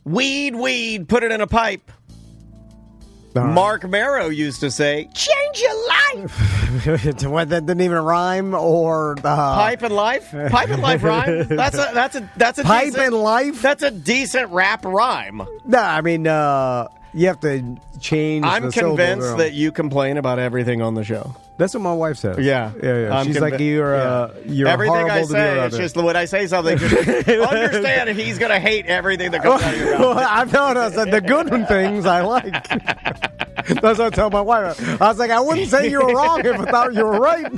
Weed, put it in a pipe. Right. Mark Marrow used to say, change your life. What, that didn't even rhyme, or Pipe and life? Pipe and life rhyme? That's a pipe decent, and life? That's a decent rap rhyme. No, I mean, you have to change I'm the syllable, convinced girl. that you complain about everything on the show. That's what my wife says. Yeah. I'm She's like, you're everything horrible I to say, be it's just when I say something, just understand he's going to hate everything that comes out of your mouth. I've noticed that the good things I like. That's what I tell my wife. I was like, I wouldn't say you were wrong if I thought you were right.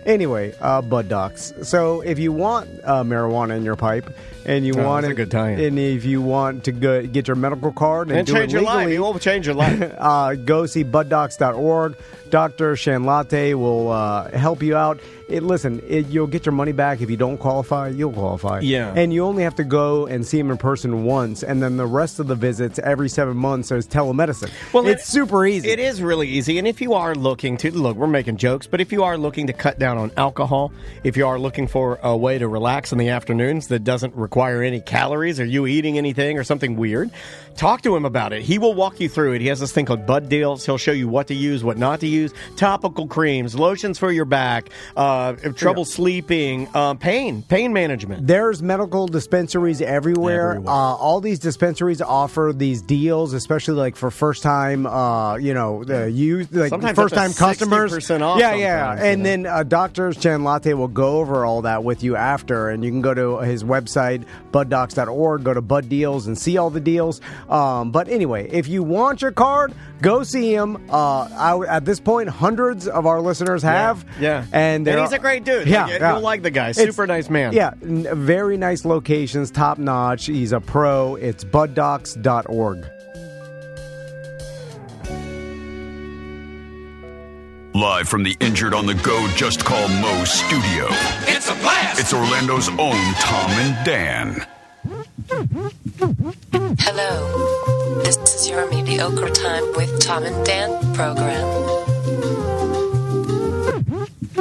Anyway, Bud Docs. So if you want marijuana in your pipe, and you want that's a good tie-in. and if you want to get your medical card and do change it your life, legally, it will change your life. go see buddocs.org. Dr. Shanlate will help you out. You'll get your money back. If you don't qualify, you'll qualify. Yeah. And you only have to go and see him in person once, and then the rest of the visits every 7 months is telemedicine. Well, it's super easy. It is really easy. And if you are looking to, look, we're making jokes, but if you are looking to cut down on alcohol, if you are looking for a way to relax in the afternoons that doesn't require any calories or you eating anything or something weird, talk to him about it. He will walk you through it. He has this thing called Bud Deals. He'll show you what to use, what not to use, topical creams, lotions for your back, trouble sleeping, pain management. There's medical dispensaries everywhere. All these dispensaries offer these deals, especially like for first time, first time customers. 60% off. Yeah. And then Dr. Chanlate will go over all that with you after, and you can go to his website, buddocs.org, go to Bud Deals and see all the deals. But anyway, if you want your card, go see him. At this point, hundreds of our listeners have. Yeah. And he's a great dude. You'll like the guy. Super nice man. Yeah. Very nice locations, top notch. He's a pro. It's buddocs.org. Live from the Injured on the Go Just Call Mo studio. It's a blast! It's Orlando's own Tom and Dan. Hello. This is your Mediocre Time with Tom and Dan program.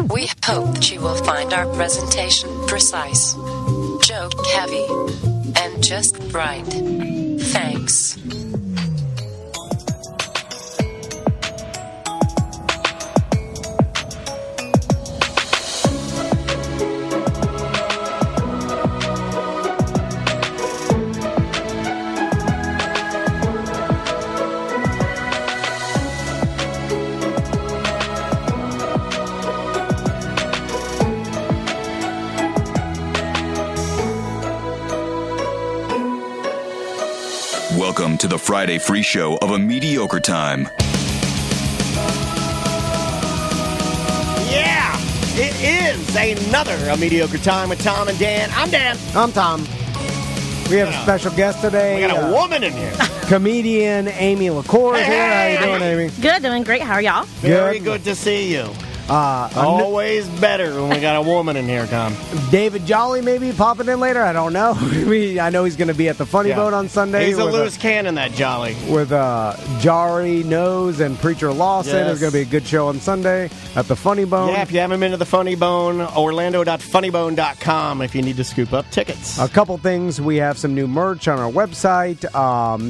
We hope that you will find our presentation precise, joke heavy, and just right. Thanks. Welcome to the Friday free show of A Mediocre Time. Yeah, it is another A Mediocre Time with Tom and Dan. I'm Dan. I'm Tom. We have a special guest today. We got a woman in here. Comedian Amy LaCour is here. How you doing, Amy? Good, doing great. How are y'all? Very good to see you. Always better when we got a woman in here, Tom. David Jolly maybe popping in later. I don't know. I know he's going to be at the Funny Bone on Sunday. He's a loose cannon, that Jolly. With Jari Nose and Preacher Lawson. Yes. It's going to be a good show on Sunday at the Funny Bone. Yeah, if you haven't been to the Funny Bone, orlando.funnybone.com if you need to scoop up tickets. A couple things. We have some new merch on our website,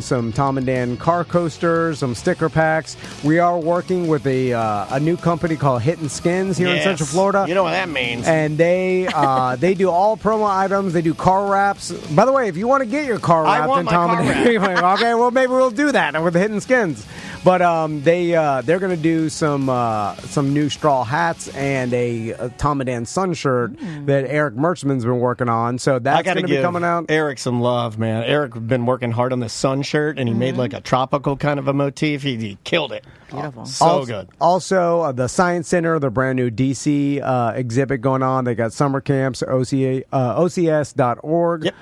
some Tom and Dan car coasters, some sticker packs. We are working with a new company called Hit and Skins here in Central Florida. You know what that means. And they do all promo items. They do car wraps. By the way, if you want to get your car wrapped, I want my car wrap. Okay, well maybe we'll do that with the Hidden Skins. But they're going to do some new straw hats and a Tom and Dan sun shirt that Eric Merchman's been working on. So that's going to be coming out. Eric some love, man. Eric been working hard on this sun shirt, and he made like a tropical kind of a motif. He killed it. Beautiful. So good. Also, the Science Center, the brand new DC exhibit going on. They got summer camps, OCS.org. Yep.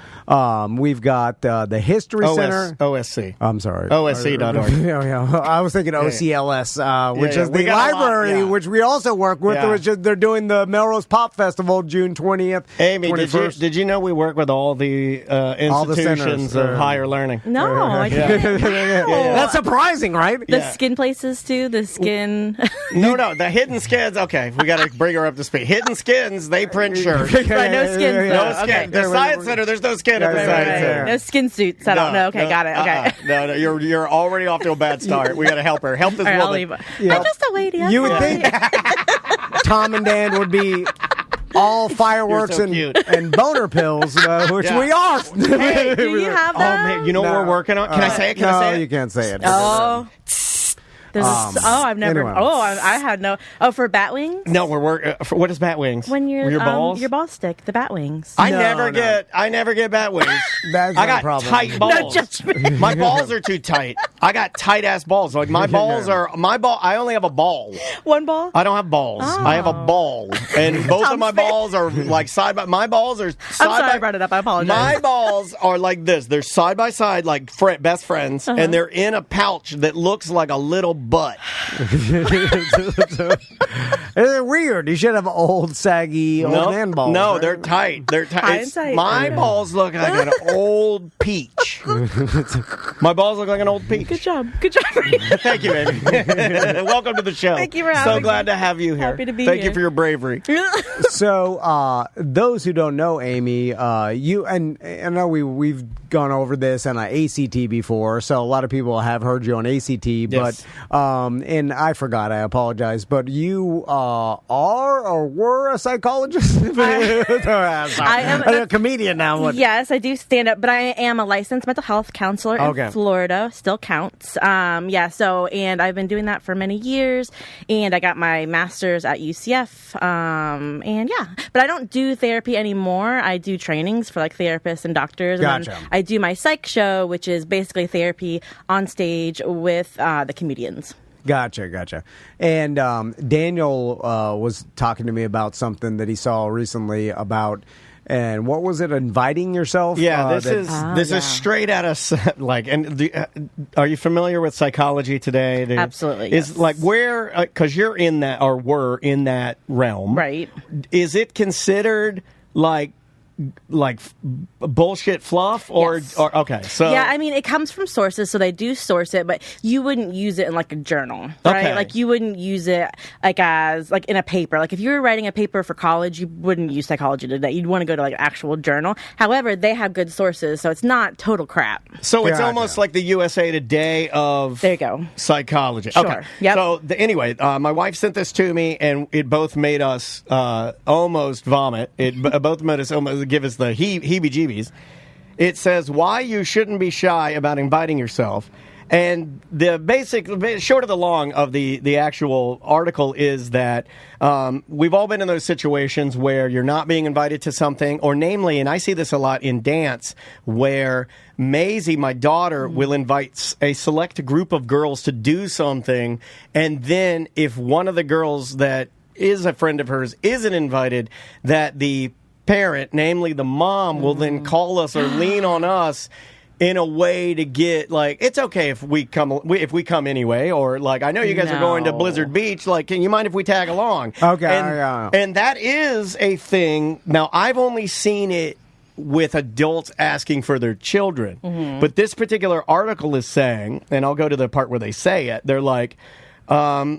We've got the History Center. OSC. I'm sorry. OSC.org. Yeah. I was thinking OCLS, which is the library, which we also work with. They're doing the Melrose Pop Festival June 20th. Amy, 21st. did you know we work with all the institutions of higher learning? No, I didn't. That's surprising, right? The skin places skins too? The skin. No, the hidden skins. Okay, we got to bring her up to speed. Hidden skins, they print shirts. Right, no skins. No though. skin. Okay. The Science Center, there's no skin at the Science Center. No skin suits. I don't know. Okay, got it. Okay. No, you're already off to a bad start. We got to help her. Help this All woman. right, I'm just a lady. You would think Tom and Dan would be all fireworks You're so and boner pills, which we are. Hey, do you have Oh that? man, you know what we're working on? Can I say it? Can no, I say it? you can't say it. Oh. I've never. Anyway. I had no. Oh, for bat wings? No, we're working. What is bat wings? When you're your balls? your ball stick, the bat wings. I No, never no. get bat wings. That's I not a got problem. tight balls. No judgment. My balls are too tight. I got tight ass balls. Like my balls are my ball. I only have a ball. One ball. I don't have balls. Oh. I have a ball, and both of my fair. balls are like side by. My balls are. I'm sorry I brought it up. I apologize. My balls are like this. They're side by side, like best friends, and they're in a pouch that looks like a little butt. It's weird. You should have old, saggy old man balls. No, right? they're tight. They're tight. High and tight. My Okay. balls look like an old peach. My balls look like an old peach. Good job. Good job. Thank you, baby. Welcome to the show. Thank you for So having glad me. to have you here. Happy to be Thank you here. for your bravery. So, those who don't know Amy, you and I know we've gone over this on ACT before, so a lot of people have heard you on ACT. Yes. But and I forgot, I apologize. But you are or were a psychologist? I am a comedian now. What? Yes, I do stand up, but I am a licensed mental health counselor in Florida. Still counts. And I've been doing that for many years, and I got my master's at UCF. But I don't do therapy anymore. I do trainings for like therapists and doctors. Gotcha. And I do my psych show, which is basically therapy on stage with the comedians. Gotcha. And Daniel was talking to me about something that he saw recently about, and what was it? Inviting yourself? Yeah, this is straight out of like. And are you familiar with Psychology Today? Absolutely, Is yes. like where because you're in that or were in that realm, Right. Is it considered like bullshit fluff or Yes. or okay? So Yeah, I mean, it comes from sources, so they do source it, but you wouldn't use it in like a journal, right? Okay. Like you wouldn't use it as like in a paper. Like if you were writing a paper for college, you wouldn't use Psychology Today. You'd want to go to like an actual journal. However, they have good sources, so it's not total crap. So it's Gotcha. almost like the USA Today of There you go. psychology. Sure. Okay. Yep. So anyway, my wife sent this to me, and it both made us almost vomit. It both made us almost give us the heebie-jeebies. It says why you shouldn't be shy about inviting yourself. And the basic, short of the long of the actual article is that we've all been in those situations where you're not being invited to something, or namely, and I see this a lot in dance, where Maisie, my daughter, will invite a select group of girls to do something, and then if one of the girls that is a friend of hers isn't invited, that the parent, namely the mom, will then call us or lean on us in a way to get like, it's okay if we come anyway, or like, I know you guys are going to No. Blizzard Beach, like, can you mind if we tag along? Okay, and, and that is a thing. Now, I've only seen it with adults asking for their children, but this particular article is saying, and I'll go to the part where they say it, they're like,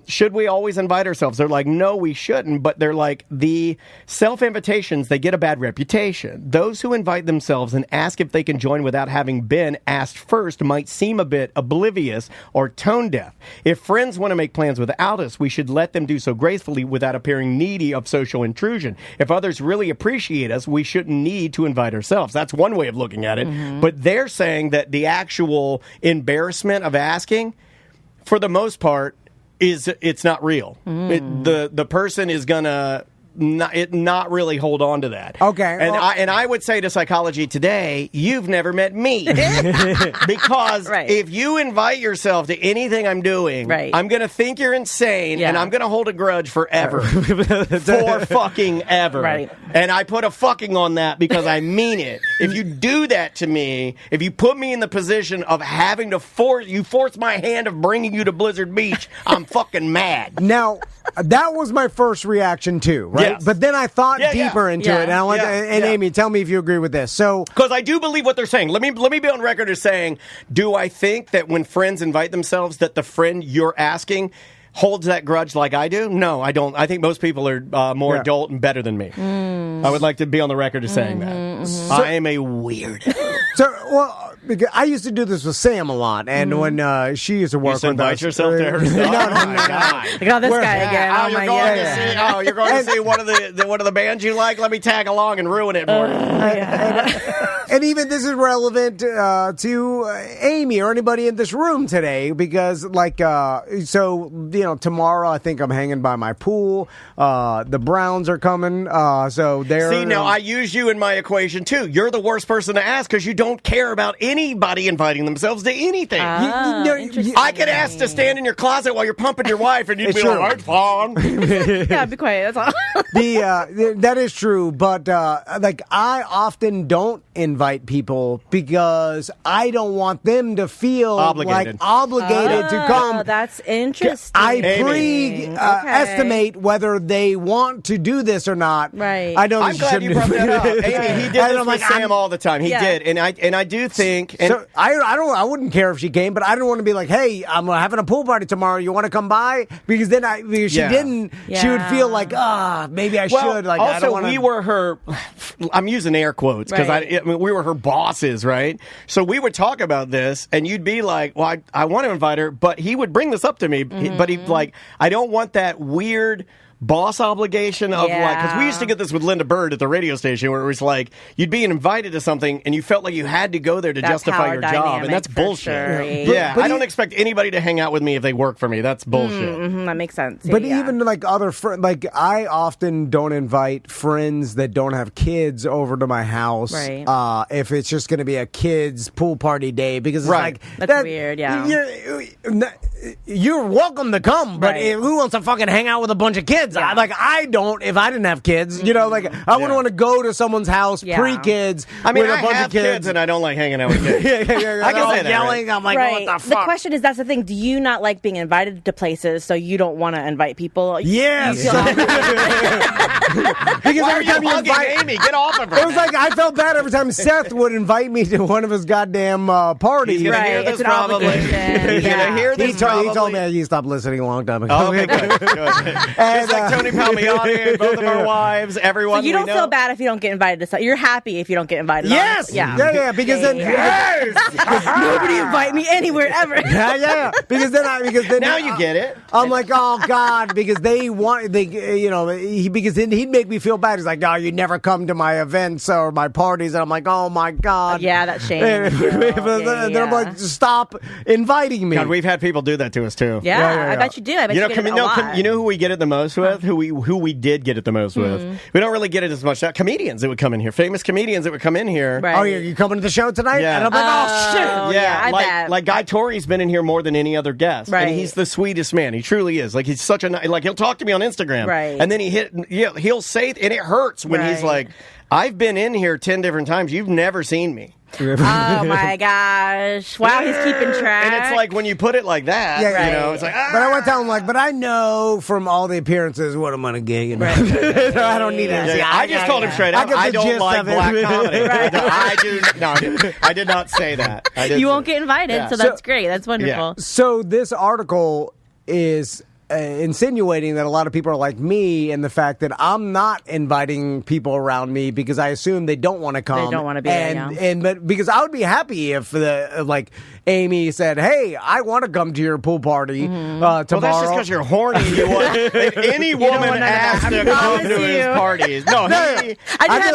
should we always invite ourselves? They're like, no, we shouldn't. But they're like, the self-invitations, they get a bad reputation. Those who invite themselves and ask if they can join without having been asked first might seem a bit oblivious or tone deaf. If friends want to make plans without us, we should let them do so gracefully without appearing needy of social intrusion. If others really appreciate us, we shouldn't need to invite ourselves. That's one way of looking at it. But they're saying that the actual embarrassment of asking, for the most part, it's not real. The person is gonna not really hold on to that. Okay, and well- I would say to Psychology Today, you've never met me, because Right. if you invite yourself to anything I'm doing, Right. I'm gonna think you're insane, Yeah. and I'm gonna hold a grudge forever, for fucking ever. Right. And I put a fucking on that because I mean it. If you do that to me, if you put me in the position of having to force my hand of bringing you to Blizzard Beach, I'm fucking mad. Now, that was my first reaction too, right? right? Yes. But then I thought deeper into it, and I went, Amy, tell me if you agree with this. So, because I do believe what they're saying. Let me be on record as saying, do I think that when friends invite themselves, that the friend you're asking holds that grudge like I do? No, I don't. I think most people are more adult and better than me. I would like to be on the record as saying that. So, I am a weirdo. Because I used to do this with Sam a lot, and when she used to work with us. Invite yourself to her. No. I got this guy again. You're going to see one of the bands you like? Let me tag along and ruin it for you. And even this is relevant to Amy or anybody in this room today, because tomorrow I think I'm hanging by my pool. The Browns are coming, so they're. See, now I use you in my equation too. You're the worst person to ask because you don't care about anybody inviting themselves to anything. I could ask to stand in your closet while you're pumping your wife, and you'd be like, "It's fun." Yeah, be quiet. That's all. That is true, but I often don't invite people because I don't want them to feel obligated to come. That's interesting. I estimate whether they want to do this or not. Right. I know. I'm glad you brought that up. Amy, he did this with Sam all the time. He did, and I do think. So I wouldn't care if she came, but I don't want to be like, hey, I'm having a pool party tomorrow. You want to come by? Because then if she didn't, she would feel like, maybe I should. Like, also, I don't wanna... we were her. I'm using air quotes because we were her bosses, right? So we would talk about this, and you'd be like, well, I want to invite her, but he would bring this up to me, but he'd like, I don't want that weird boss obligation of because we used to get this with Linda Bird at the radio station where it was like you'd be invited to something and you felt like you had to go there to justify your job, and that's bullshit. Sure. I don't expect anybody to hang out with me if they work for me. That's bullshit. That makes sense. But even like other friends, like I often don't invite friends that don't have kids over to my house if it's just going to be a kids pool party day, because it's like that's weird. You're welcome to come, but who wants to fucking hang out with a bunch of kids? I don't. If I didn't have kids, I wouldn't want to go to someone's house pre-kids. I mean, with a I bunch have of kids, and I don't like hanging out with kids. I can say yelling. I'm like, what the fuck? The question is, that's the thing. Do you not like being invited to places, so you don't want to invite people? Yes. Because every time you invite Amy, get off of her. It was like I felt bad every time Seth would invite me to one of his goddamn parties. He's gonna hear this probably. He's gonna hear this. He told me he stopped listening a long time ago. Okay, good. Just like Tony Palmiani, both of our wives, everyone. So you don't feel bad if you don't get invited to something. You're happy if you don't get invited. Yes. Yeah. Because then nobody invite me anywhere ever. Because then now you get it. I'm like, oh God, because because then he'd make me feel bad. He's like, no, you never come to my events or my parties, and I'm like, oh my God. Yeah, that's shame. Then I'm like, stop inviting me. God, we've had people do that to us too. Yeah. I bet you do. I bet you get it a lot. You know who we get it the most with? Who we did get it the most with? We don't really get it as much. Comedians that would come in here, famous comedians that would come in here. Right. Oh, you coming to the show tonight? Yeah. And I'm like, oh shit. Yeah, I bet. Like Guy Torrey's been in here more than any other guest. Right. And he's the sweetest man. He truly is. Like, he's such a he'll talk to me on Instagram. Right. And then he'll say, and it hurts when he's like, I've been in here 10 different times. You've never seen me. Oh my gosh. Wow, he's keeping track. And it's like when you put it like that, it's like, But I went down like, but I know from all the apperances what I'm going to get. I don't need it. I just told him straight up, I don't like black comedy. I did not say that. You won't get invited, so that's great. That's wonderful. So this article is insinuating that a lot of people are like me, and the fact that I'm not inviting people around me because I assume they don't want to come. They don't want to be there, but because I would be happy if Amy said, "Hey, I want to come to your pool party tomorrow." Well, that's just because you're horny. If any woman asks to come to his parties, I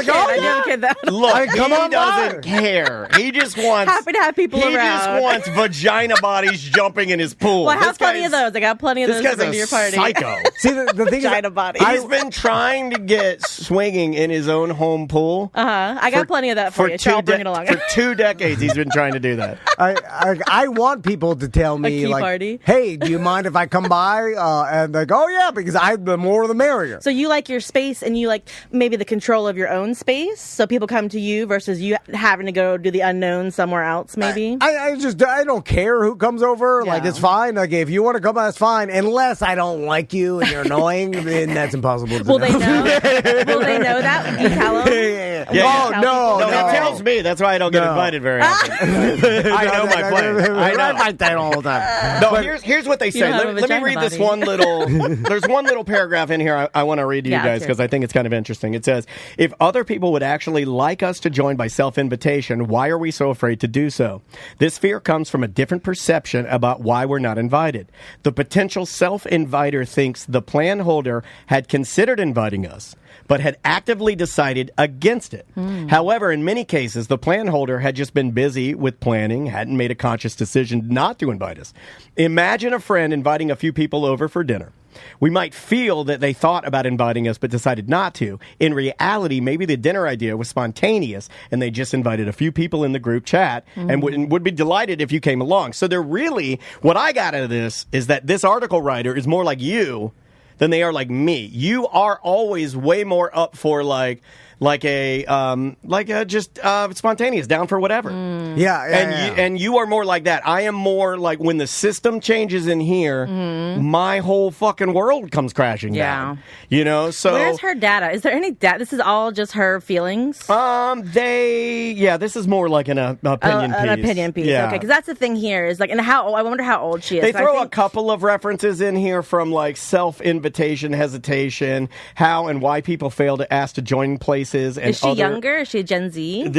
do have a kid though. Look, he doesn't care. He just wants happy to have people around. He just wants vagina bodies jumping in his pool. Well, I have plenty of those. I got plenty of those to bring to your party. Psycho. See, the thing vagina body. He's been trying to get swinging in his own home pool. I got plenty of that for you. I'll bring it along. For 2 decades, he's been trying to do that. I want people to tell me, like, party. "Hey, do you mind if I come by?" And like, "Oh yeah," because the more the merrier. So you like your space, and you like maybe the control of your own space. So people come to you versus you having to go do the unknown somewhere else. Maybe I don't care who comes over. Like, it's fine. Like, if you want to come, that's fine. Unless unless I don't like you and you're annoying, then that's impossible to Will they know? Will they know that? You tell them? No, It tells me. That's why I don't get invited very often. I know my place. I invite that all the time. No, here's what they say. Let me read this one little... There's one little paragraph in here I want to read to you guys because I think it's kind of interesting. It says, if other people would actually like us to join by self-invitation, why are we so afraid to do so? This fear comes from a different perception about why we're not invited. The potential self-inviter thinks the plan holder had considered inviting us, but had actively decided against it. However, in many cases, the plan holder had just been busy with planning, hadn't made a conscious decision not to invite us. Imagine a friend inviting a few people over for dinner. We might feel that they thought about inviting us but decided not to. In reality, maybe the dinner idea was spontaneous and they just invited a few people in the group chat and would be delighted if you came along. So they're really, what I got out of this is that this article writer is more like you than they are like me. You are always way more up for just spontaneous, down for whatever. And you are more like that. I am more like when the system changes in here, my whole fucking world comes crashing down. You know, so where's her data? Is there any data? This is all just her feelings. This is more like an opinion piece. An opinion piece. Okay, because that's the thing here is like, and I wonder how old she is. They throw a couple of references in here from like self-invitation, hesitation, how and why people fail to ask to join places. And is she younger? Is she a Gen Z?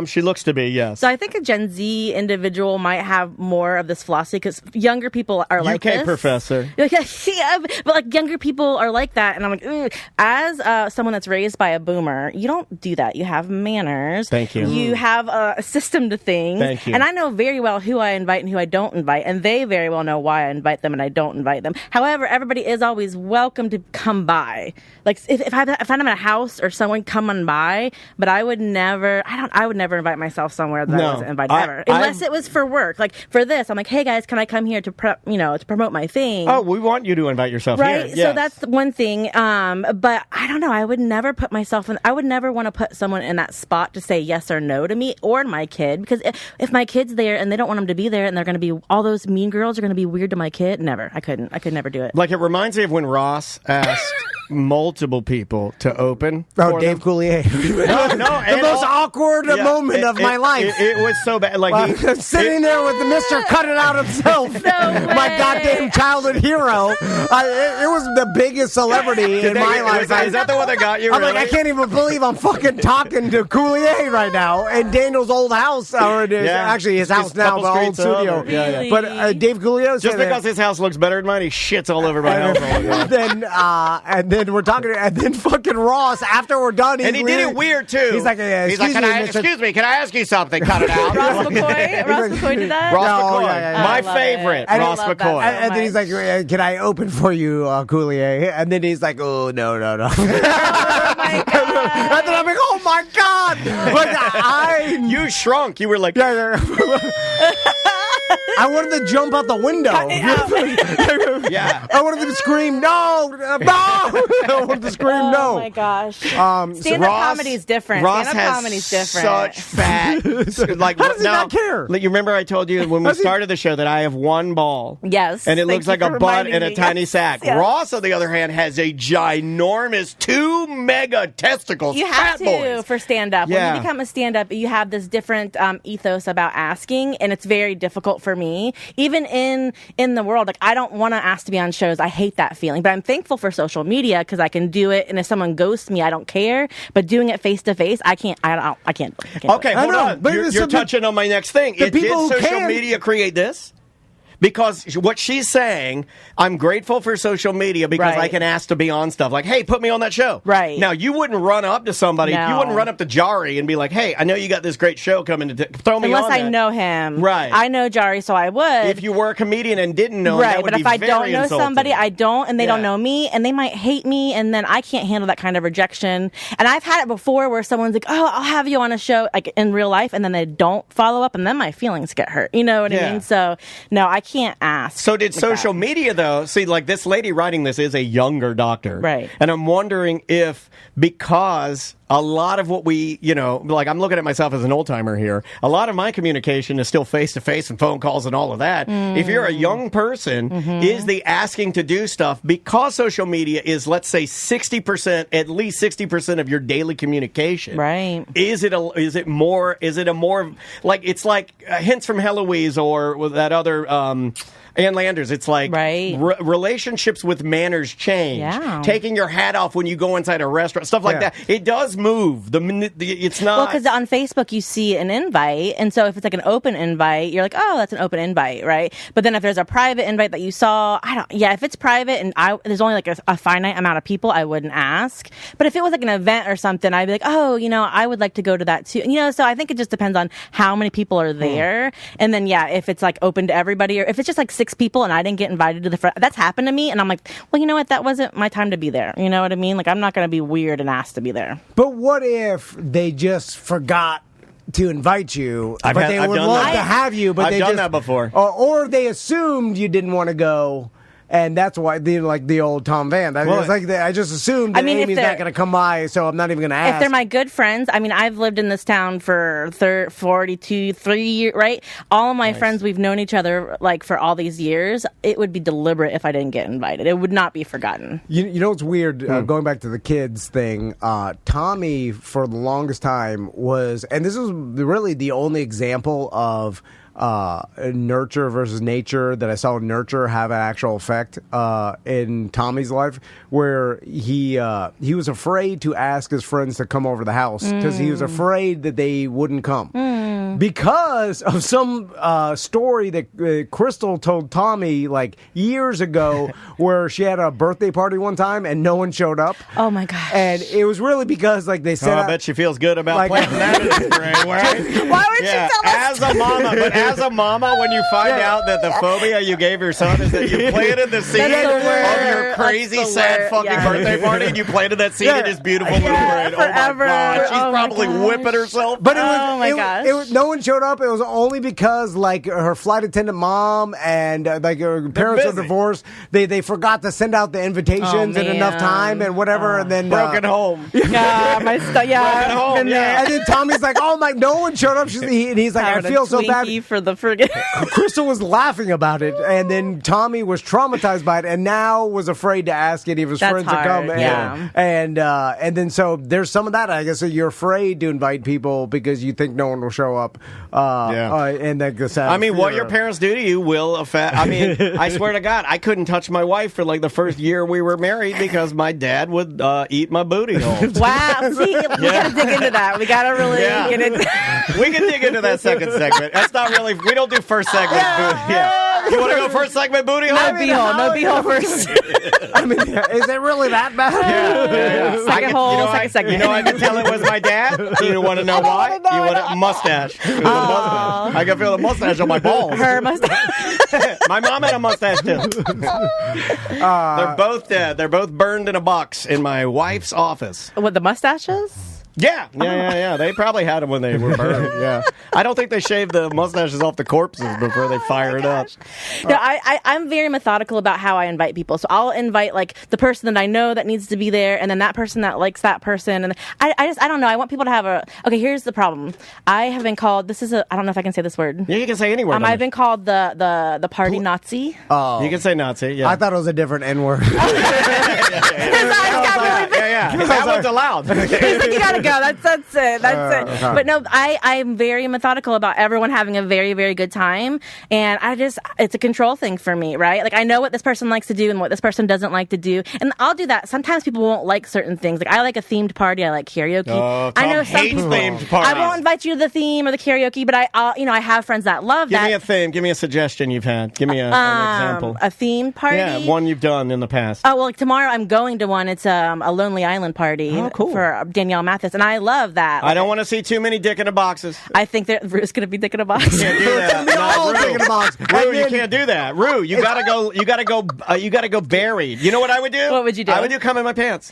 She looks to be, yes. So I think a Gen Z individual might have more of this philosophy because younger people are like this. UK professor. Yeah, but like younger people are like that, and I'm like, ugh. As someone that's raised by a boomer, you don't do that. You have manners. Thank you. You have a system to things. Thank you. And I know very well who I invite and who I don't invite, and they very well know why I invite them and I don't invite them. However, everybody is always welcome to come by. Like if I'm at a house or someone come on by, but I would never invite myself somewhere that I wasn't invited ever. Unless it was for work. Like for this, I'm like, hey guys, can I come here to promote my thing? Oh, we want you to invite yourself right? here. Yes. So that's one thing. But I don't know. I would never put myself in, I would never want to put someone in that spot to say yes or no to me or my kid. Because if my kid's there and they don't want him to be there and they're going to be, all those mean girls are going to be weird to my kid, never. I could never do it. Like it reminds me of when Ross asked multiple people to open. Oh, Dave Coulier. The most awkward moment of my life. It was so bad. Like sitting there with the Mr. Cut It Out himself, my goddamn childhood hero. It was the biggest celebrity in my life. Is that the one that got you? I'm like, I can't even believe I'm fucking talking to Coulier right now in Daniel's old house, or actually his house now, the old studio. Really? But Dave Coulier, just because his house looks better than mine, he shits all over my house. And then we're talking, and then fucking Ross, after we're done, and he did it weird too. He's like, excuse me, can I ask you something? Cut it out. Ross McCoy did that? Ross McCoy. My favorite, Ross McCoy. And then he's like, can I open for you, Coulier? And then he's like, oh, no. Oh my God. And then I'm like, oh my God. Like, you shrunk. You were like, I wanted to jump out the window. Yeah. I wanted to scream, no. I wanted to scream, no. Oh my gosh. Stand-up comedy is different. Ross Stand-up comedy is different. Such fat. Like, how does he not care? You remember I told you when we started the show that I have one ball. Yes. And it looks like a butt in a tiny sack. Yes. Ross, on the other hand, has a ginormous 2 mega testicles. You have to boys. For stand-up. Yeah. When you become a stand-up, you have this different ethos about asking, and it's very difficult for me. Even in the world, like I don't want to ask to be on shows. I hate that feeling. But I'm thankful for social media because I can do it, and if someone ghosts me, I don't care. But doing it face to face, I can't. I can't. Okay, hold on. But you're touching on my next thing. Did social media create this? Because what she's saying, I'm grateful for social media because I can ask to be on stuff. Like, hey, put me on that show. Right. Now, you wouldn't run up to somebody. No. You wouldn't run up to Jari and be like, hey, I know you got this great show coming to throw me Unless on I know him. Right. I know Jari, so I would. If you were a comedian and didn't know him, that would but be if I very don't know insulting. somebody, I don't, and they don't know me, and they might hate me, and then I can't handle that kind of rejection. And I've had it before where someone's like, oh, I'll have you on a show, like in real life, and then they don't follow up, and then my feelings get hurt. You know what I mean? So, no, I can't. can't ask. So did social media, though? See, like this lady writing this is a younger doctor. Right. And I'm wondering if because a lot of what we, like I'm looking at myself as an old timer here, a lot of my communication is still face to face and phone calls and all of that. If you're a young person, is the asking to do stuff because social media is, let's say, 60%, at least 60% of your daily communication. Right. Is it a more, like, it's like Hints from Heloise or that other, Ann Landers, it's like relationships with manners change. Yeah. Taking your hat off when you go inside a restaurant, stuff like that. It does move. It's not. Well, because on Facebook you see an invite, and so if it's like an open invite, you're like, oh, that's an open invite, right? But then if there's a private invite that you saw, if it's private and there's only like a finite amount of people, I wouldn't ask. But if it was like an event or something, I'd be like, oh, I would like to go to that too. So I think it just depends on how many people are there. And then, if it's like open to everybody, or if it's just like 6 people and I didn't get invited to the front. That's happened to me, and I'm like, well, you know what? That wasn't my time to be there. You know what I mean? Like, I'm not going to be weird and asked to be there. But what if they just forgot to invite you, but they would love to have you, but I've done that before. Or they assumed you didn't want to go. And that's why, like the old Tom Van. It's like I just assumed that Amy's not going to come by, so I'm not even going to ask. If they're my good friends, I've lived in this town for 3 years, right? All of my friends, we've known each other like for all these years. It would be deliberate if I didn't get invited. It would not be forgotten. You know what's weird? Going back to the kids thing, Tommy for the longest time was, and this is really the only example of nurture versus nature that I saw nurture have an actual effect in Tommy's life, where he was afraid to ask his friends to come over the house because he was afraid that they wouldn't come because of some story that Crystal told Tommy like years ago where she had a birthday party one time and no one showed up. Oh my gosh. And it was really because like they said, I bet she feels good about planting that in the spring, right? Why would you tell us? As a mama, when you find out that the phobia you gave your son is that you planted the seed of your crazy, sad fucking birthday party, and you planted that seed in his beautiful little brain. Forever. Oh my God, she's probably whipping herself. But no one showed up. It was only because like her flight attendant mom and like her parents are divorced. They forgot to send out the invitations in enough time and whatever, and then broken home. Yeah, broken home. And then Tommy's like, "Oh my, no one showed up." And he's like, "I feel so bad for the friggin'." Crystal was laughing about it, and then Tommy was traumatized by it, and now was afraid to ask any of his friends to come. And then so there's some of that. I guess so you're afraid to invite people because you think no one will show up. And then what your parents do to you will affect. I swear to God, I couldn't touch my wife for like the first year we were married because my dad would eat my booty hole. Wow, see, we gotta dig into that. We gotta really get into. We can dig into that second segment. That's not really. We don't do first segment. You want to go first segment booty hole? No beehole first. Is it really that bad? Yeah. Second segment. You know, I can tell it was my dad. You want to know why? You want a mustache. I can feel the mustache on my balls. Her mustache. My mom had a mustache too. They're both dead. They're both burned in a box in my wife's office. What, the mustaches? Yeah. They probably had them when they were burned. Yeah. I don't think they shaved the mustaches off the corpses before they fire it up. No, I'm very methodical about how I invite people. So I'll invite like the person that I know that needs to be there, and then that person that likes that person. And I don't know. I want people to have okay, here's the problem. I have been called, I don't know if I can say this word. Yeah, you can say any word. I've been called the party Nazi. Oh. You can say Nazi, yeah. I thought it was a different N-word. That one's allowed. You gotta go. That's it. But no, I'm very methodical about everyone having a very, very good time, and it's a control thing for me, right? Like I know what this person likes to do and what this person doesn't like to do, and I'll do that. Sometimes people won't like certain things. Like I like a themed party. I like karaoke. I know some people. Themed parties. I won't invite you to the theme or the karaoke, but I have friends that love that. Give me a theme. Give me a suggestion you've had. Give me an example. A themed party. Yeah, one you've done in the past. Oh well, like tomorrow I'm going to one. It's a Lonely Island party for Danielle Mathis, and I love that. I don't want to see too many dick in the boxes. I think that Ruth's going to be dick in a box. Can't do that. box. Rue, you can't do that. Rue, you gotta go buried. You know what I would do? What would you do? I would do come in my pants.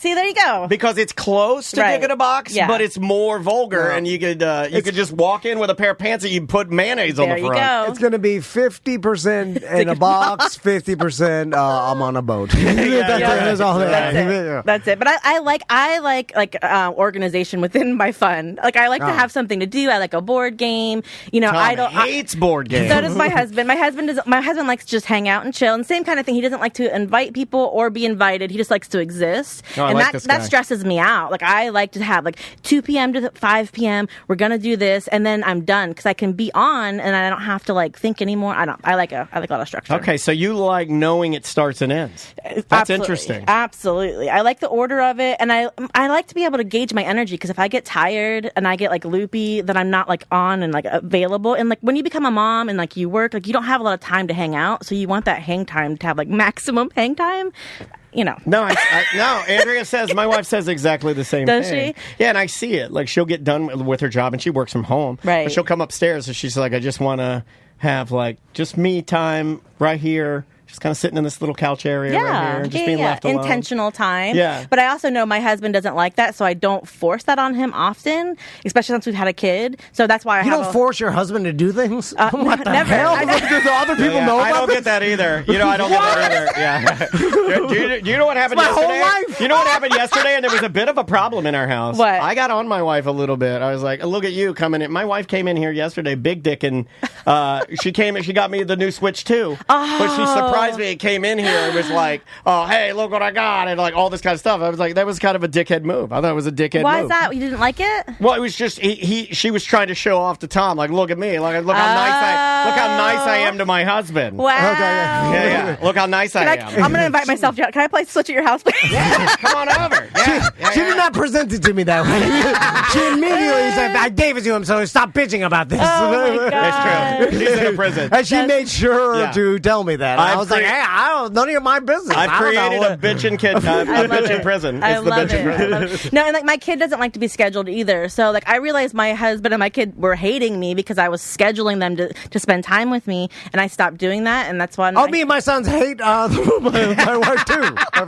See, there you go. Because it's close to digging a box, but it's more vulgar, and you could just walk in with a pair of pants and you put mayonnaise on the front. There you go. It's going to be 50% in a box, 50% I'm on a boat. That's it. But I like organization within my fun. Like I like to have something to do. I like a board game. You know, Tom hates board games. So does my husband. My husband likes to just hang out and chill. And same kind of thing. He doesn't like to invite people or be invited. He just likes to exist. And that stresses me out. Like I like to have like 2 p.m. to 5 p.m. We're gonna do this, and then I'm done because I can be on and I don't have to like think anymore. I like a lot of structure. Okay, so you like knowing it starts and ends. That's interesting. Absolutely. I like the order of it, and I like to be able to gauge my energy because if I get tired and I get like loopy, then I'm not like on and like available. And like when you become a mom and like you work, like you don't have a lot of time to hang out, so you want that hang time to have like maximum hang time. You know. No, Andrea says, my wife says exactly the same thing. Does she? Yeah, and I see it. Like, she'll get done with her job, and she works from home. Right. But she'll come upstairs, and she's like, I just want to have, like, just me time right here. Just kind of sitting in this little couch area right here and just being left alone. Intentional time. Yeah. But I also know my husband doesn't like that, so I don't force that on him often, especially since we've had a kid. So that's why You don't force your husband to do things? What the never. hell? Do other people know about I don't get that either. You know, I don't get that either. Yeah. Do you know what happened yesterday? My whole life. You know what happened yesterday? And there was a bit of a problem in our house. What? I got on my wife a little bit. I was like, look at you coming in. My wife came in here yesterday, big dick, and she got me the new Switch 2. Oh. But she surprised me and came in here and was like, oh, hey, look what I got, and like all this kind of stuff. I was like, that was kind of a dickhead move. I thought it was a dickhead move. Why is that? You didn't like it? Well, it was just she was trying to show off to Tom, like, look at me, like look how nice I am to my husband. Wow. Okay, Yeah. Look how nice I am. I'm gonna invite myself. Can I play Switch at your house, please? Yeah, come on over. She did not present it to me that way. She immediately said, I gave it to him, so stop bitching about this. Oh my God. That's true. She's in a prison. And she made sure to tell me that. I was like, hey, none of my business. I've created a bitchin' kid, a bitchin' prison. I love it. No, and like my kid doesn't like to be scheduled either. So like I realized my husband and my kid were hating me because I was scheduling them to spend time with me, and I stopped doing that, and that's why. Me and my sons hate my wife too. I'm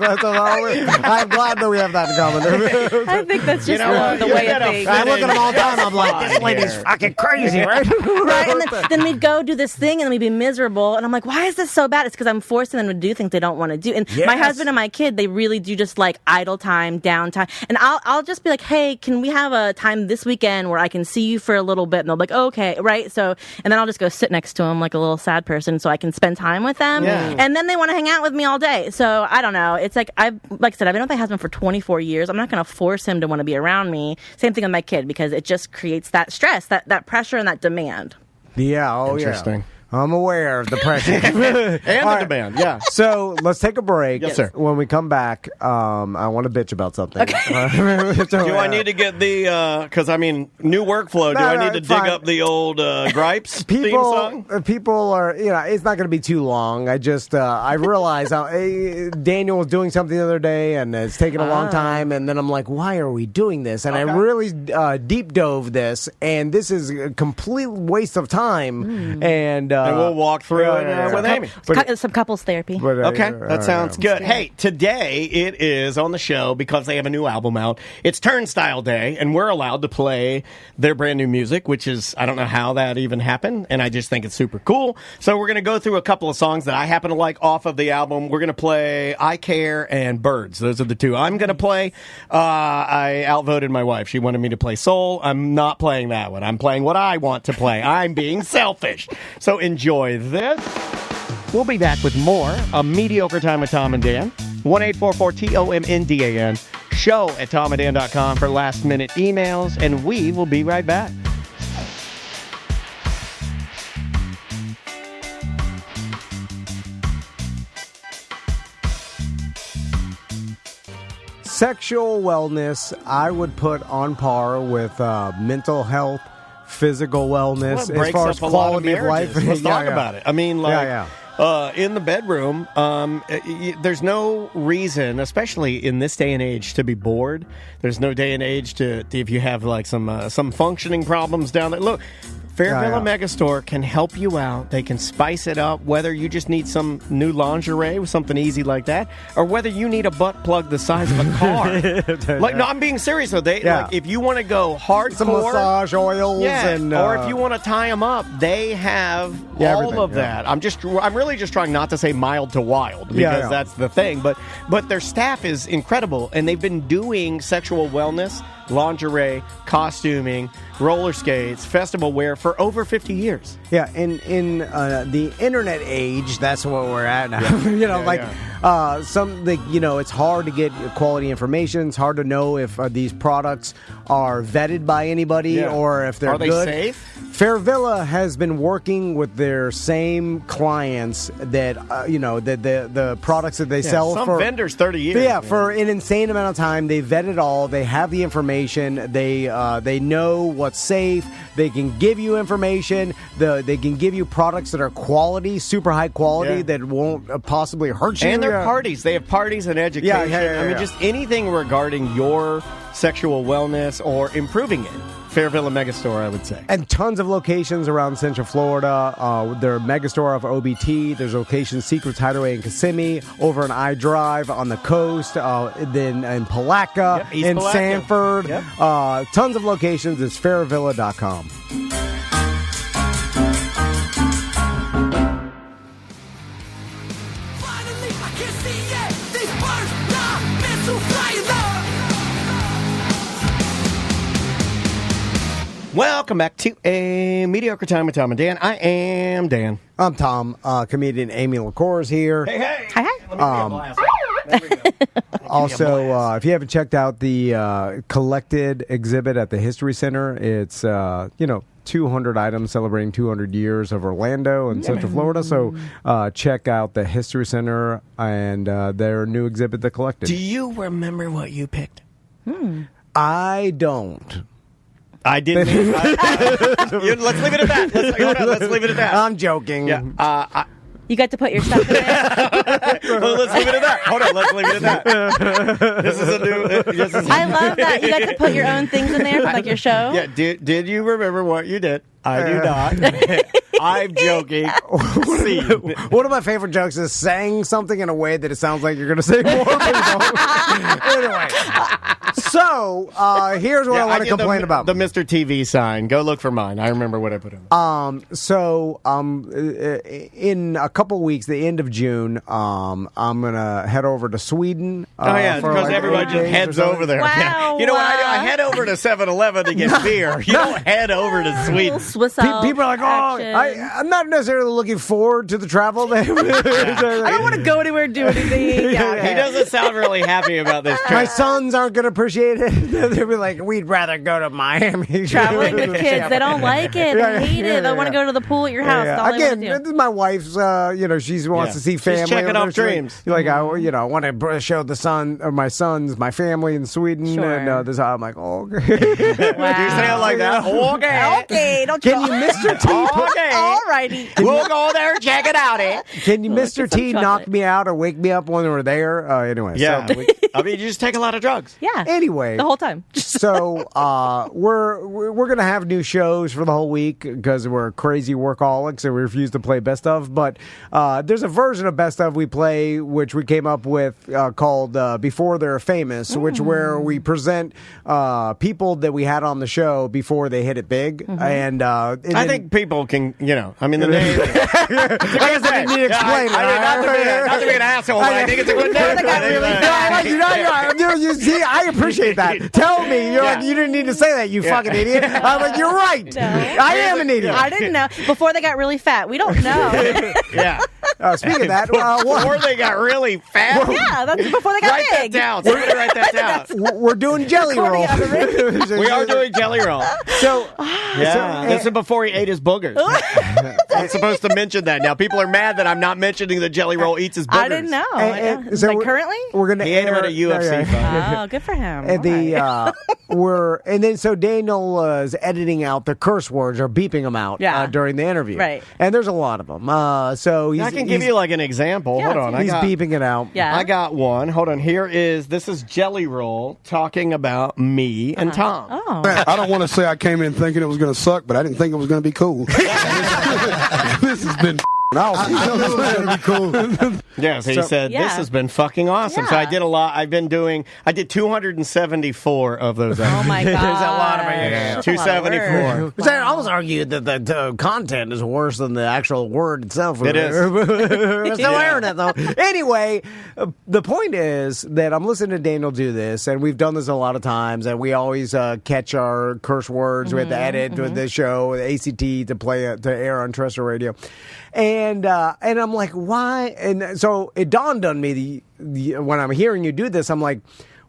glad that we have that in common. I think that's just the way of things. I look at them all the time. I'm like, this lady's fucking crazy, right? Right, and then we'd go do this thing, and then we'd be miserable, and I'm like, why is this so bad? It's because I'm forcing them to do things they don't want to do. And my husband and my kid, they really do just like idle time, downtime. And I'll just be like, hey, can we have a time this weekend where I can see you for a little bit? And they'll be like, oh, okay, right? So, and then I'll just go sit next to them like a little sad person so I can spend time with them. Yeah. And then they want to hang out with me all day. So I don't know. It's like I said, I've been with my husband for 24 years. I'm not going to force him to want to be around me. Same thing with my kid because it just creates that stress, that pressure and that demand. Yeah, Interesting. I'm aware of the pressure. And the demand, yeah. So let's take a break. Yes, sir. When we come back, I want to bitch about something. Okay. Do I need to get the, because I mean, new workflow, do I need to dig up the old Gripes theme song? People are, it's not going to be too long. I realized Daniel was doing something the other day and it's taken a long time. And then I'm like, why are we doing this? And I really deep dove this. And this is a complete waste of time. And we'll walk through it with Amy. Some couples therapy. Okay, that sounds good. Hey, today it is on the show because they have a new album out. It's Turnstile Day, and we're allowed to play their brand new music, which is, I don't know how that even happened, and I just think it's super cool. So we're going to go through a couple of songs that I happen to like off of the album. We're going to play I Care and Birds. Those are the two I'm going to play. I outvoted my wife. She wanted me to play Soul. I'm not playing that one. I'm playing what I want to play. I'm being selfish. So enjoy this. We'll be back with more A Mediocre Time with Tom and Dan. 1-844-TOMNDAN. Show at tomandan.com for last minute emails, and we will be right back. Sexual wellness, I would put on par with mental health, physical wellness, as far as quality of life. Let's talk about it. I mean, in the bedroom, there's no reason, especially in this day and age, to be bored. There's no day and age to if you have like some functioning problems down there. Look, Fairvilla Megastore can help you out. They can spice it up, whether you just need some new lingerie with something easy like that, or whether you need a butt plug the size of a car. No, I'm being serious though. Like, if you want to go hardcore, some massage oils, and or if you want to tie them up, they have all of that. I'm really just trying not to say mild to wild because that's the thing. But their staff is incredible, and they've been doing sexual wellness, lingerie, costuming, roller skates, festival wear for over 50 years. Yeah, in the internet age, that's what we're at now. It's hard to get quality information. It's hard to know if these products are vetted by anybody or if they're good. Are they safe? Fairvilla has been working with their same clients that the products that they sell some for vendors 30 years. Yeah, for an insane amount of time. They vet it all. They have the information. They know what's safe. They can give you information. They can give you products that are quality, super high quality that won't possibly hurt you. And their parties. They have parties and education. I mean, just anything regarding your sexual wellness or improving it. Fairvilla Megastore, I would say. And tons of locations around Central Florida. Their Megastore of OBT. There's locations Secrets Hideaway in Kissimmee, over in I-Drive on the coast, then in Palatka, in Palatka. Sanford. Yep. Tons of locations. It's fairvilla.com. Finally, I can see it. These birds not meant to fly alone. Welcome back to A Mediocre Time with Tom and Dan. I am Dan. I'm Tom. Comedian Amy LaCour is here. Hey. Hi. Let me give you a blast. There we go. Also, if you haven't checked out the collected exhibit at the History Center, it's 200 items celebrating 200 years of Orlando and Central Florida. So check out the History Center and their new exhibit, The Collected. Do you remember what you picked? I don't. I didn't. Let's leave it at that. Let's leave it at that. I'm joking. Yeah. You got to put your stuff in there? Let's leave it at that. Hold on. Let's leave it at that. This is a new... I love that. You got to put your own things in there from like your show. Yeah. Did you remember what you did? I do not. I'm joking. One of my favorite jokes is saying something in a way that it sounds like you're going to say more. Anyway, so here's what I want to complain about. The Mr. TV sign. Go look for mine. I remember what I put in. In a couple weeks, the end of June, I'm going to head over to Sweden. Because everybody just heads over there. Wow. You know what I do? I head over to 7-Eleven to get beer. You don't head over to Sweden. Swiss people are like, I'm not necessarily looking forward to the travel. I don't want to go anywhere and do anything. He doesn't sound really happy about this trip. My sons aren't going to appreciate it. They'll be like, we'd rather go to Miami. Traveling with kids, they don't like it. They hate it. They want to go to the pool at your house. Again, this is my wife's, she wants to see family. She's checking off dreams. Like, I want to show my sons, my family in Sweden. Sure. And I'm like, okay. Wow. Do you sound like that? Okay, don't Can you, Mr. T? Okay. All righty. We'll go there and check it out, Can you, Mr. T, knock me out or wake me up when we're there? Anyway. Yeah. You just take a lot of drugs. Yeah. Anyway. The whole time. So we're going to have new shows for the whole week because we're crazy workaholics and we refuse to play Best Of. But there's a version of Best Of we play, which we came up with called Before They're Famous, where we present people that we had on the show before they hit it big. And I think people can, the name. I guess I didn't need to explain it. Not to be an asshole, but I think it's a good name. You see, I appreciate that. Tell me. You're like, you didn't need to say that, you fucking idiot. I'm like, you're right. No. I am an idiot. I didn't know. Before they got really fat. We don't know. Yeah. Speaking of that, before they got really fat? Yeah, that's before they got write big. That down. Somebody write that down. We're doing jelly roll. We are doing jelly roll. This is before he ate his boogers. I'm supposed to mention that. Now, people are mad that I'm not mentioning that jelly roll eats his boogers. I didn't know. So currently? We're going to he ate him at a UFC fight. Oh, good for him. And so Daniel is editing out the curse words or beeping them out during the interview. Right. And there's a lot of them. So he's I can give you like an example. Hold on. He's beeping it out. Yeah. I got one. Hold on. This is Jelly Roll talking about me and Tom. Oh. I don't want to say I came in thinking it was going to suck, but I didn't think it was going to be cool. This has been awesome. I know it was going to be cool. Yes, he said, this has been fucking awesome. Yeah. So I did a lot. I did 274 of those. Oh, my God. There's a lot of it. Yeah, 274. Which I almost argued that the content is worse than the actual word itself. It is. We're still airing it, though. Anyway, the point is that I'm listening to Daniel do this, and we've done this a lot of times, and we always catch our curse words with the edit with the show, the ACT to air on terrestrial radio. And I'm like, why? And so it dawned on me when I'm hearing you do this, I'm like,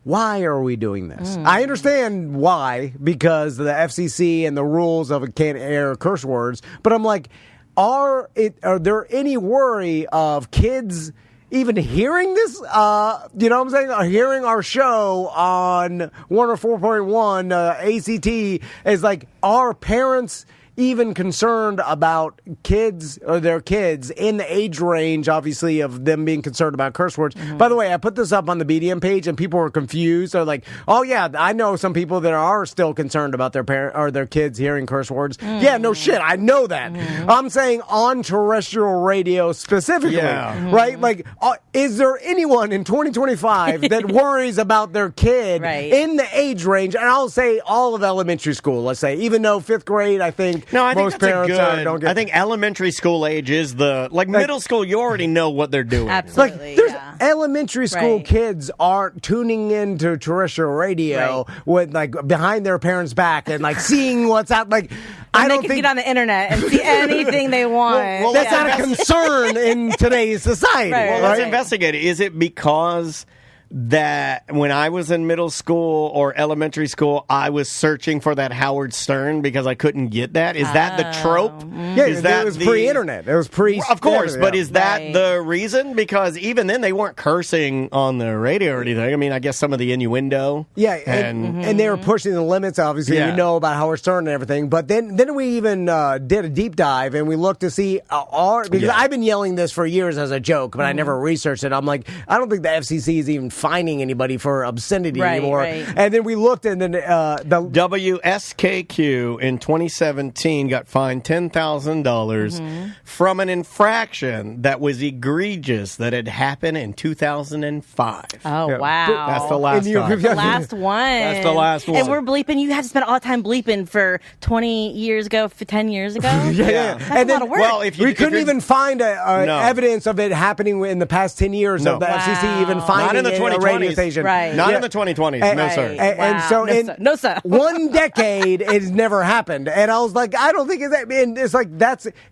why are we doing this? I understand why, because the FCC and the rules of it can't air curse words, but I'm like, are there any worry of kids even hearing this? You know what I'm saying? Or hearing our show on 104.1 ACT is like, are parents even concerned about kids or their kids in the age range, obviously, of them being concerned about curse words? By the way, I put this up on the BDM page and people were confused. They're like, oh yeah, I know some people that are still concerned about their parent or their kids hearing curse words. Yeah, no shit. I know that. I'm saying on terrestrial radio specifically, right? Like, is there anyone in 2025 that worries about their kid in the age range? And I'll say all of elementary school, let's say, even though 5th grade, I think, no, I think most parents don't get. I think elementary school age is like middle school. You already know what they're doing. Absolutely. Like, there's elementary school kids aren't tuning into terrestrial radio with like behind their parents' back and like seeing what's out. Like, I don't think get on the internet and see anything they want. Well, that's not a concern in today's society. Well, let's investigate it. Is it because that when I was in middle school or elementary school, I was searching for that Howard Stern because I couldn't get that? Is that the trope? Yeah, it was pre-internet. It was pre. Of course, but is that the reason? Because even then, they weren't cursing on the radio or anything. I mean, I guess some of the innuendo. Yeah, and they were pushing the limits, obviously. You know about Howard Stern and everything. But then we even did a deep dive, and we looked to see because I've been yelling this for years as a joke, but I never researched it. I'm like, I don't think the FCC is even fining anybody for obscenity anymore. And then we looked, and then the WSKQ in 2017 got fined $10,000 from an infraction that was egregious that had happened in 2005. Oh, wow. That's the last time. That's the last one. That's the last one. And we're bleeping. You had to spend all the time bleeping for 20 years ago, for 10 years ago. That's and a lot of work. Well, we couldn't even find evidence of it happening in the past 10 years of the FCC even finding it in a radio station. Not in the 2020s. No, sir. And so no, sir. one decade, it's never happened. And I was like, I don't think it's like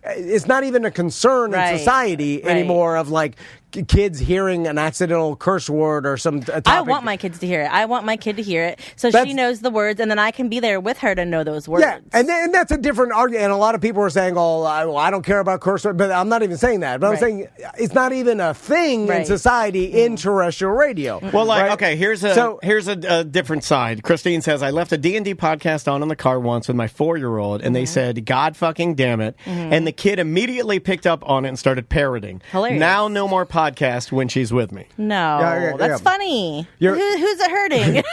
it's not even a concern in society anymore of like kids hearing an accidental curse word or some topic. I want my kids to hear it. I want my kid to hear it so she knows the words, and then I can be there with her to know those words. Yeah, and that's a different argument. And a lot of people are saying, oh, I don't care about curse words, but I'm not even saying that. But I'm saying it's not even a thing in society in terrestrial radio. Well, okay, here's a different side. Christine says, I left a D&D podcast on in the car once with my 4-year-old, and they said, God fucking damn it. And the kid immediately picked up on it and started parroting. Hilarious. Now no more podcast when she's with me. No, that's funny. Who's it hurting?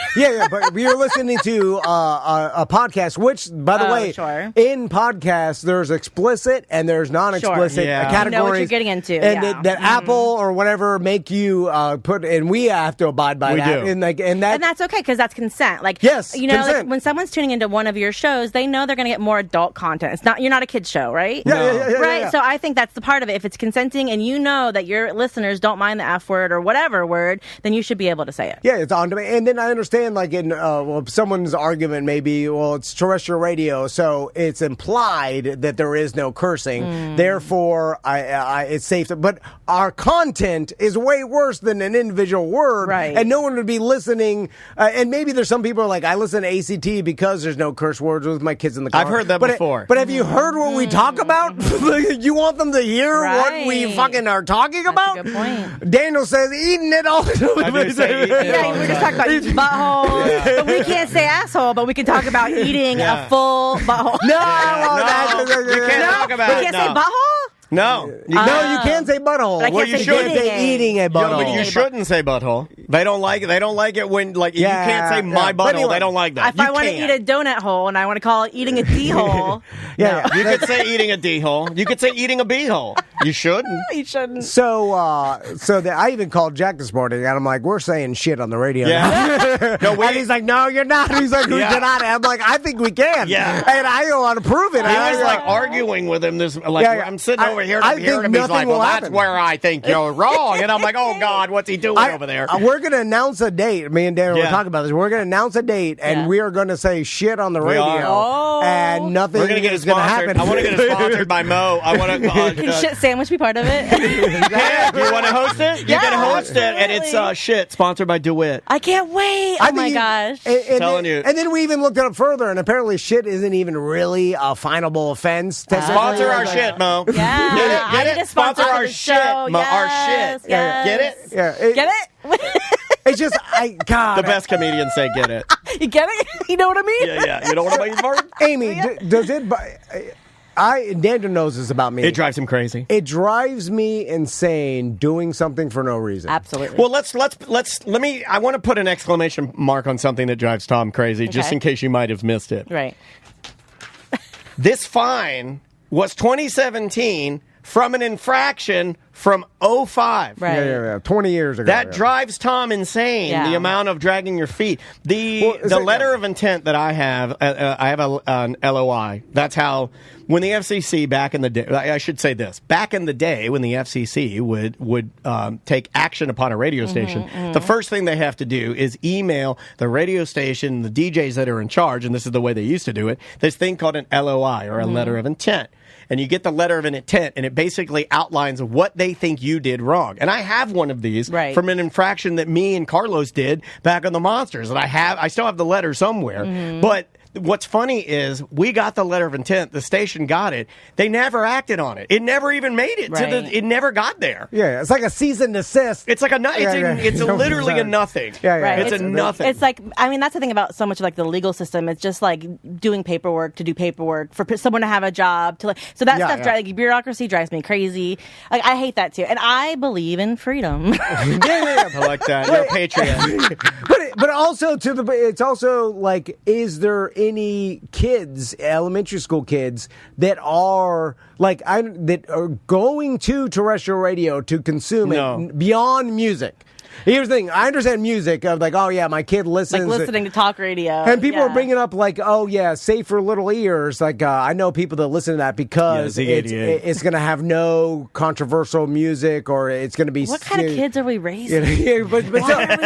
But you're listening to a podcast, which, by the way, in podcasts, there's explicit and there's non-explicit categories. You know what you're getting into. And that Apple or whatever make you put, and we have to abide by that. Do. And that's okay, because that's consent. Like, you know, like when someone's tuning into one of your shows, they know they're going to get more adult content. You're not a kid's show, right? Yeah. So I think that's the part of it. If it's consenting and you know that your listeners don't mind the F word or whatever word, then you should be able to say it. Yeah, it's on demand. And then I understand, like, in someone's argument may be, well, it's terrestrial radio, so it's implied that there is no cursing. Therefore, it's safe. But our content is way worse than an individual word. Right. And no one would be listening. And maybe there's some people who are like, I listen to ACT because there's no curse words with my kids in the car. I've heard that before. But have you heard what we talk about? You want them to hear what we fucking are talking about? Good point. Daniel says eating it all the time. We're just talking about eating butthole. But we can't say asshole, but we can talk about eating a full butthole. You can't talk about We can't say butthole? No. No, you can't say butthole. But I can't you say shouldn't say eating a Yeah, butthole. but you shouldn't say butthole. They don't like it. They don't like it when you can't say my but butthole. anyway, They don't like that. If I want to eat a donut hole and I want to call it eating a D hole, Yeah. You could say eating a D hole. You could say eating a B hole. You shouldn't. you shouldn't. So I even called Jack this morning, and I'm like, we're saying shit on the radio. Yeah. No, And he's like, no, you're not. He's like, we Yeah. cannot. And I'm like, I think we can. Yeah. And I don't want to prove it. He was like arguing with him. I'm sitting over here to hear him. He's like, well, that's where I think you're wrong. And I'm like, oh, God, what's he doing over there? We're going to announce a date. Me and Dan were Yeah. talking about this. We're going to announce a date, and we are going to say shit on the radio. are. And nothing We're going to get it is going to sponsored. happen. I want to get it sponsored by Mo. I want to. Can shit sandwich be part of it? Yeah, you want to host it? You can host it, and it's shit sponsored by DeWitt. I can't wait. I Oh my think gosh. Telling you. And then we even looked it up further, and apparently shit isn't even really a finable offense. Sponsor our shit, Mo. Yeah. Get it? I Get need it? a sponsor Sponsor for our the shit, show. Mo. Our Yes, shit. yes. Get it? Yeah, Get it? It's just, God. The best comedians say get it. You get it? You know what I mean? Yeah. You know what I mean, Martin? Amy, does it? Daniel knows this about me. It drives him crazy. It drives me insane doing something for no reason. Absolutely. Well, let me. I want to put an exclamation mark on something that drives Tom crazy, just in case you might have missed it. Right. This fine was 2017 from an infraction from 05. Right. Yeah. 20 years ago. That drives Tom insane. Yeah. The amount of dragging your feet. The letter of intent that I have an LOI. That's how. When the FCC back in the day, I should say this, back in the day when the FCC would take action upon a radio station, the first thing they have to do is email the radio station, the DJs that are in charge, and this is the way they used to do it, this thing called an LOI, or a letter of intent. And you get the letter of an intent, and it basically outlines what they think you did wrong. And I have one of these from an infraction that me and Carlos did back on the Monsters, and I still have the letter somewhere, but what's funny is we got the letter of intent. The station got it. They never acted on it. It never even made it. It never got there. Yeah, it's like a cease and desist. It's like it's literally a nothing. Yeah. It's a nothing. It's like, I mean, that's the thing about so much of like the legal system. It's just like doing paperwork to do paperwork for someone to have a job to so that stuff. Like bureaucracy drives me crazy. Like I hate that too. And I believe in freedom. I like that. You're a patriot. But also it's also like, is there any kids, elementary school kids, that are going to terrestrial radio to consume it beyond music? Here's the thing. I understand music of like, oh yeah, my kid listens. Like listening to talk radio. And people are bringing up like, oh yeah, safe for little ears. Like I know people that listen to that because it's going to have no controversial music, or it's going to be. What kind of kids are we raising? But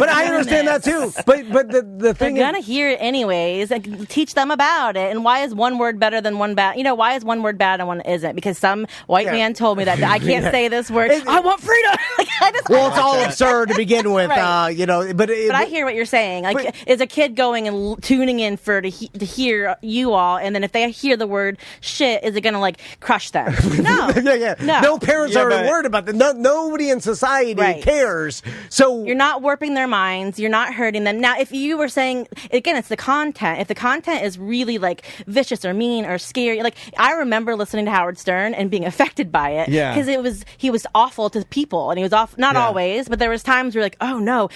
I understand that too. But the thing they're going to hear it anyways. Like, teach them about it. And why is one word better than one bad? Why is one word bad and one isn't? Because some white man told me that I can't say this word. I want freedom. It's all absurd to begin with, right. But I hear what you're saying. Like, is a kid going and tuning in to hear you all, and then if they hear the word shit, is it going to like crush them? No. No parents are worried about that. Nobody in society cares. So you're not warping their minds. You're not hurting them. Now, if you were saying again, it's the content. If the content is really like vicious or mean or scary, like I remember listening to Howard Stern and being affected by it. Yeah. Because he was awful to people, and he was off. Not always, but there was times where like, oh no,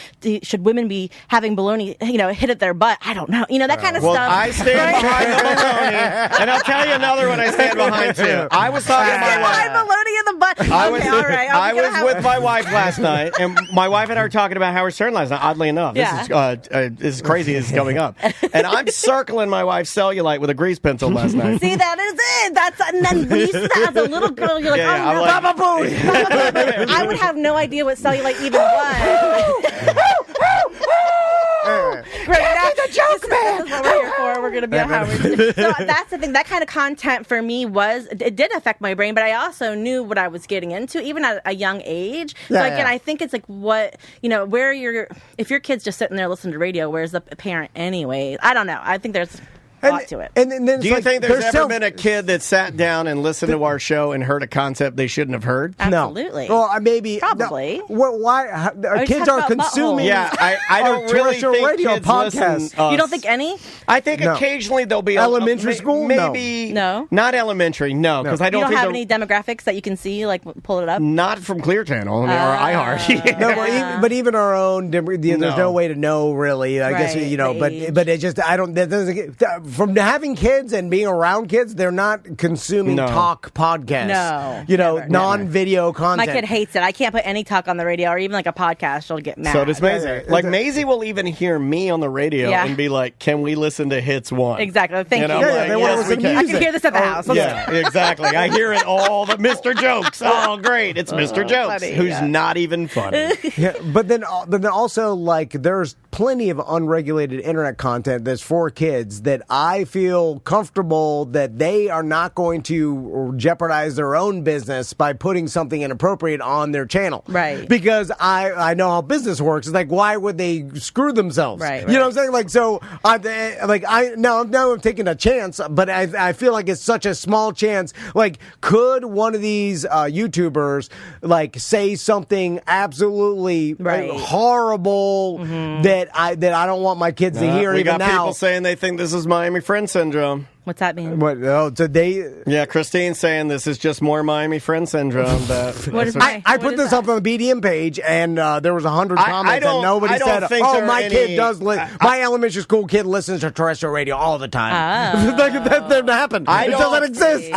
should women be having baloney, hit at their butt? I don't know. That kind of stuff. I stand behind the baloney, and I'll tell you another one I stand behind too. I was talking to my wife. Baloney in the butt. I was with my wife last night, and my wife and I were talking about Howard Stern last night. Oddly enough, this is crazy. This is coming up, and I'm circling my wife's cellulite with a grease pencil last night. See, that is it. And then when you see that as a little girl, you're like, Baba Booey. I would have no idea what cellulite even was. Great, that's a joke, man. This is what we're here for. We're going to be a Howard. So that's the thing. That kind of content for me it did affect my brain, but I also knew what I was getting into, even at a young age. So again, I think it's like if your kid's just sitting there listening to radio, where's the parent anyway? I don't know. I think there's. thought to it. And then do you think there's ever been a kid that sat down and listened to our show and heard a concept they shouldn't have heard? Absolutely. No. Well, maybe. Probably. No, why? Kids are consuming. Yeah, I don't really think radio kids podcasts. listen. You don't think any? I think occasionally there'll be elementary school. Maybe no, not elementary. No, because I don't. You don't think have any demographics that you can see, like pull it up. Not from Clear Channel or iHeart. No, but even our own. There's no way to know really. I guess but it just I don't. That doesn't from having kids and being around kids, they're not consuming talk podcasts. No, non-video content. My kid hates it. I can't put any talk on the radio or even like a podcast. She'll get mad. So does Maisie. Like Maisie will even hear me on the radio and be like, "Can we listen to Hits 1?" Exactly. Thank you. Yes, we can. I can hear this at the house. Yeah, exactly. I hear it all. The Mr. Jokes. Oh, great! It's Mr. Jokes, funny, who's not even funny. But then also like there's plenty of unregulated internet content that's for kids that I feel comfortable that they are not going to jeopardize their own business by putting something inappropriate on their channel. Right. Because I know how business works. It's like, why would they screw themselves? Right. You know what I'm saying? Like, so I'm taking a chance, but I feel like it's such a small chance. Like, could one of these YouTubers like say something absolutely horrible that I don't want my kids to hear we even got now? People saying they think this is Miami Friend Syndrome. What's that mean? What? Oh, so they? Yeah, Christine's saying this is just more Miami Friend Syndrome. I put this up on the BDM page, and there was 100 comments, and nobody said, "Oh, my kid does. My elementary school kid listens to terrestrial radio all the time." That doesn't happen. It doesn't exist.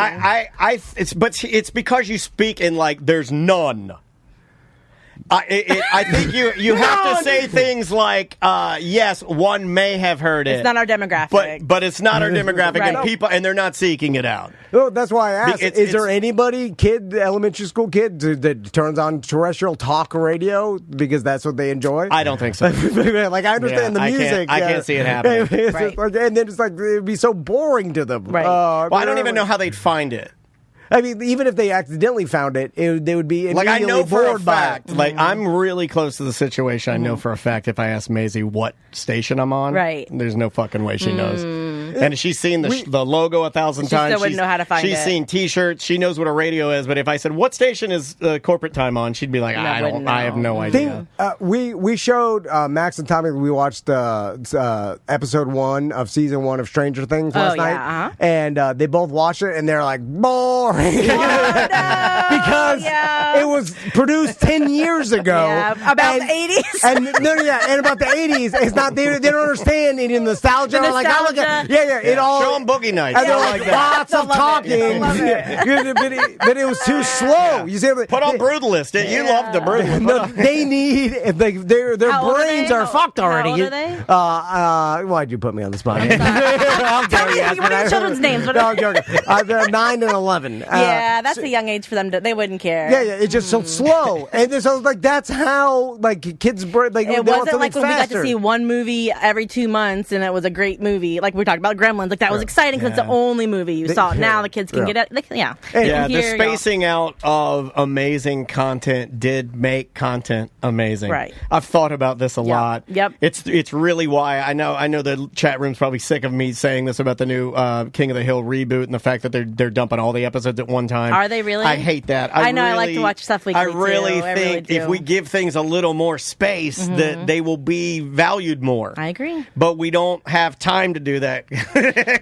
It's because you speak in like there's none. I think you have to say things like, yes, one may have heard it. It's not our demographic. But it's not our demographic, and they're not seeking it out. Well, that's why I asked. Is there anybody, elementary school kid, that turns on terrestrial talk radio because that's what they enjoy? I don't think so. Like, I understand the music. I can't see it happening. And then it's like, it'd be so boring to them. Right. Well, I don't even know how they'd find it. I mean, even if they accidentally found it, they would be immediately I know for bored a by fact. it. Like, I'm really close to the situation. I know for a fact if I ask Maisie what station I'm on, there's no fucking way she knows. And she's seen the logo 1,000 times. She still wouldn't know how to find it. She's seen T-shirts. She knows what a radio is. But if I said, what station is corporate time on? She'd be like, I have no idea. We showed Max and Tommy, we watched episode 1 of season 1 of Stranger Things last night. And they both watched it, and they're like, boring. Because it was produced 10 years ago. About the 80s. And about the 80s. It's not, they don't understand any nostalgia. Like, it all. Show them Boogie Nights. And they're like, lots of talking. But it was too slow. You see, put on Brutalist. You love the Brutalist. No, they need, their brains are fucked already. How old are they? Why'd you put me on the spot? Tell me, what are your children's names? No, I'm joking. They're 9 and 11. That's a young age for them. They wouldn't care. Yeah, it's just so slow. And so, like, that's how, like, kids, like, it wasn't like when we got to see one movie every 2 months and it was a great movie. Like, we talked about Gremlins. Like, that was exciting because it's the only movie you saw. Now the kids can get it. The spacing out of amazing content did make content amazing. Right. I've thought about this a lot. Yep. It's really why I know the chat room's probably sick of me saying this about the new King of the Hill reboot and the fact that they're dumping all the episodes at one time. Are they really? I hate that. I know. I like to watch stuff weekly. I really think if we give things a little more space, that they will be valued more. I agree. But we don't have time to do that.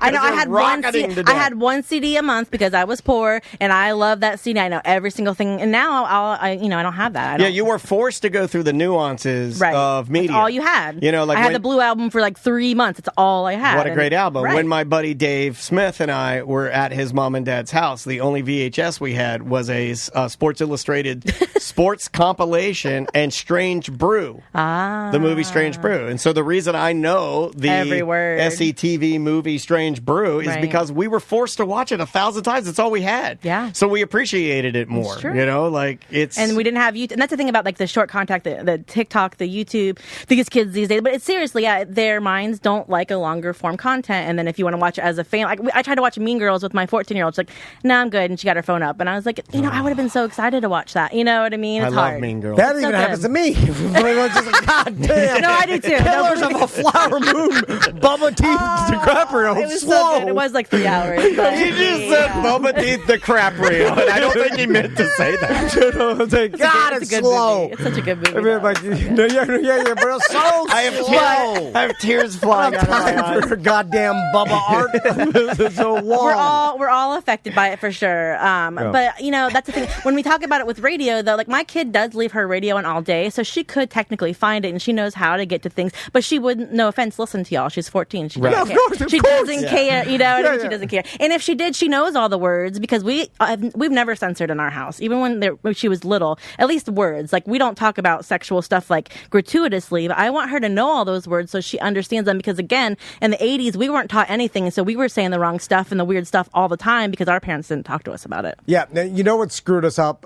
I know. I had one CD a month because I was poor, and I love that CD. I know every single thing, and now I don't have that. You were forced to go through the nuances of media. That's all you had. Like I had the Blue album for like 3 months. It's all I had. What a great album! Right. When my buddy Dave Smith and I were at his mom and dad's house, the only VHS we had was a Sports Illustrated sports compilation and Strange Brew, the movie Strange Brew. And so the reason I know the SCTV movie Strange Brew is because we were forced to watch it 1,000 times. That's all we had. Yeah. So we appreciated it more. And we didn't have YouTube. And that's the thing about like the short contact, the TikTok, the YouTube, these kids these days. But it's seriously, their minds don't like a longer form content. And then if you want to watch it as a fan, like I tried to watch Mean Girls with my 14-year-old. She's like, no, I'm good. And she got her phone up. And I was like, I would have been so excited to watch that. You know what I mean? It's I hard. love Mean Girls. That even happens to me. God damn. No, I do too. Killers of a Flower Moon. Bubba teeth crap reel. It was slow. so good. It was like 3 hours. But, He just said Bubba Teeth the crap reel, and I don't think he meant to say that. I was like, God, it's a good slow. movie. It's such a good movie. I mean, like, yeah, but it's so slow. I have tears flying out of my eyes. For goddamn Bubba art. It's so long. We're all affected by it for sure. But you know, that's the thing. When we talk about it with radio, though, like my kid does leave her radio on all day, so she could technically find it, and she knows how to get to things. But she wouldn't. No offense, listen to y'all. She's 14. She doesn't care. She doesn't care. You know, she doesn't care. And if she did, she knows all the words because we've never censored in our house, even when she was little. At least words. Like we don't talk about sexual stuff like gratuitously, but I want her to know all those words so she understands them. Because again, in the 80s, we weren't taught anything, so we were saying the wrong stuff and the weird stuff all the time because our parents didn't talk to us about it. Yeah, you know what screwed us up?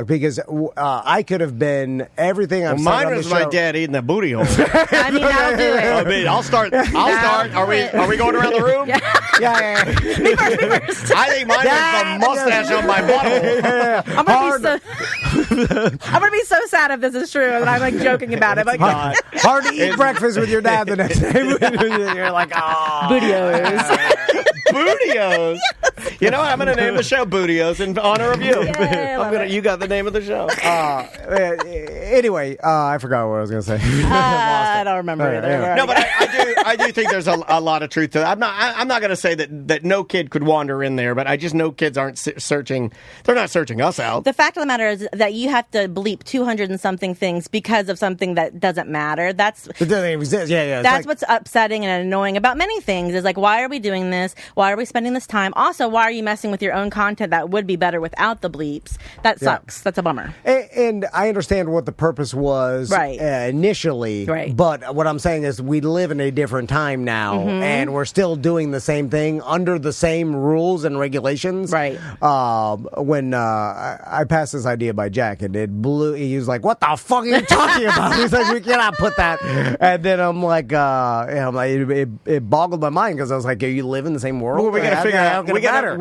Because I could have been everything I've said on the show. Mine was my dad eating the Bootie-Os. I mean, I'll do it. I mean, I'll start. Are we going around the room? Yeah. Me first. I think mine was the mustache on my butthole. I'm gonna be so sad if this is true, and I'm like joking about it. Like, hard to eat breakfast with your dad the next day. You're like, oh, Bootie-Os. Bootie-Os. You know what? I'm going to name the show Bootie-Os in honor of you. Yeah, you got the name of the show. Anyway, I forgot what I was going to say. I don't remember either. Yeah. No, but I do think there's a lot of truth to that. I'm not going to say that no kid could wander in there, but I just know kids aren't searching. They're not searching us out. The fact of the matter is that you have to bleep 200 and something things because of something that doesn't matter. It doesn't exist. Yeah. That's what's upsetting and annoying about many things is like, why are we doing this? Why are we spending this time? Also, why are you messing with your own content that would be better without the bleeps? That sucks. Yeah. That's a bummer. And I understand what the purpose was initially. Right. But what I'm saying is we live in a different time now, and we're still doing the same thing under the same rules and regulations. Right. When I passed this idea by Jack, and it blew. He was like, "What the fuck are you talking about?" He's like, "We cannot put that." And then I'm like, it boggled my mind because I was like, "Are you live in the same world?" Well, we got to figure out.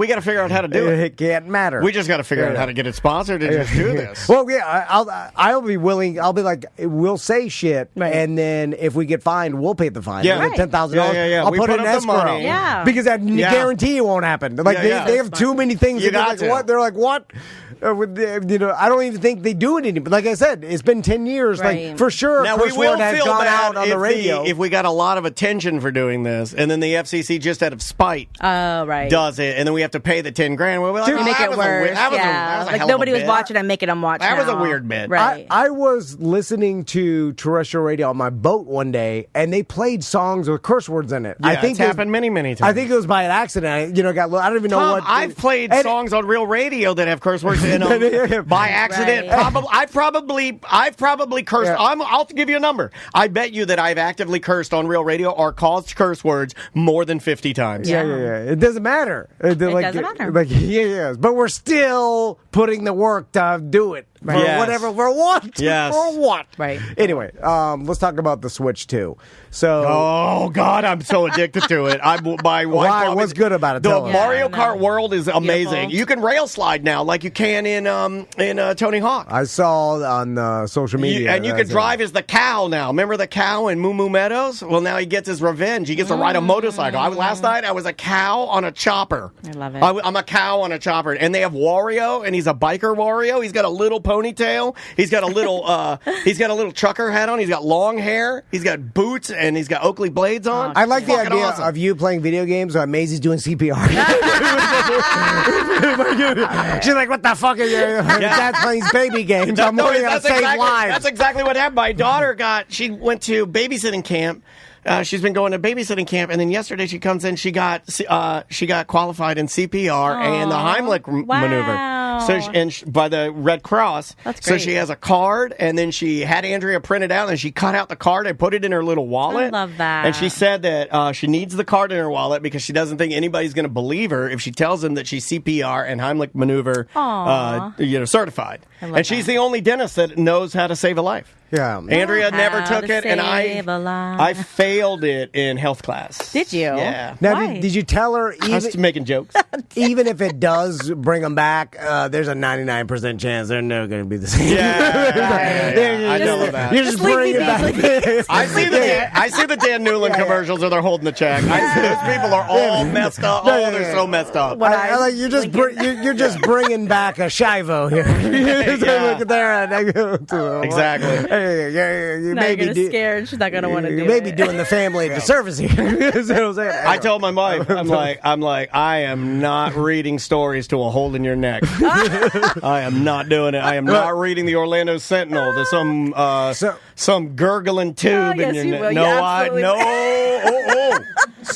We got to figure out how to do it. It can't matter. We just got to figure out how to get it sponsored and just do this. Well, yeah, I'll be willing. I'll be like, we'll say shit, and then if we get fined, we'll pay the fine. Yeah, $10,000. Yeah. I'll put it in escrow. Yeah, because I guarantee it won't happen. Like they have too many things. You got to. What? They're like, what? I don't even think they do it anymore. But like I said, it's been 10 years. Right. Like for sure, now Chris we will Ward has feel gone bad out on the radio. if we got a lot of attention for doing this, and then the FCC just out of spite does it, and then we have to pay the $10,000. We'll be like, make it worse. That was a like hell nobody of a was bit. watching and making them watch. That now. was a weird bit. Right. I was listening to terrestrial radio on my boat one day, and they played songs with curse words in it. Yeah, I think it's happened many times. I think it was by an accident. I don't even know Tom, what. I've played songs on real radio that have curse words in them by accident. Right. I've probably cursed. Yeah. I'll give you a number. I bet you that I've actively cursed on real radio or caused curse words more than 50 times. Yeah. It doesn't matter. It doesn't matter. But we're still putting the work to do it. For whatever, for what? Yes. For what? Right. Anyway, let's talk about the Switch 2. So, oh God, I'm so addicted to it. My wife. Why? What's good about it? The Tell us. Mario Kart world is amazing. Beautiful. You can rail slide now, like you can in Tony Hawk. I saw on social media, and you can drive as the cow now. Remember the cow in Moo Moo Meadows? Well, now he gets his revenge. He gets to ride a motorcycle. Last night I was a cow on a chopper. I love it. I'm a cow on a chopper, and they have Wario, and he's a biker Wario. He's got a little ponytail. He's got a little trucker hat on. He's got long hair. He's got boots, and he's got Oakley blades on. I like the Fucking idea awesome. of you playing video games while Maisie's doing CPR. She's like, "What the fuck are you?" Dad's playing baby games. I'm only going to save lives. That's exactly what happened. My daughter she went to babysitting camp. She's been going to babysitting camp, and then yesterday she comes in. She got qualified in CPR and the Heimlich maneuver. So by the Red Cross. That's so great. she has a card, and then she had Andrea print it out, and she cut out the card and put it in her little wallet. I love that. And she said that she needs the card in her wallet because she doesn't think anybody's going to believe her if she tells them that she's CPR and Heimlich maneuver certified. I love And she's the only dentist that knows how to save a life. Yeah. Andrea never How took to it, and save a life. I failed it in health class. Did you? Yeah. Now, Why? did you tell her I was even, making jokes. even if it does bring them back, there's a 99% chance they're never going to be the same. Yeah, I know that. You're just bringing it back. I see the Dan Newland commercials where they're holding the check. Those people are all messed up. Oh, they're so messed up. You're just bringing back a Shivo here. Look at there. Exactly. You Now may you're be gonna scare and she's not gonna want to do you it. may be doing the family a disservice here. That's what I'm saying. I told my wife, I'm like, I am not reading stories to a hole in your neck. I am not doing it. I am not reading the Orlando Sentinel to some gurgling tube in your neck. No.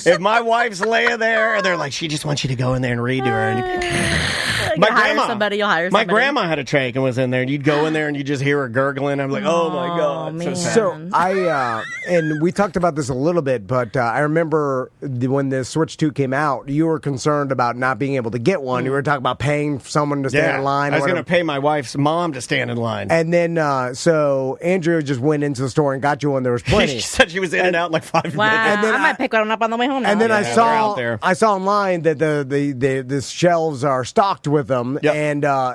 If my wife's laying there, they're like, she just wants you to go in there and read to her. And my grandma, you'll hire somebody. My grandma had a trach and was in there, and you'd go in there and you just hear her gurgling. I'm like, oh my god, man. So and we talked about this a little bit, but I remember when the Switch 2 came out, you were concerned about not being able to get one. You were talking about paying someone to stand in line. I was going to pay my wife's mom to stand in line. And then, so Andrea just went into the store and got you one. There was plenty. She said she was in and out in like 5 minutes. Wow, And then I might pick one up on the way home now. And then I there. saw online that the shelves are stocked with them. Yep.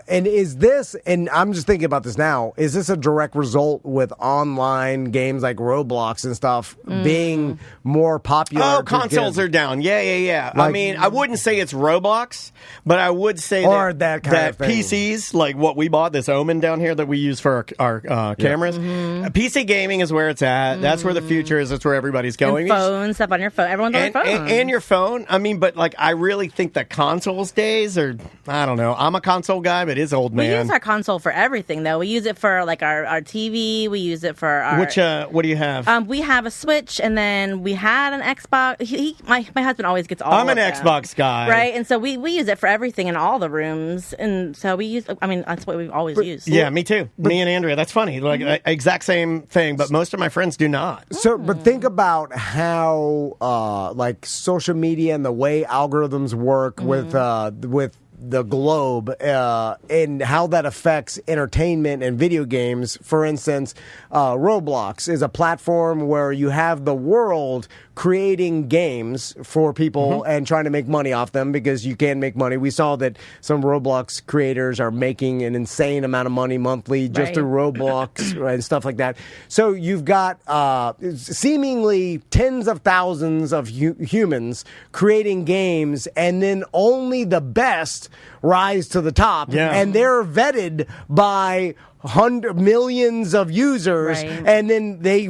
And is this, and I'm just thinking about this now, is this a direct result with online games like Roblox and stuff being more popular? Oh, consoles are down. Yeah. I mean, I wouldn't say it's Roblox, but I would say that PCs, like what we bought, this Omen down here that we use for our cameras, PC gaming is where it's at. That's where the future is. That's where everybody's going. And phone, stuff on your phone. Everyone's on their phone. And your phone. I mean, but like, I really think the consoles days are, I don't know. I'm a console guy, but it's old man. We use our console for everything, though. We use it for like our TV. We use it for our. Which what do you have? We have a Switch, and then we had an Xbox. My husband always gets all. I'm an them, Xbox guy, right? And so we use it for everything in all the rooms, and so we use. I mean, that's what we've always used. Yeah, me too. Me and Andrea. That's funny. Like exact same thing, but most of my friends do not. So, but think about how like social media and the way algorithms work with the globe and how that affects entertainment and video games. For instance, Roblox is a platform where you have the world creating games for people and trying to make money off them because you can make money. We saw that some Roblox creators are making an insane amount of money monthly just through Roblox and stuff like that. So you've got seemingly tens of thousands of humans creating games, and then only the best rise to the top. Yeah. And they're vetted by millions of users, and then they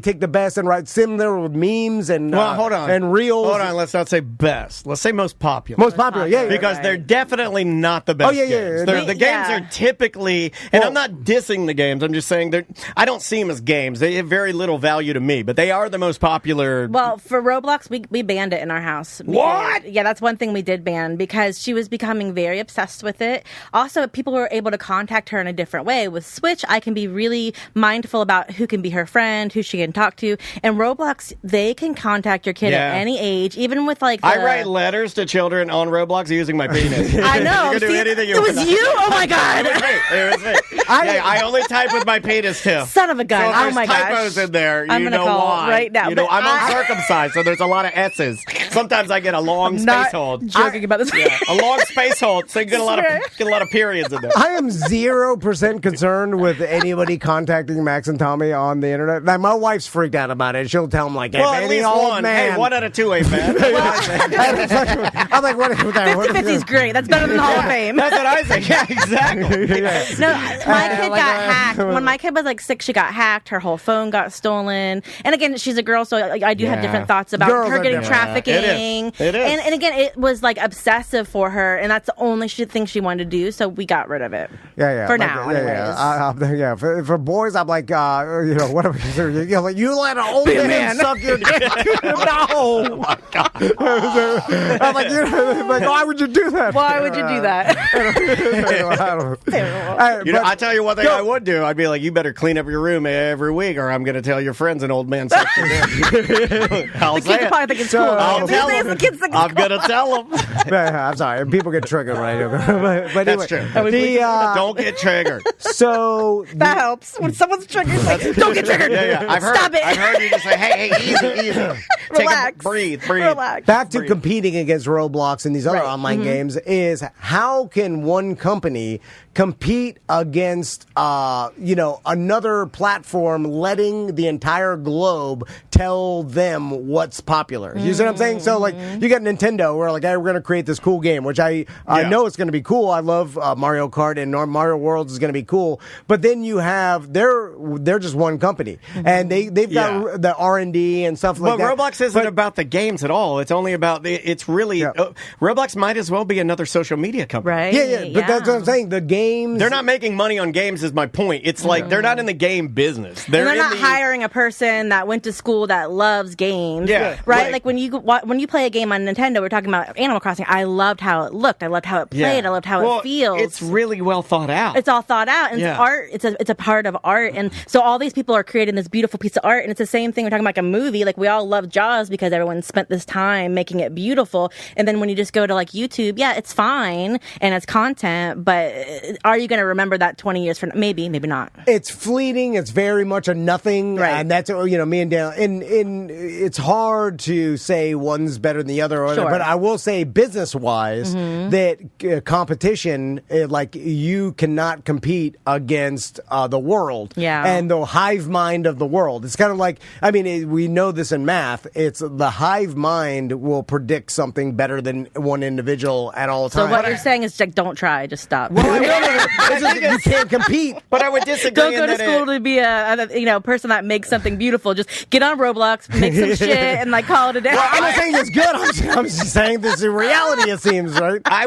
take the best and write similar with memes and hold on, and reels. Hold on, let's not say best. Let's say most popular. Most popular, yeah, because they're definitely not the best. Games. The games are typically, and I'm not dissing the games. I'm just saying I don't see them as games. They have very little value to me, but they are the most popular. Well, for Roblox, we banned it in our house. What? Yeah, that's one thing we did ban because she was becoming very obsessed with it. Also, people were able to contact her in a different way. With Switch, I can be really mindful about who can be her friend, who she can talk to. And Roblox, they can contact your kid at any age, even with like. I write letters to children on Roblox using my penis. I know. You can do anything you it want. was you? Oh my god! It was me. I only type with my penis too. Son of a gun! So oh my gosh! Typos in there. I'm you gonna know call why? Right now. You know, I'm uncircumcised, so there's a lot of S's. Sometimes I get a long space hold. Joking about this. Yeah, a long space hold, so you get a lot of periods in there. I am 0% concerned with anybody contacting Max and Tommy on the internet. Like, my wife's freaked out about it. She'll tell them like, well, at least old man. Hey, 1 out of 2 ain't bad. I'm like, what? 50-50 is great. That's better than the Hall of Fame. That's what I think. Yeah, exactly. No, my kid got hacked. When my kid was like 6, she got hacked. Her whole phone got stolen. And again, she's a girl, so I do have different thoughts about her getting trafficking. It is. And again, it was like obsessive for her, and that's the only thing she wanted to do. So we got rid of it. Yeah. For now, anyways. For boys, I'm like, whatever. You let an old man suck your dick. No. Oh my god. I'm like, why would you do that? Why would you do that? I tell you one thing I would do. I'd be like, you better clean up your room every week, or I'm going to tell your friends an old man sexy there. The kids probably think it's cool. I'll tell them. I'm going to tell them. I'm sorry. People get triggered when I do it. But That's anyway, true. Don't get triggered. So that helps. When someone's triggered, like, don't get triggered. Yeah. I've heard you just say, hey, easy. Relax. Breathe. Relax. Back to competing against Roblox and these other online games is how can one company compete against another platform, letting the entire globe tell them what's popular. You see what I'm saying? So like you got Nintendo, where like, hey, we're going to create this cool game, which I know it's going to be cool. I love Mario Kart, and Mario Worlds is going to be cool. But then you have they're just one company, and they've got the R&D and stuff like that. But Roblox isn't about the games at all. It's only about it's really Roblox might as well be another social media company. Right. Yeah. But that's what I'm saying. The games, they're not making money on games is my point. It's like they're not in the game business. They're not hiring a person that went to school that loves games. Yeah. Right? Like when you play a game on Nintendo, we're talking about Animal Crossing. I loved how it looked. I loved how it played. I loved how it feels. It's really well thought out. It's all thought out. And it's art. It's a part of art. And so all these people are creating this beautiful piece of art. And it's the same thing. We're talking about like a movie. Like we all love Jaws because everyone spent this time making it beautiful. And then when you just go to like YouTube, it's fine and it's content, but are you going to remember that 20 years from maybe not? It's fleeting. It's very much a nothing. Right. And that's, me and Dan, and it's hard to say one's better than the other, but I will say business-wise that competition, like you cannot compete against the world and the hive mind of the world. It's kind of like, we know this in math. It's the hive mind will predict something better than one individual at all times. So what you're saying is like, don't try, just stop. Well, you can't compete. But I would disagree. Don't go to school to be a person that makes something beautiful. Just get on Roblox, make some shit, and like call it a day. Well, I'm not saying it's good. I'm just saying this is reality. It seems right. I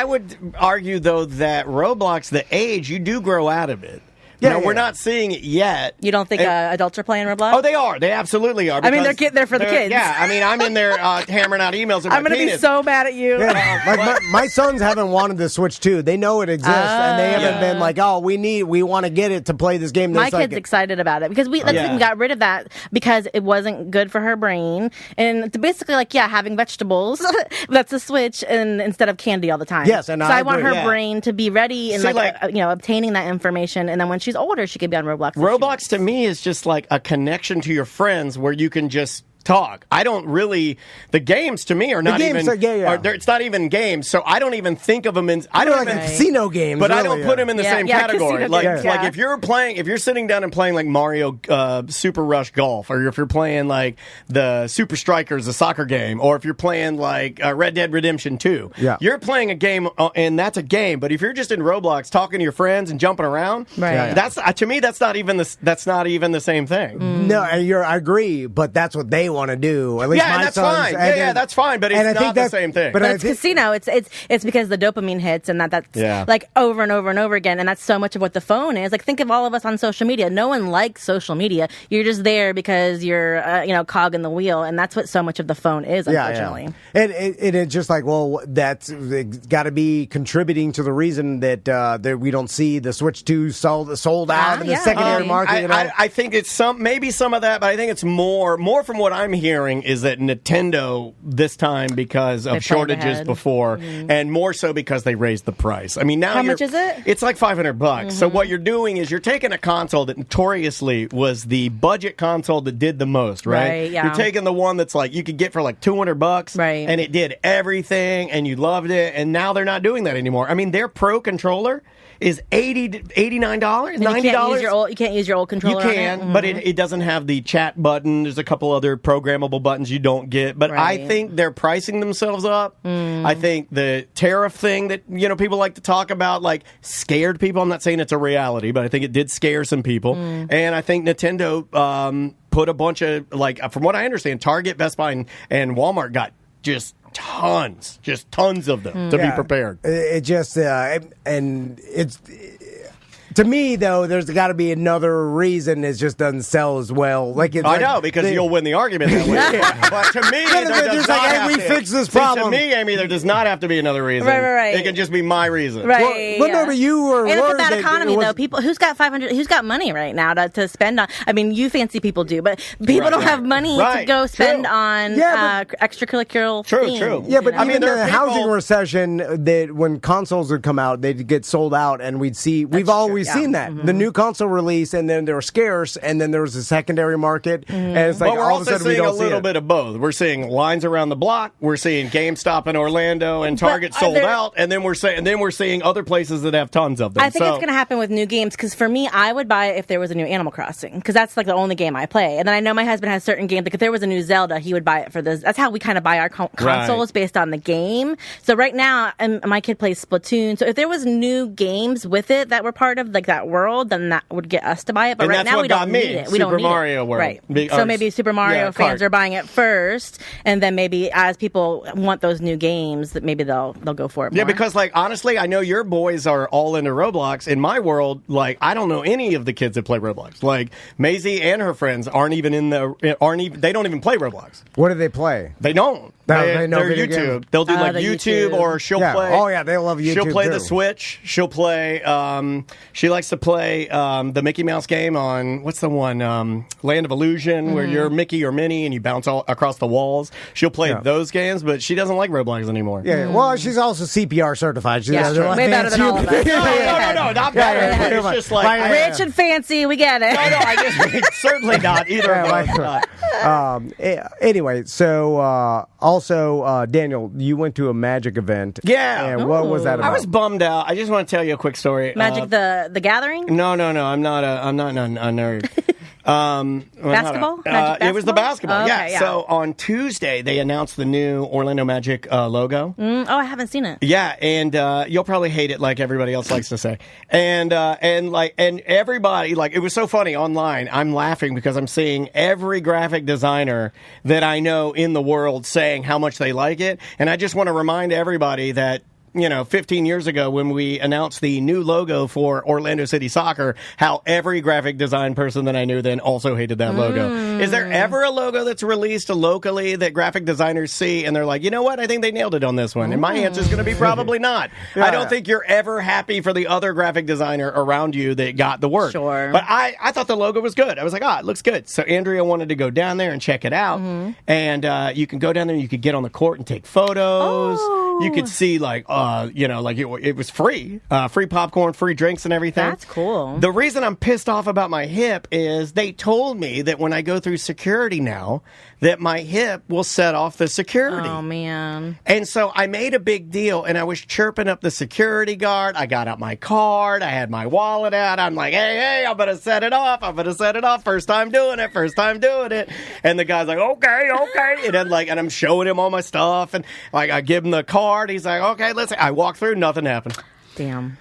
would argue though that Roblox, the age, you do grow out of it. We're not seeing it yet. You don't think adults are playing Roblox? Oh, they are. They absolutely are. They're getting there for the kids. Yeah, I'm in there hammering out emails. I'm going to be so mad at you. Yeah, my sons haven't wanted the Switch 2. They know it exists, and they haven't been like, we want to get it to play this game. My kid's excited about it because we got rid of that because it wasn't good for her brain. And it's basically like, having vegetables. That's a Switch, and instead of candy all the time. Yes, and I want her brain to be ready and obtaining that information. And then when she's older, she could be on Roblox. Roblox to me is just like a connection to your friends where you can just talk. I don't really. The games to me are not even. It's not even games, so I don't even think of them in. I don't like casino games, but really, I don't put them in the same category. Like games. if you're sitting down and playing like Mario Super Rush Golf, or if you're playing like the Super Strikers, a soccer game, or if you're playing like Red Dead Redemption 2, you're playing a game, and that's a game. But if you're just in Roblox talking to your friends and jumping around, that's to me that's not even the same thing. No, I agree, but that's what they want to do. At least my that's sons, fine. That's fine, but it's not the same thing. But it's casino. It's because the dopamine hits, and that's like over and over and over again, and that's so much of what the phone is. Like think of all of us on social media. No one likes social media. You're just there because you're cog in the wheel, and that's what so much of the phone is, unfortunately. And it's just like, well, that's got to be contributing to the reason that we don't see the Switch 2 sold out in the secondary market. I think it's maybe some of that, but I think it's more from what I'm hearing is that Nintendo this time because of shortages before, and more so because they raised the price. Now how much is it? It's like $500. So what you're doing is you're taking a console that notoriously was the budget console that did the most, right? Yeah. You're taking the one that's like you could get for like $200, right? And it did everything, and you loved it, and now they're not doing that anymore. Their Pro controller is $89, $90. You can't use your old controller. You can, but it doesn't have the chat button. There's a couple other programmable buttons you don't get. But I think they're pricing themselves up. I think the tariff thing that people like to talk about, like, scared people. I'm not saying it's a reality, but I think it did scare some people. And I think Nintendo put a bunch of, like, from what I understand, Target, Best Buy, and Walmart got just tons of them to be prepared. It just and it's To me, though, there's got to be another reason it just doesn't sell as well. I know, because you'll win the argument that way. But to me, there does not have to. Fix this problem. To me, Amy, there does not have to be another reason. Right. It can just be my reason. Right. Well, no, but you were and worried it's a bad economy, was, though. People who's got money right now to spend on. I mean, you fancy people do, but people don't have money to go spend on extracurricular things. True. Yeah, but even in the housing recession, that when consoles would come out, they'd get sold out, and we've always seen that. The new console release, and then they were scarce, and then there was a secondary market, and it's like but we're all of a also sudden we seeing don't a little bit of both. We're seeing lines around the block. We're seeing GameStop in Orlando and Target sold out, and then we're seeing other places that have tons of them. I think it's going to happen with new games, because for me, I would buy it if there was a new Animal Crossing, because that's like the only game I play. And then I know my husband has certain games. Like if there was a new Zelda, he would buy it for this. That's how we kind of buy our consoles based on the game. So right now, my kid plays Splatoon. So if there was new games with it that were part of like that world, then that would get us to buy it. But right now we don't need it. We don't need Mario World. Right. So maybe Super Mario fans are buying it first, and then maybe as people want those new games, that maybe they'll go for it more. Yeah, because like honestly, I know your boys are all into Roblox. In my world, like I don't know any of the kids that play Roblox. Like Maisie and her friends they don't even play Roblox. What do they play? They don't. They're YouTube. Games? They'll do like YouTube, or she'll play. Oh yeah, they love YouTube. She'll play too. the Switch. She'll play. She likes to play the Mickey Mouse game on what's the one? Land of Illusion, where you're Mickey or Minnie and you bounce all across the walls. She'll play those games, but she doesn't like Roblox anymore. Yeah, well, she's also CPR certified. She's way better than all of us. No, not better. It's just like rich and fancy. We get it. No, I just certainly not either. Anyway, so also Daniel, you went to a Magic event. Yeah. And what was that about? I was bummed out. I just want to tell you a quick story. Magic the Gathering? No. I'm not a nerd. Basketball? It was the basketball. Okay, yeah. So on Tuesday they announced the new Orlando Magic logo. I haven't seen it. Yeah, and you'll probably hate it, like everybody else likes to say. And everybody, like, it was so funny online. I'm laughing because I'm seeing every graphic designer that I know in the world saying how much they like it. And I just want to remind everybody that 15 years ago when we announced the new logo for Orlando City Soccer, how every graphic design person that I knew then also hated that logo. Is there ever a logo that's released locally that graphic designers see and they're like, you know what, I think they nailed it on this one? And my answer is going to be probably not. I don't think you're ever happy for the other graphic designer around you that got the work. Sure. But I thought the logo was good. I was like, it looks good. So Andrea wanted to go down there and check it out. And you can go down there and you could get on the court and take photos. You could see it was free. Free popcorn, free drinks and everything. That's cool. The reason I'm pissed off about my hip is they told me that when I go through security now, that my hip will set off the security. Oh, man. And so I made a big deal, and I was chirping up the security guard. I got out my card. I had my wallet out. I'm like, hey, I'm going to set it off. First time doing it. And the guy's like, okay. And then, and I'm showing him all my stuff, and I give him the card. He's like, okay, I walk through, nothing happened. Damn.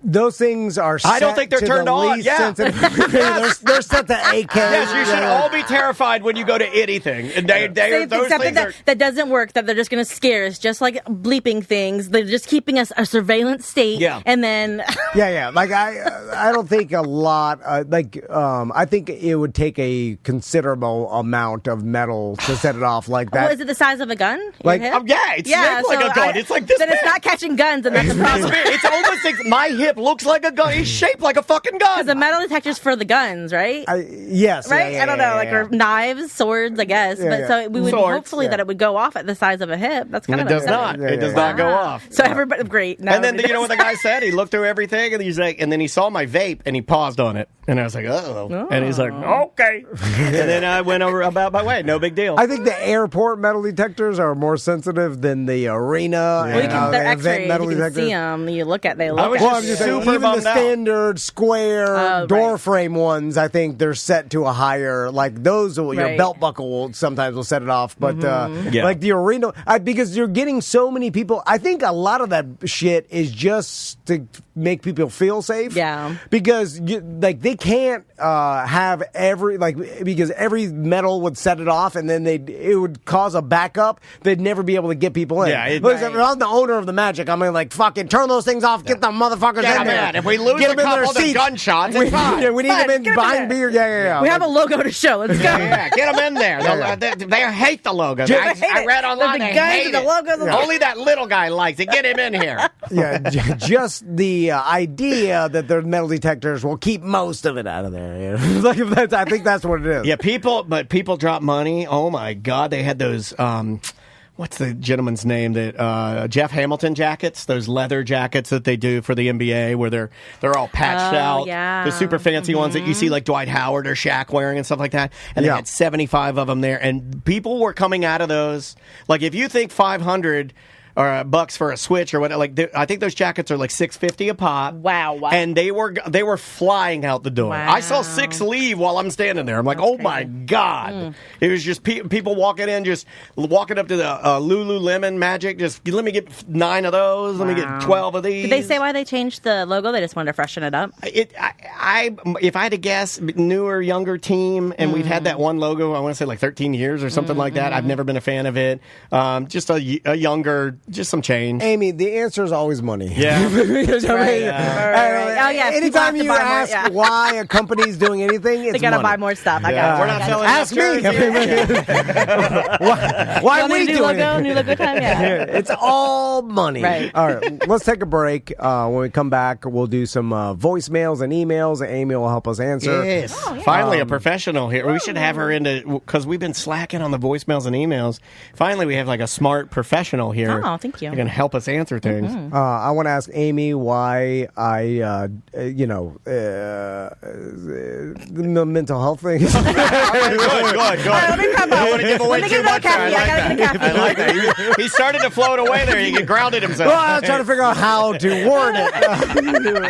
Those things are set I don't think they're to turned the on. least Yeah. sensitive. They're set to AK. Yes, you should all be terrified when you go to anything. And those something things that doesn't work, that they're just going to scare us, just like bleeping things. They're just keeping us a surveillance state. Yeah. And then... Yeah. Like, I don't think a lot... I think it would take a considerable amount of metal to set it off like that. Oh, is it the size of a gun? It's shaped like a gun. It's like this Then big. it's not catching guns, and that's a problem. It's almost like my hip looks like a gun. It's shaped like a fucking gun. Because the metal detector's for the guns, right? Yes. Right? Yeah, I don't know, or knives, swords, I guess. So we would hopefully that it would go off at the size of a hip. That's kind of does not. It does not go off. So everybody, great. And then you know what the guy said? He looked through everything, and he's like, and then he saw my vape, and he paused on it, and I was like, oh. And he's like, okay. And then I went about my way. No big deal. I think the airport metal detectors are more sensitive than the arena. Well, they're X-rays. Metal You can detectors. see them. You look at. They look. I'm just saying, super even the bummed out. standard square door frame ones, I think they're set to a higher, like those, your belt buckle will sometimes set it off. But like the arena, because you're getting so many people, I think a lot of that shit is just to make people feel safe. Yeah. Because they can't have because every metal would set it off and then it would cause a backup. They'd never be able to get people in. Yeah, If I'm the owner of the Magic, I'm like, fucking turn those things off, get the motherfuckers get in there. If we lose Get a them in their couple to seats. gunshots, it's fine. Yeah, we need them in Get 'em in buying there. beer. Yeah. We have a logo to show. Let's go. Yeah, get them in there. They hate the logo. I read online they hate the it. logo. Only that little guy likes it. Get him in here. Yeah, just the idea that their metal detectors will keep most of it out of there. You know? Like if I think that's what it is. Yeah, people drop money. Oh my God, they had those. What's the gentleman's name that Jeff Hamilton jackets? Those leather jackets that they do for the NBA, where they're all patched out. Yeah. The super fancy ones that you see like Dwight Howard or Shaq wearing and stuff like that. And they had 75 of them there, and people were coming out of those. Like if you think 500 or bucks for a Switch or whatever. Like I think those jackets are like $6.50 a pop. Wow. And they were flying out the door. Wow. I saw 6 leave while I'm standing there. I'm like, That's oh my crazy. God! It was just people walking in, just walking up to the Lululemon Magic. Just let me get 9 of those. Let me get 12 of these. Did they say why they changed the logo? They just wanted to freshen it up. If I had to guess, newer, younger team, and we've had that one logo. I want to say like 13 years or something like that. I've never been a fan of it. Just a younger. Just some change. Amy, the answer is always money. Yeah. Right. Oh, yeah. Anytime People you have to buy ask why a company's doing anything, it's They gotta money. buy more stuff. I Yeah. got. We're not selling Ask me. Why are we new doing logo? it? New logo time. Yeah. It's all money. Right. All right, let's take a break. When we come back, we'll do some voicemails and emails. Amy will help us answer. Yes. Oh, yeah. Finally, a professional here. We should have her into, because we've been slacking on the voicemails and emails. Finally, we have like a smart professional here. Oh, thank you. Who can help us answer things. I want to ask Amy why the mental health thing. Good. Let me come I don't up. want to give away Let me too get that much. caffeine. I gotta get a I like that. He started to float away there. He grounded himself. Well, I was trying to figure out how to word it.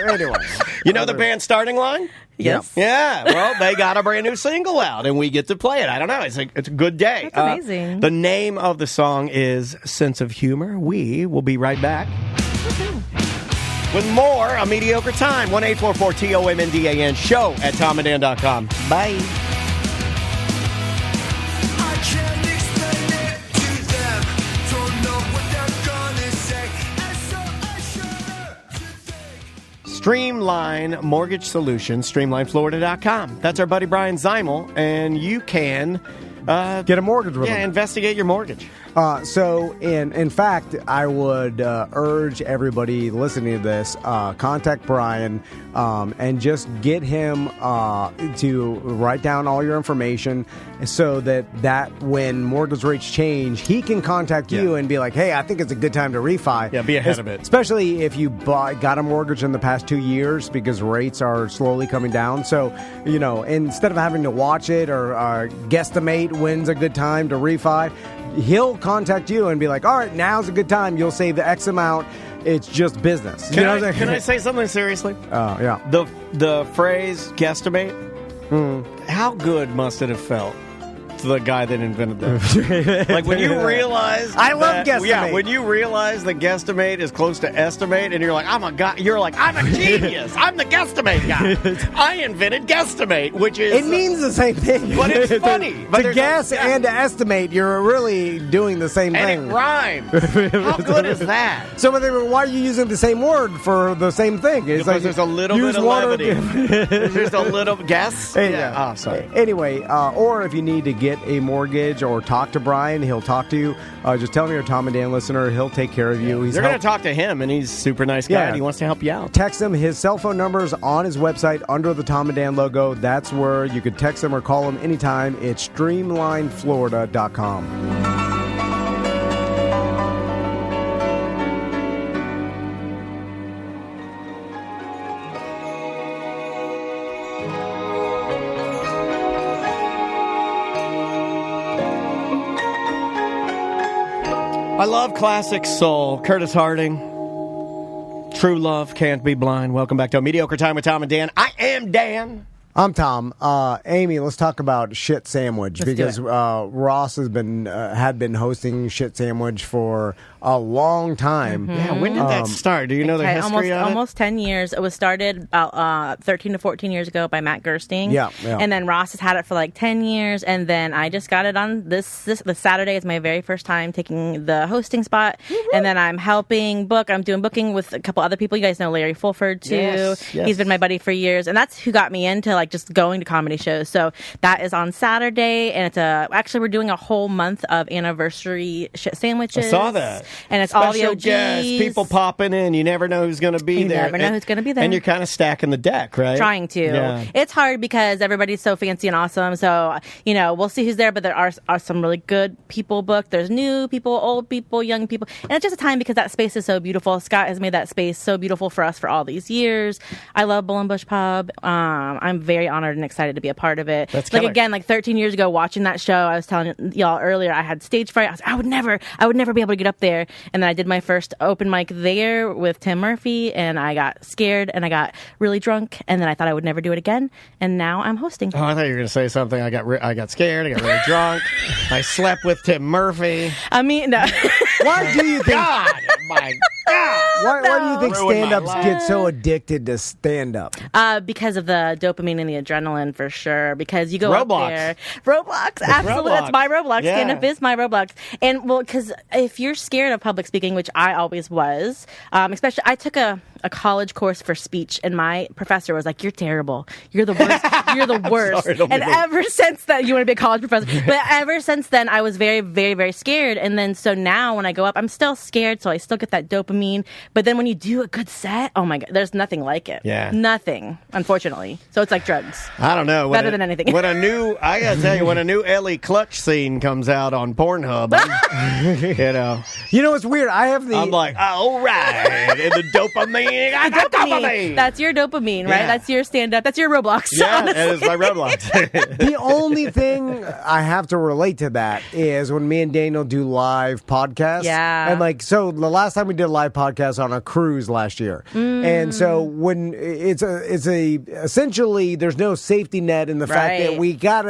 Anyway. You know the band Starting Line? Yes. Yeah, well, they got a brand new single out, and we get to play it. I don't know. It's a good day. That's amazing. The name of the song is Sense of Humor. We will be right back with more A Mediocre Time. 1-844-TOMNDAN show at TomandDan.com. Bye. I can't explain it to them. Don't know what they're gonna say. And so I shudder to think. Streamline Mortgage Solutions, StreamlineFlorida.com. That's our buddy Brian Zeimel, and you can Get a mortgage with them. investigate your mortgage. So, in fact, I would urge everybody listening to this, contact Brian and just get him to write down all your information so that when mortgage rates change, he can contact you and be like, hey, I think it's a good time to refi. Yeah, be ahead of it. Especially if you got a mortgage in the past 2 years because rates are slowly coming down. So, instead of having to watch it or guesstimate when's a good time to refi, he'll contact you and be like, all right, now's a good time. You'll save the X amount. It's just business. Can I say something seriously? Yeah. The phrase guesstimate, how good must it have felt to the guy that invented that? Like when you realize I love guesstimate. Yeah, when you realize that guesstimate is close to estimate, and you're like, I'm a genius. I'm the guesstimate guy. I invented guesstimate, which is It means the same thing. But it's funny. But to there's guess and to estimate, you're really doing the same and thing. it rhymes. How good is that? So why are you using the same word for the same thing? It's Because there's a little use bit of one or- levity. There's just a little guess. Yeah. Oh, sorry. Anyway, or if you need to get a mortgage or talk to Brian, he'll talk to you. Just tell me you're a Tom and Dan listener. He'll take care of you. You're going to talk to him, and he's a super nice guy, Yeah. and he wants to help you out. Text him. His cell phone number is on his website under the Tom and Dan logo. That's where you could text him or call him anytime. It's StreamlineFlorida.com. I love classic soul. Curtis Harding. True love can't be blind. Welcome back to A Mediocre Time with Tom and Dan. I am Dan. I'm Tom. Amy, let's talk about Shit Sandwich because Ross has had been hosting Shit Sandwich for a long time. Yeah, when did that start? Do you know the history of it? Almost 10 years. It was started about 13 to 14 years ago by Matt Gersting. Yeah. And then Ross has had it for like 10 years. And then I just got it on this Saturday is my very first time taking the hosting spot. And then I'm helping book. I'm doing booking with a couple other people. You guys know Larry Fulford too. Yes. He's been my buddy for years. And that's who got me into like just going to comedy shows. So that is on Saturday. And it's actually we're doing a whole month of anniversary Shit Sandwiches. I saw that. And it's Special all the OGs. guests, people popping in. You never know who's going to be there. You never know who's going to be there. And you're kind of stacking the deck, right? Trying to. Yeah. It's hard because everybody's so fancy and awesome. So, we'll see who's there, but there are some really good people booked. There's new people, old people, young people. And it's just a time because that space is so beautiful. Scott has made that space so beautiful for us for all these years. I love Bull and Bush Pub. I'm very honored and excited to be a part of it. That's like, killer. again, like 13 years ago, watching that show, I was telling y'all earlier, I had stage fright. I was like, I would never be able to get up there. And then I did my first open mic there with Tim Murphy, and I got scared and I got really drunk, and then I thought I would never do it again, and now I'm hosting. Oh, I thought you were going to say something. I got scared. I got really drunk. I slept with Tim Murphy. I mean, no. Why do you think? God, my God. Why do you think Ruined my stand-ups life. get so addicted to stand-up? Because of the dopamine and the adrenaline, for sure. Because you go Roblox. up there, Roblox, absolutely, Roblox. that's my Roblox. Yeah. Stand-up is my Roblox, and well, because if you're scared of public speaking, which I always was, especially I took a college course for speech, and my professor was like, "You're terrible. You're the worst. You're the worst." sorry, don't And make me- ever since then, you want to be a college professor, but ever since then, I was very, very, very scared. And then so now when I go up, I'm still scared, so I still get that dopamine. But then when you do a good set, oh my God, there's nothing like it. Yeah. Nothing, unfortunately. So it's like drugs. I don't know. Better than anything. I gotta tell you, when a new Ellie Clutch scene comes out on Pornhub, You know, it's weird. I'm like, all right, and the dopamine, I got dopamine. That's your dopamine, right? Yeah. That's your stand-up. That's your Roblox. Yeah, honestly. that is my Roblox. the only thing I have to relate to that is when me and Daniel do live podcasts. Yeah. And so the last time we did a live podcast on a cruise last year. And so when it's essentially there's no safety net in the fact that Right. we got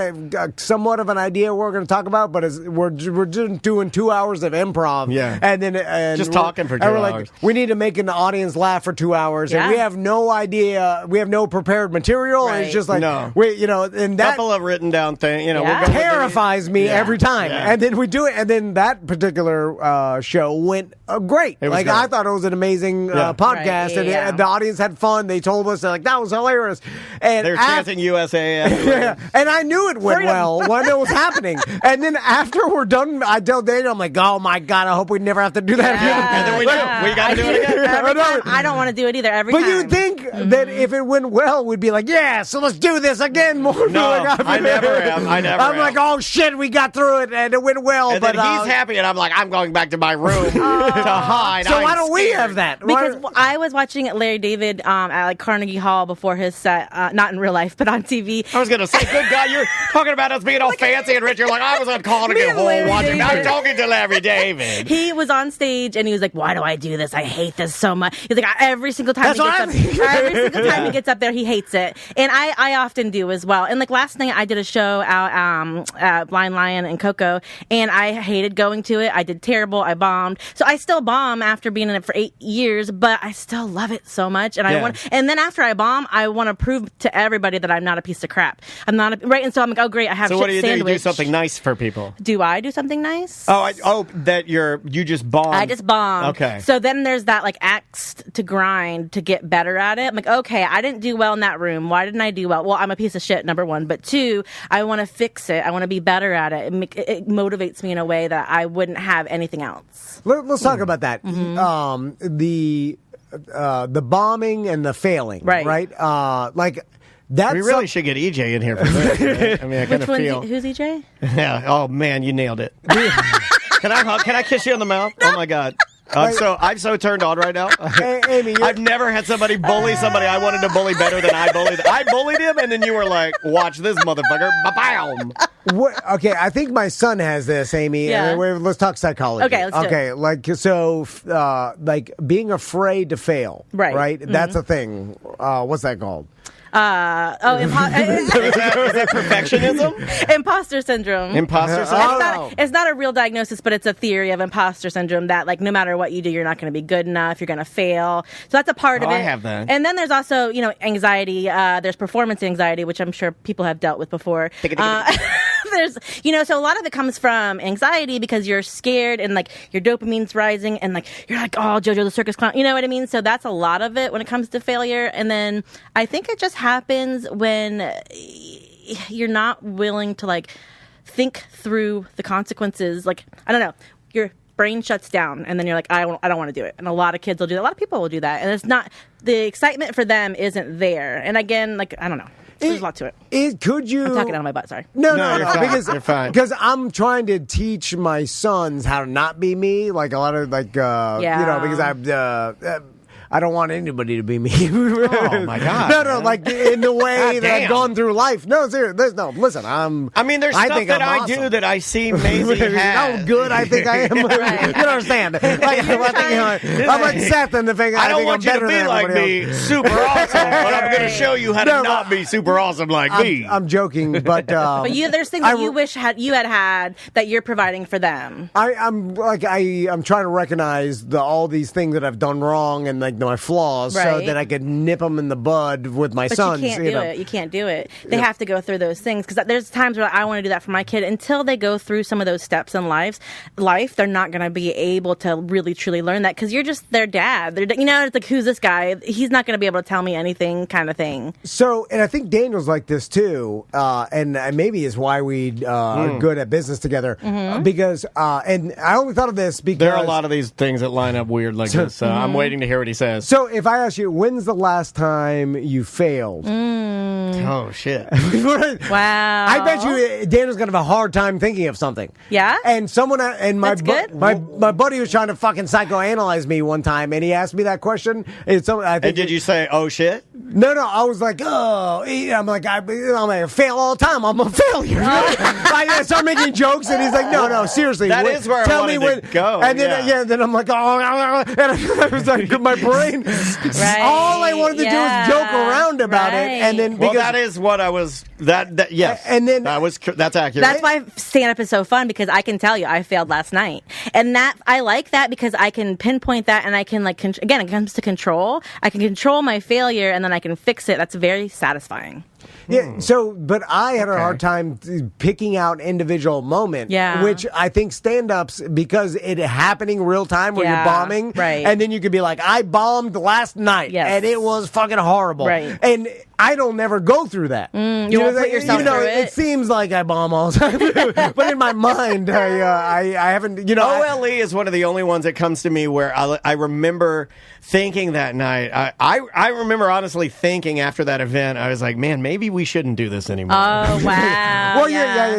somewhat of an idea what we're going to talk about, but we're just doing 2 hours of improv. Yeah. And then Just talking for 2 we're hours. Like, we need to make an audience laugh for 2 hours. And Yeah. we have no idea. We have no prepared material. And it's Right. just like, No. and that Couple of written down things, Yeah. we'll go with terrifies me every time. Yeah. And then we do it, and then that particular show went great. It was Like great. I thought it was an amazing podcast, Right, and yeah. the audience had fun. They told us that was hilarious, and They're chanting USA. yeah, and I knew it went Freedom. well when it was happening. And then after we're done, I tell Daniel, I'm like, oh my God, I hope we never have to do that again. And then we got to do it again. Every time, I don't want to do it either. Every But time. you'd think that if it went well, we'd be like, yeah, so let's do this again. More. No, I never am. I never I'm am. like, oh shit, we got through it and it went well. And but then he's happy, and I'm like, I'm going back to my room to hide. So I'm why don't we scared. have that? Because I was watching Larry David at Carnegie Hall before his set, not in real life, but on TV. I was going to say, good God, you're talking about us being all fancy and rich. You're like, I was on Carnegie Me and Hall Larry watching. I'm David. talking to Larry David. He was on stage and he was like, "Why do I do this? I hate this so much." He's like, every single time That's he what gets I'm up, thinking. every single time he gets up there, he hates it, and I often do as well. And like last night, I did a show out at Blind Lion and Coco, and I hated going to it. I did terrible. I bombed. So I still bomb after being in it for 8 years, but I still love it so much. And I Yeah. want. And then after I bomb, I want to prove to everybody that I'm not a piece of crap. I'm not right. And so I'm like, oh great, I have So shit what do you do? You sandwich. do something nice for people. Do I do something nice? That you just bombed. I just bombed. Okay. So then there's that like axe to grind to get better at it. I'm like, okay, I didn't do well in that room. Why didn't I do well? Well, I'm a piece of shit, number one. But two, I want to fix it. I want to be better at it. It motivates me in a way that I wouldn't have anything else. Let's talk about that. Mm-hmm. The bombing and the failing. Right. Like that's We really should get EJ in here for this. Right? I mean, I kind Which of one? feel. Who's EJ? Yeah. Oh man, you nailed it. Can I kiss you on the mouth? Oh my God. I'm so turned on right now. Hey, Amy, I've never had somebody bully somebody I wanted to bully better than I bullied. I bullied him, and then you were like, "Watch this, motherfucker!" Ba-bam. Okay, I think my son has this, Amy. Yeah. Let's talk psychology. Okay, let's do it. Like being afraid to fail. Right. Right. That's a thing. What's that called? Is that perfectionism? Imposter syndrome. Imposter syndrome. It's not a real diagnosis, but it's a theory of imposter syndrome that, like, no matter what you do, you're not going to be good enough. You're going to fail. So that's a part of it. I have that. And then there's also, anxiety. There's performance anxiety, which I'm sure people have dealt with before. There's, so a lot of it comes from anxiety because you're scared and, like, your dopamine's rising and, like, you're like, oh, JoJo the circus clown. You know what I mean? So that's a lot of it when it comes to failure. And then I think it just happens when you're not willing to, like, think through the consequences. Like, I don't know, your brain shuts down and then you're like, I don't want to do it. And a lot of kids will do that. A lot of people will do that. And it's not, the excitement for them isn't there. And again, like, I don't know. There's a lot to it. Could you? I'm talking out of my butt. Sorry. No, you're fine. You're fine. Because I'm trying to teach my sons how to not be me. Like a lot of because I don't want anybody to be me. Oh my God! No, like in the way that I've gone through life. No, seriously, listen. There's stuff that I do that I see Maisie has. How good I think I am. Right. You don't understand? I'm like Seth in the thing. I don't want you to be like me, super awesome, but I'm going to show you how to not be super awesome like me. I'm joking, but there's things that you wish you had that you're providing for them. I'm trying to recognize all these things that I've done wrong and like my flaws, so that I could nip them in the bud with my sons. You can't do it. You can't do it. They have to go through those things because there's times where I want to do that for my kid. Until they go through some of those steps in life, they're not going to be able to really truly learn that because you're just their dad. It's like, who's this guy? He's not going to be able to tell me anything, kind of thing. So, and I think Daniel's like this too, and maybe is why we are good at business together because, and I only thought of this because there are a lot of these things that line up weird like this. So I'm waiting to hear what he says. So if I ask you, when's the last time you failed? Oh, shit. Wow. I bet you Daniel's going to have a hard time thinking of something. Yeah? And someone, and my my buddy was trying to fucking psychoanalyze me one time, and he asked me that question. And did you say, oh, shit? No, I was like, oh, I'm like, I fail all the time. I'm a failure. I start making jokes, and he's like, no, seriously. That is where I wanted to go. And then, then I'm like, oh, and I was like, my brain. Right. All I wanted to do was joke around about it, and then because that is what I was. Yes, and then that's accurate. That's why stand up is so fun because I can tell you I failed last night, and that I like that because I can pinpoint that, and I can again it comes to control. I can control my failure, and then I can fix it. That's very satisfying. Yeah, but I had a hard time picking out individual moments, which I think stand-ups, because it happening real time where you're bombing, and then you could be like, I bombed last night, and it was fucking horrible. Right. And I don't never go through that. You won't put yourself through it. It seems like I bomb all the time, but in my mind, I haven't, OLE is one of the only ones that comes to me where I remember thinking that night, I remember honestly thinking after that event, I was like, man, maybe we shouldn't do this anymore. Oh, wow. Well,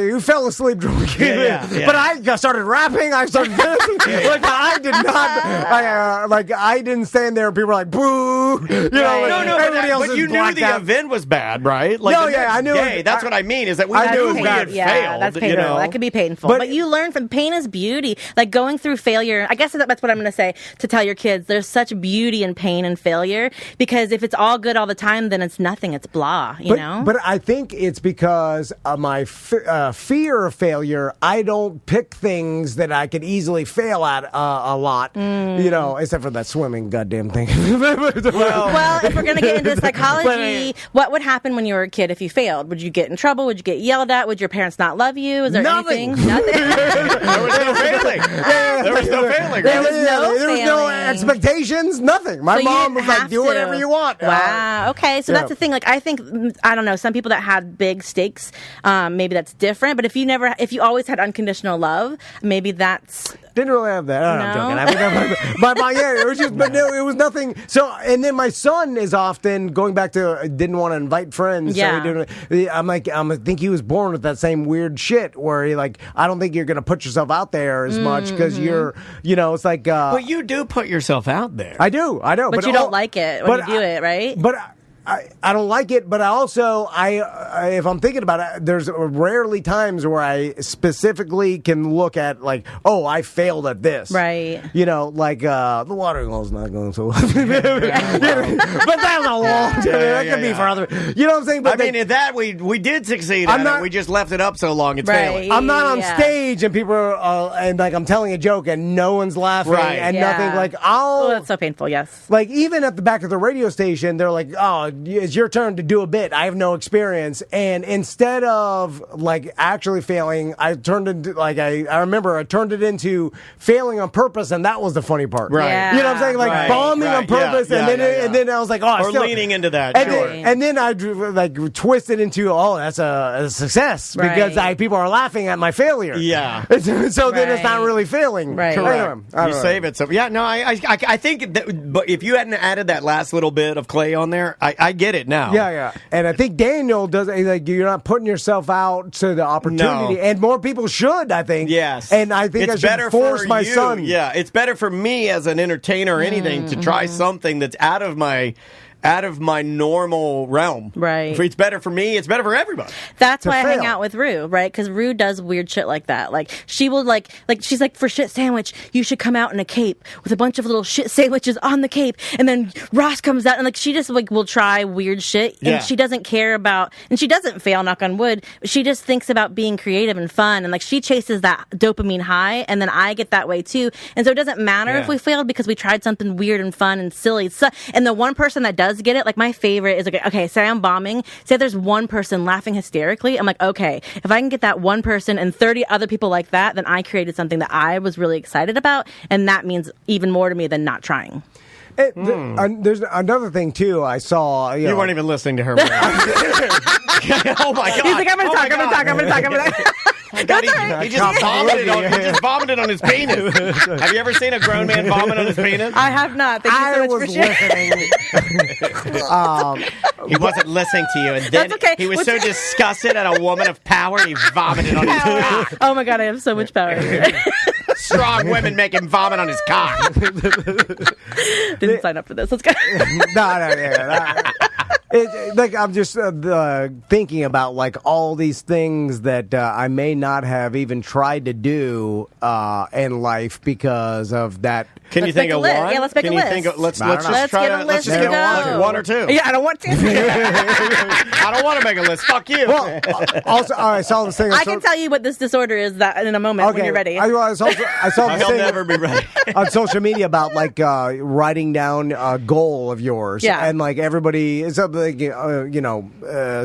you fell asleep drunk. But I started rapping. I started dancing. I did not. I didn't stand there and people were like, boo. Everybody else but you knew the event was bad, right? I knew it. That's what I mean, is that we knew we had failed. That's painful. That could be painful. But you learn from pain is beauty. Like going through failure, I guess that's what I'm going to say, to tell your kids, there's such beauty in pain and failure, because if it's all good all the time, then it's nothing. It's blah, you know? But I think it's because of my fear of failure. I don't pick things that I could easily fail at a lot, except for that swimming goddamn thing. Well, if we're going to get into psychology, what would happen when you were a kid if you failed? Would you get in trouble? Would you get yelled at? Would your parents not love you? Is there Nothing. anything? Nothing. There was no failing. There was no failing. There was no expectations. Nothing. My mom was like, do whatever you want. Wow. Okay. So that's the thing. Like, I think, I don't know, some people that had big stakes, maybe that's different. But if you always had unconditional love, maybe that's... Didn't really have that. I'm joking. But it was just, but no, it was nothing. So, and then my son is often going back to didn't want to invite friends. Yeah. So I think he was born with that same weird shit where he I don't think you're going to put yourself out there as much because you're, it's like. But you do put yourself out there. I do. But you don't like it when you do it, right? But I don't like it, but I also if I'm thinking about it, there's rarely times where I specifically can look at like, oh, I failed at this, Right? You know, like the watering hole's not going so well. But that's a long time. That could be for other. You know what I'm saying? But I mean, at that we did succeed at it. We just left it up so long it's failing. I'm not on stage and people are and like I'm telling a joke and no one's laughing and nothing. Like oh, that's so painful. Yes. Like even at the back of the radio station, they're like, oh, it's your turn to do a bit. I have no experience. And instead of like actually failing, I turned into like I remember I turned it into failing on purpose, and that was the funny part. Right. Yeah. You know what I'm saying? Like bombing on purpose, and then I was like, oh, or leaning into that. And then I like twisted into, oh, that's a success because people are laughing at my failure. Yeah. So then it's not really failing. Right. Correct. You save it. So yeah, no, I think that, but if you hadn't added that last little bit of clay on there, I get it now. Yeah. And I think Daniel does, like, you're not putting yourself out to the opportunity. No. And more people should, I think. Yes. And I think it's I better should force for my you. son. Yeah, it's better for me as an entertainer or anything to try something that's out of my normal realm. Right. If it's better for me, it's better for everybody. That's why I hang out with Rue, right? Because Rue does weird shit like that. Like, she will, like she's like, for shit sandwich, you should come out in a cape with a bunch of little shit sandwiches on the cape. And then Ross comes out and, like, she just, like, will try weird shit. And she doesn't care about, and she doesn't fail, knock on wood. She just thinks about being creative and fun. And, like, she chases that dopamine high. And then I get that way, too. And so it doesn't matter if we failed because we tried something weird and fun and silly. So, and the one person that does get it, like my favorite is, okay, say I'm bombing, say there's one person laughing hysterically, I'm like, okay, if I can get that one person and 30 other people like that, then I created something that I was really excited about, and that means even more to me than not trying. There's another thing too. I saw. You weren't even listening to her. Oh my god! He's like, I'm gonna talk. He just vomited on his penis. Have you ever seen a grown man vomit on his penis? I have not. Thank you so much for sharing. He wasn't listening to you, and then That's okay. he was so disgusted at a woman of power, he vomited on his cock. Oh my god, I have so much power. Strong women make him vomit on his cock. Didn't sign up for this. Let's go. Like I'm just thinking about like all these things that I may not have even tried to do in life because of that. Can you think of one? Yeah, let's make a list. Let's just get one or two. Yeah, I don't want to. I don't want to make a list. Fuck you. Well, also, I saw this thing. I can tell you what this disorder is that in a moment when you're ready. I saw this thing never be ready. on social media about like writing down a goal of yours. Yeah. And like everybody, it's like,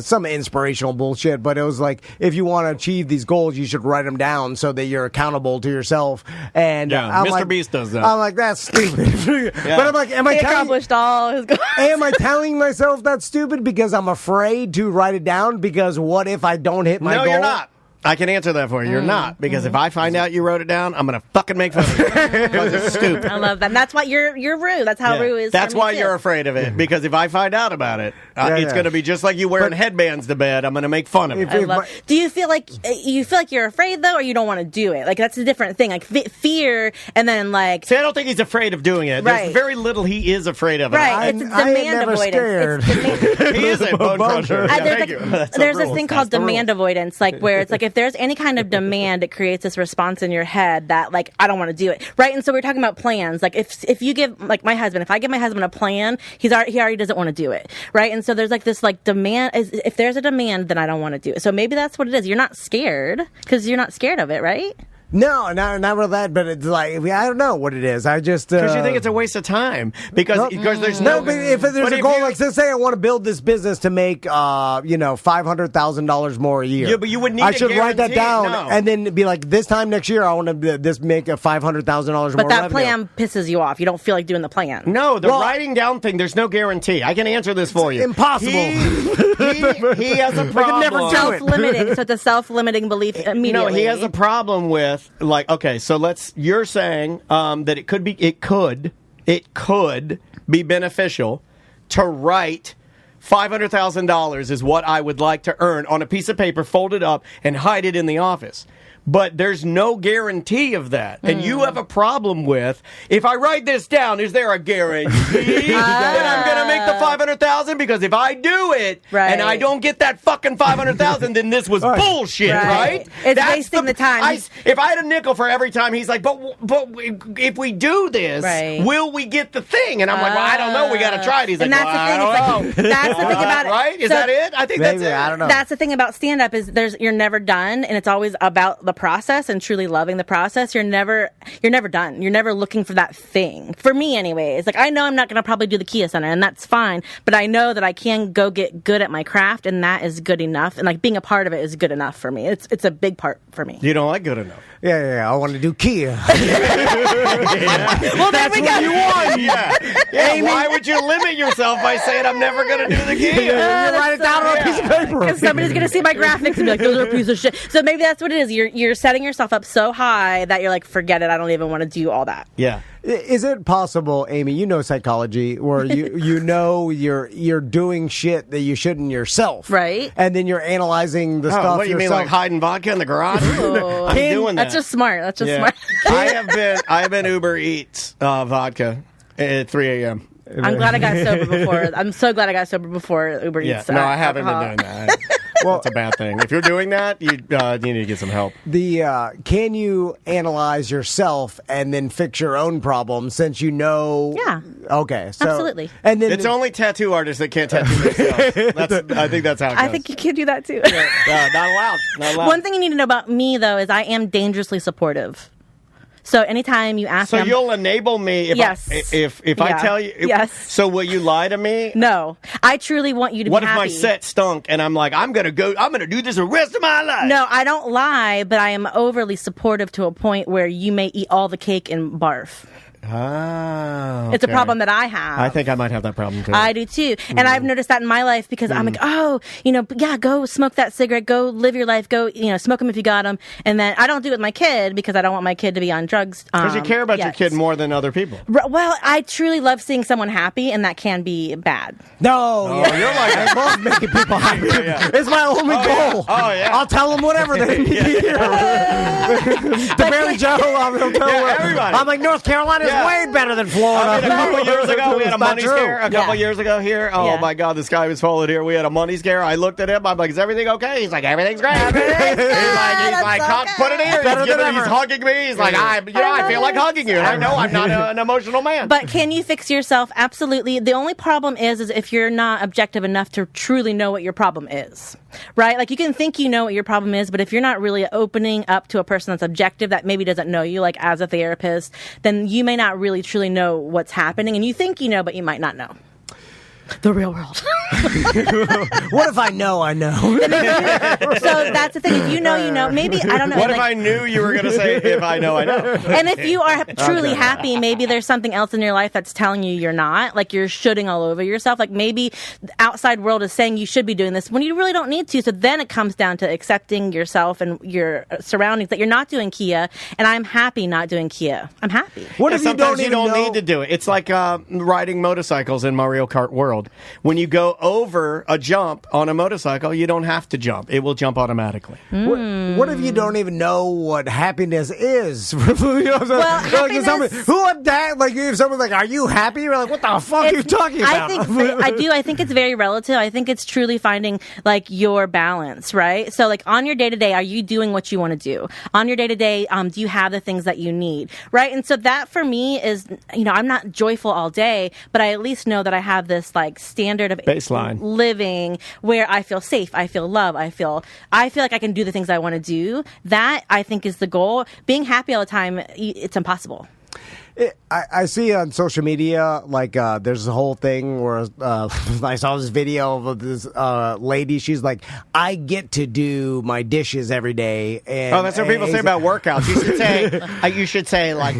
some inspirational bullshit, but it was like, if you want to achieve these goals, you should write them down so that you're accountable to yourself. And Mr. Beast does that. I'm like, that's stupid. But I'm like, he accomplished all his goals. Am I telling myself that's stupid because I'm afraid to write it down? Because what if I don't hit my goal? No, you're not. I can answer that for you. You're not. Because if I find out you wrote it down, I'm going to fucking make fun of you. Because it's stupid. I love that. And that's why you're Rue. That's how Rue is. That's why you're afraid of it. Because if I find out about it, it's going to be just like you wearing headbands to bed. I'm going to make fun of it. Do you feel like you're afraid though, or you don't want to do it? Like that's a different thing. Like fear, and then like. See, I don't think he's afraid of doing it. There's very little he is afraid of it. Right. It's demand avoidance. He is a bone crusher. There's this thing called demand avoidance, like where it's like if there's any kind of demand, it creates this response in your head that like I don't want to do it, right? And so we're talking about plans. Like if you give like my husband, if I give my husband a plan, he already doesn't want to do it, right? And so there's like this like demand. If there's a demand, then I don't want to do it. So maybe that's what it is. You're not scared because you're not scared of it, right? No, not really that, but it's like, I don't know what it is. I just... Because you think it's a waste of time. Because there's no... but if there's a goal, like, say I want to build this business to make, $500,000 more a year. Yeah, but you would need I should write that down and then be like, this time next year, I want to make a $500,000 more But that revenue. plan pisses you off. You don't feel like doing the plan. No, writing down thing, there's no guarantee. I can answer this for you. Impossible. He has a problem. Never self-limiting. So it's a self-limiting belief immediately. No, he has a problem with, like, okay, so you're saying that it could be beneficial to write $500,000 is what I would like to earn on a piece of paper, fold it up, and hide it in the office. but there's no guarantee of that. And you have a problem with, if I write this down, is there a guarantee that I'm going to make the 500,000? Because if I do it and I don't get that fucking 500,000, then this was bullshit, right? It's wasting the time. If I had a nickel for every time he's like, but if we do this, will we get the thing? And I'm like, well, I don't know. We got to try it. He's like, well, I don't know. That's the thing about it. Right? Is that it? I think that's it. I don't know. That's the thing about stand-up is you're never done, and it's always about the process and truly loving the process. You're never done. You're never looking for that thing. For me, anyway, it's like I know I'm not going to probably do the Kia Center, and that's fine. But I know that I can go get good at my craft, and that is good enough. And like being a part of it is good enough for me. It's a big part for me. You don't like good enough. Yeah. I want to do Kia. Well, that's what you want. Yeah. Why would you limit yourself by saying I'm never going to do the Kia? You write it down on a piece of paper. Because somebody's going to see my graphics and be like, those are a piece of shit. So maybe that's what it is. You're setting yourself up so high that you're like, forget it. I don't even want to do all that. Yeah. Is it possible, Amy, you know psychology, where you know you're doing shit that you shouldn't yourself. Right. And then you're analyzing the stuff what do you mean, like hiding vodka in the garage? I'm doing that. That's just smart. Smart. I have been Uber Eats vodka at 3 a.m. I'm glad I got sober before. I'm so glad I got sober before Uber Eats. No, I haven't been doing that. Well, that's a bad thing. If you're doing that, you need to get some help. Can you analyze yourself and then fix your own problems since you know? Yeah. Okay. So, absolutely. And then it's only tattoo artists that can't tattoo themselves. I think that's how it goes. I think you can do that too. Not allowed. Not allowed. One thing you need to know about me though is I am dangerously supportive. So anytime you ask me... So you'll enable me if I tell you... Yes. So will you lie to me? No. I truly want you to be happy. What if my set stunk and I'm like, I'm going to do this the rest of my life? No, I don't lie, but I am overly supportive to a point where you may eat all the cake and barf. Ah, okay. It's a problem that I have. I think I might have that problem too. I do too. And I've noticed that in my life because I'm like, go smoke that cigarette, go live your life, go, smoke them if you got them. And then I don't do it with my kid because I don't want my kid to be on drugs. Because you care about your kid more than other people. Well, I truly love seeing someone happy, and that can be bad. No, you're like, I love making people happy. It's my only goal. Oh, yeah. I'll tell them whatever they need to hear. The Barely Joe, I'll tell everybody. I'm like, North Carolina is way better than Florida. I mean, a couple years ago, we had a money scare. A couple years ago here. Oh, my God, the sky was falling here. We had a money scare. I looked at him. I'm like, is everything okay? He's like, everything's great. He's like, put it here. He's hugging me. He's like, I feel like hugging you. I know I'm not an emotional man. But can you fix yourself? Absolutely. The only problem is if you're not objective enough to truly know what your problem is. Right? Like you can think you know what your problem is, but if you're not really opening up to a person that's objective that maybe doesn't know you, like as a therapist, then you may not really truly know what's happening. And you think you know, but you might not know. The real world. What if I know I know? So that's the thing. If you know, you know. Maybe, I don't know. What if I knew you were going to say, if I know, I know? And if you are truly happy, maybe there's something else in your life that's telling you you're not. Like you're shooting all over yourself. Like maybe the outside world is saying you should be doing this when you really don't need to. So then it comes down to accepting yourself and your surroundings that you're not doing Kia. And I'm happy not doing Kia. I'm happy. What if sometimes you don't need to do it? It's like riding motorcycles in Mario Kart World. When you go over a jump on a motorcycle, you don't have to jump. It will jump automatically. What if you don't even know what happiness is? If someone's like, are you happy? You're like, what the fuck are you talking about? I think it's very relative. I think it's truly finding like your balance, right? So like on your day-to-day, are you doing what you want to do? On your day-to-day, do you have the things that you need, right? And so that for me is, I'm not joyful all day, but I at least know that I have this like standard of baseline living where I feel safe, I feel love, I feel like I can do the things I want to do. That I think is the goal. Being happy all the time, it's impossible. I see on social media, like, there's a whole thing where I saw this video of this lady. She's like, I get to do my dishes every day. And, that's what people say about workouts. You should say, like,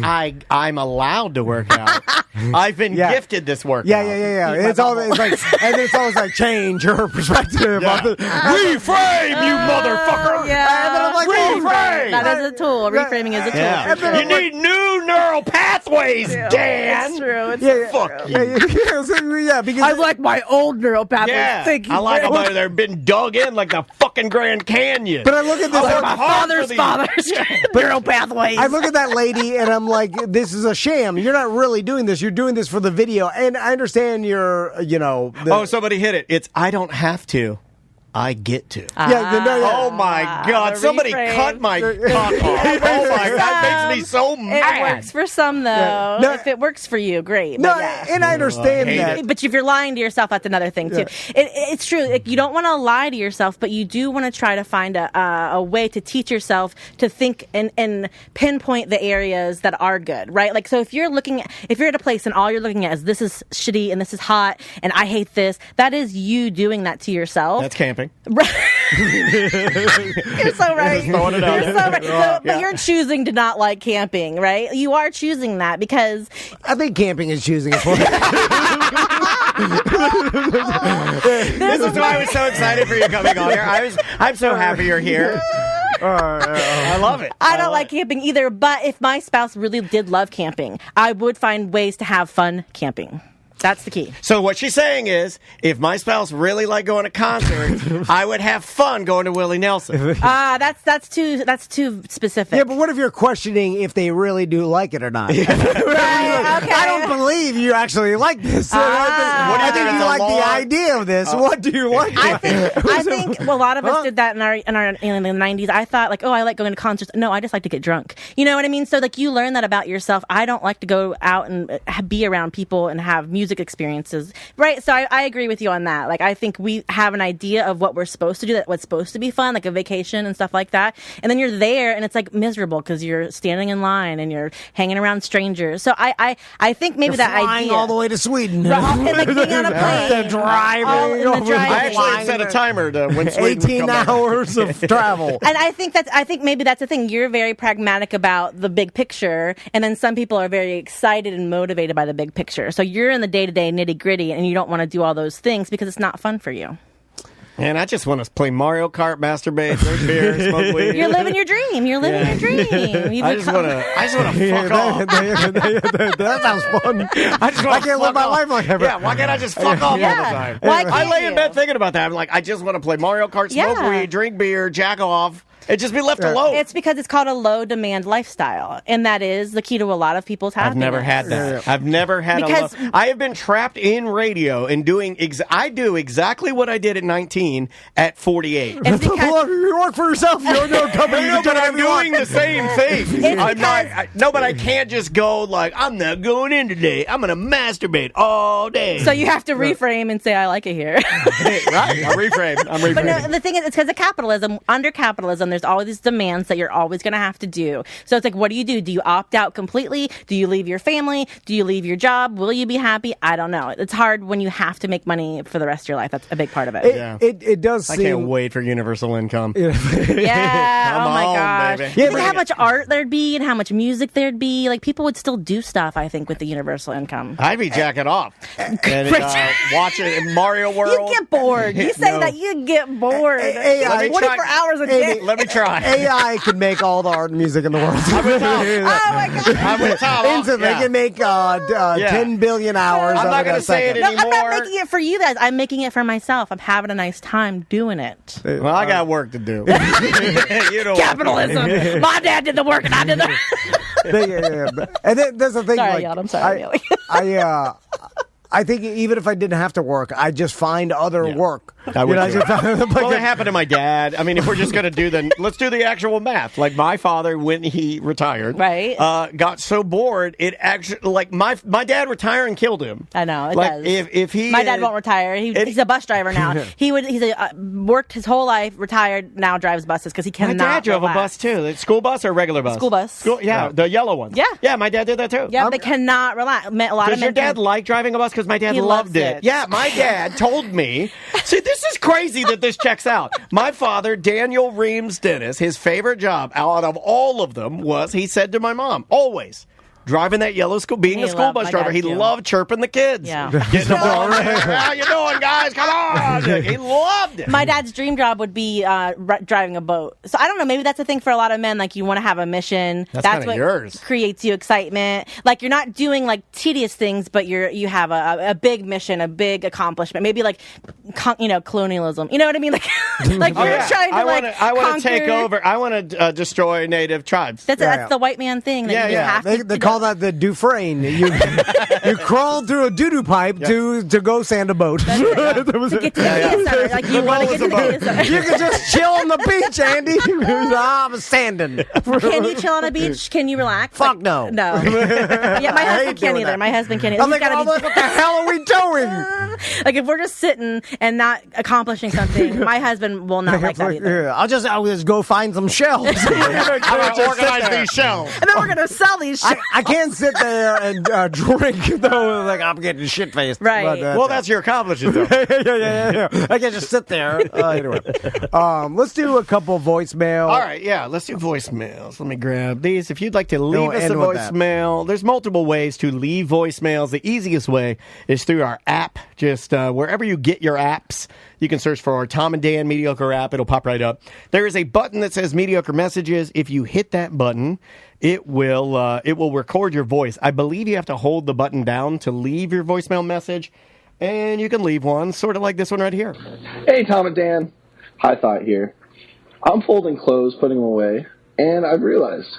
I'm allowed to work out. I've been gifted this workout. Yeah. It's always like change your perspective. Reframe, you motherfucker. Yeah. And then I'm like, reframe. That is a tool. Reframing is a tool. Yeah. You need new neural pathways. pathways, Dan. It's true. It's Fuck you. Yeah, because I like my old neural pathways. Yeah, Thank you. I like them. They've been dug in like the fucking Grand Canyon. But I look at this. I work My hard for father's these. neural pathways. I look at that lady and I'm like, this is a sham. You're not really doing this. You're doing this for the video. And I understand you're, Oh, somebody hit it. It's I don't have to. I get to. Yeah. Oh my God! the Somebody reframe. cut my cock off. Oh my God! That makes me so It mad. works for some, though. No. If it works for you, great. No, But yeah. and I understand hate that. it. But if you're lying to yourself, that's another thing too. It's true. Like, you don't want to lie to yourself, but you do want to try to find a way to teach yourself to think and pinpoint the areas that are good, right? Like, so if you're at a place and all you're looking at is this is shitty and this is hot and I hate this, that is you doing that to yourself. That's camping. You're so right. throwing it out You're so there. right. But you're choosing to not like camping, right? You are choosing that because I think camping is choosing it for me. This is why I was so excited for you coming on here. I'm so happy you're here. I love it. I don't like camping either. But if my spouse really did love camping, I would find ways to have fun camping. That's the key. So what she's saying is, if my spouse really liked going to concerts, I would have fun going to Willie Nelson. That's too specific. Yeah, but what if you're questioning if they really do like it or not? Right, okay. I don't believe you actually like this. What do you I think think it's you a like the long- idea of this. What do you like? I think a lot of us did that in the 90s. I thought like, oh, I like going to concerts. No, I just like to get drunk. You know what I mean? So like you learn that about yourself. I don't like to go out and be around people and have music experiences. Right? So I agree with you on that. Like I think we have an idea of what we're supposed to do, what's supposed to be fun, like a vacation and stuff like that. And then you're there and it's like miserable because you're standing in line and you're hanging around strangers. So I think maybe that Flying idea all the way to Sweden. and like being on a plane, driving all in the over I driving. actually had set a timer to when Sweden would 18 come back. hours of travel. And I think maybe that's the thing. You're very pragmatic about the big picture, and then some people are very excited and motivated by the big picture. So you're in the day-to-day nitty-gritty, and you don't want to do all those things because it's not fun for you. And I just want to play Mario Kart, masturbate, drink beer, smoke weed. You're living your dream. You're living your dream. I just want to fuck off. That sounds fun. I just want to can't live my life like that. Yeah, why can't I just fuck off all the Yeah. time? Why I can't lay in you? bed thinking about that. I'm like, I just want to play Mario Kart, smoke Yeah. weed, drink beer, jack off, and just be left alone. It's because it's called a low demand lifestyle, and that is the key to a lot of people's happiness. I've never had that. I've never had Because- I have been trapped in radio and doing. I do exactly what I did at 19 at 48. It's because You work for yourself. You don't know a company. No, You but do I'm whatever you want. doing the same thing. It's I'm not. because- But I can't just go like I'm not going in today. I'm gonna masturbate all day. so you have to reframe and say, "I like it here." right? I'm reframed. But no, the thing is, it's because of capitalism. Under capitalism, there's all these demands that you're always going to have to do. So it's like, what do you do? Do you opt out completely? Do you leave your family? Do you leave your job? Will you be happy? I don't know. It's hard when you have to make money for the rest of your life. That's a big part of it. It does I seem. can't wait for universal income. Yeah. Come Oh my on, gosh. baby. Think Bring how it. much art there'd be and how much music there'd be. Like people would still do stuff, I think, with the universal income. I'd be jacking off and watching Mario World. You get bored. You say No. that you get bored. AI 24 hours a day. Let me try. AI can make all the art and music in the world. I'm with Tom. Oh my god. I'm with Tom. Instantly, Yeah. they can make 10 billion hours. I'm of not it gonna a say it second. No, I'm not anymore. making it for you guys. I'm making it for myself. I'm having a nice time doing it. Well, I got work to do. You know, Capitalism. My dad did the work and I did the. And then, that's the thing. Sorry, like, y'all. I'm sorry. I think even if I didn't have to work, I'd just find other work. I would too. Well, Well, it happened to my dad. I mean, if we're just going to do let's do the actual math. Like my father, when he retired, Right. got so bored, it actually, like my dad retiring killed him. I know, it like does. if he, My dad won't retire. He's a bus driver now. He's worked his whole life, retired, now drives buses because he My cannot. dad drove relax. a bus too. The school bus or regular bus? School bus. The yellow one. Yeah. Yeah, my dad did that too. Yeah, they cannot relax. A lot Does of your men dad can- like driving a bus? Because my dad He loved loves it. it. Yeah, my dad told me. See, this is crazy that this checks out. My father, Daniel Reams Dennis, his favorite job out of all of them was, he said to my mom, always, driving that yellow school, being He a school loved bus my driver. dad, He too. loved chirping the kids. Yeah. Getting them all how you doing, guys? Come on. He loved it. My dad's dream job would be driving a boat. So I don't know. Maybe that's a thing for a lot of men. Like you want to have a mission. That's kinda what yours. creates you excitement. Like you're not doing like tedious things, but you have a big mission, a big accomplishment. Maybe like colonialism. You know what I mean? Like like you're trying to I want to take over. I want to destroy native tribes. That's the white man thing. That you just have to They call that the Dufresne. You crawl through a doo-doo pipe to go sand a boat. to get to the data center. Like you want to get to the data center. You can just chill on the beach, Andy. I'm sanding. Can you chill on a beach? Can you relax? Fuck no. No. Yeah, my husband can't either. that. My husband can't either. I'm like, what the hell are we doing? Like if we're just sitting and not accomplishing something, my husband will not like that either. I'll just go find some shells. I'm going to organize these shells. And then we're gonna sell these shit. I can't sit there and drink though. Like I'm getting shit faced. Right. Well, that's your accomplishment, though. yeah. I can just sit there. Anyway, let's do a couple voicemail. All right, yeah, let's do voicemails. Let me grab these. If you'd like to leave us a end with that. voicemail, there's multiple ways to leave voicemails. The easiest way is through our app. Just wherever you get your apps, you can search for our Tom and Dan Mediocre app. It'll pop right up. There is a button that says Mediocre Messages. If you hit that button, it will record your voice. I believe you have to hold the button down to leave your voicemail message, and you can leave one, sort of like this one right here. Hey, Tom and Dan. High Thought here. I'm folding clothes, putting them away, and I've realized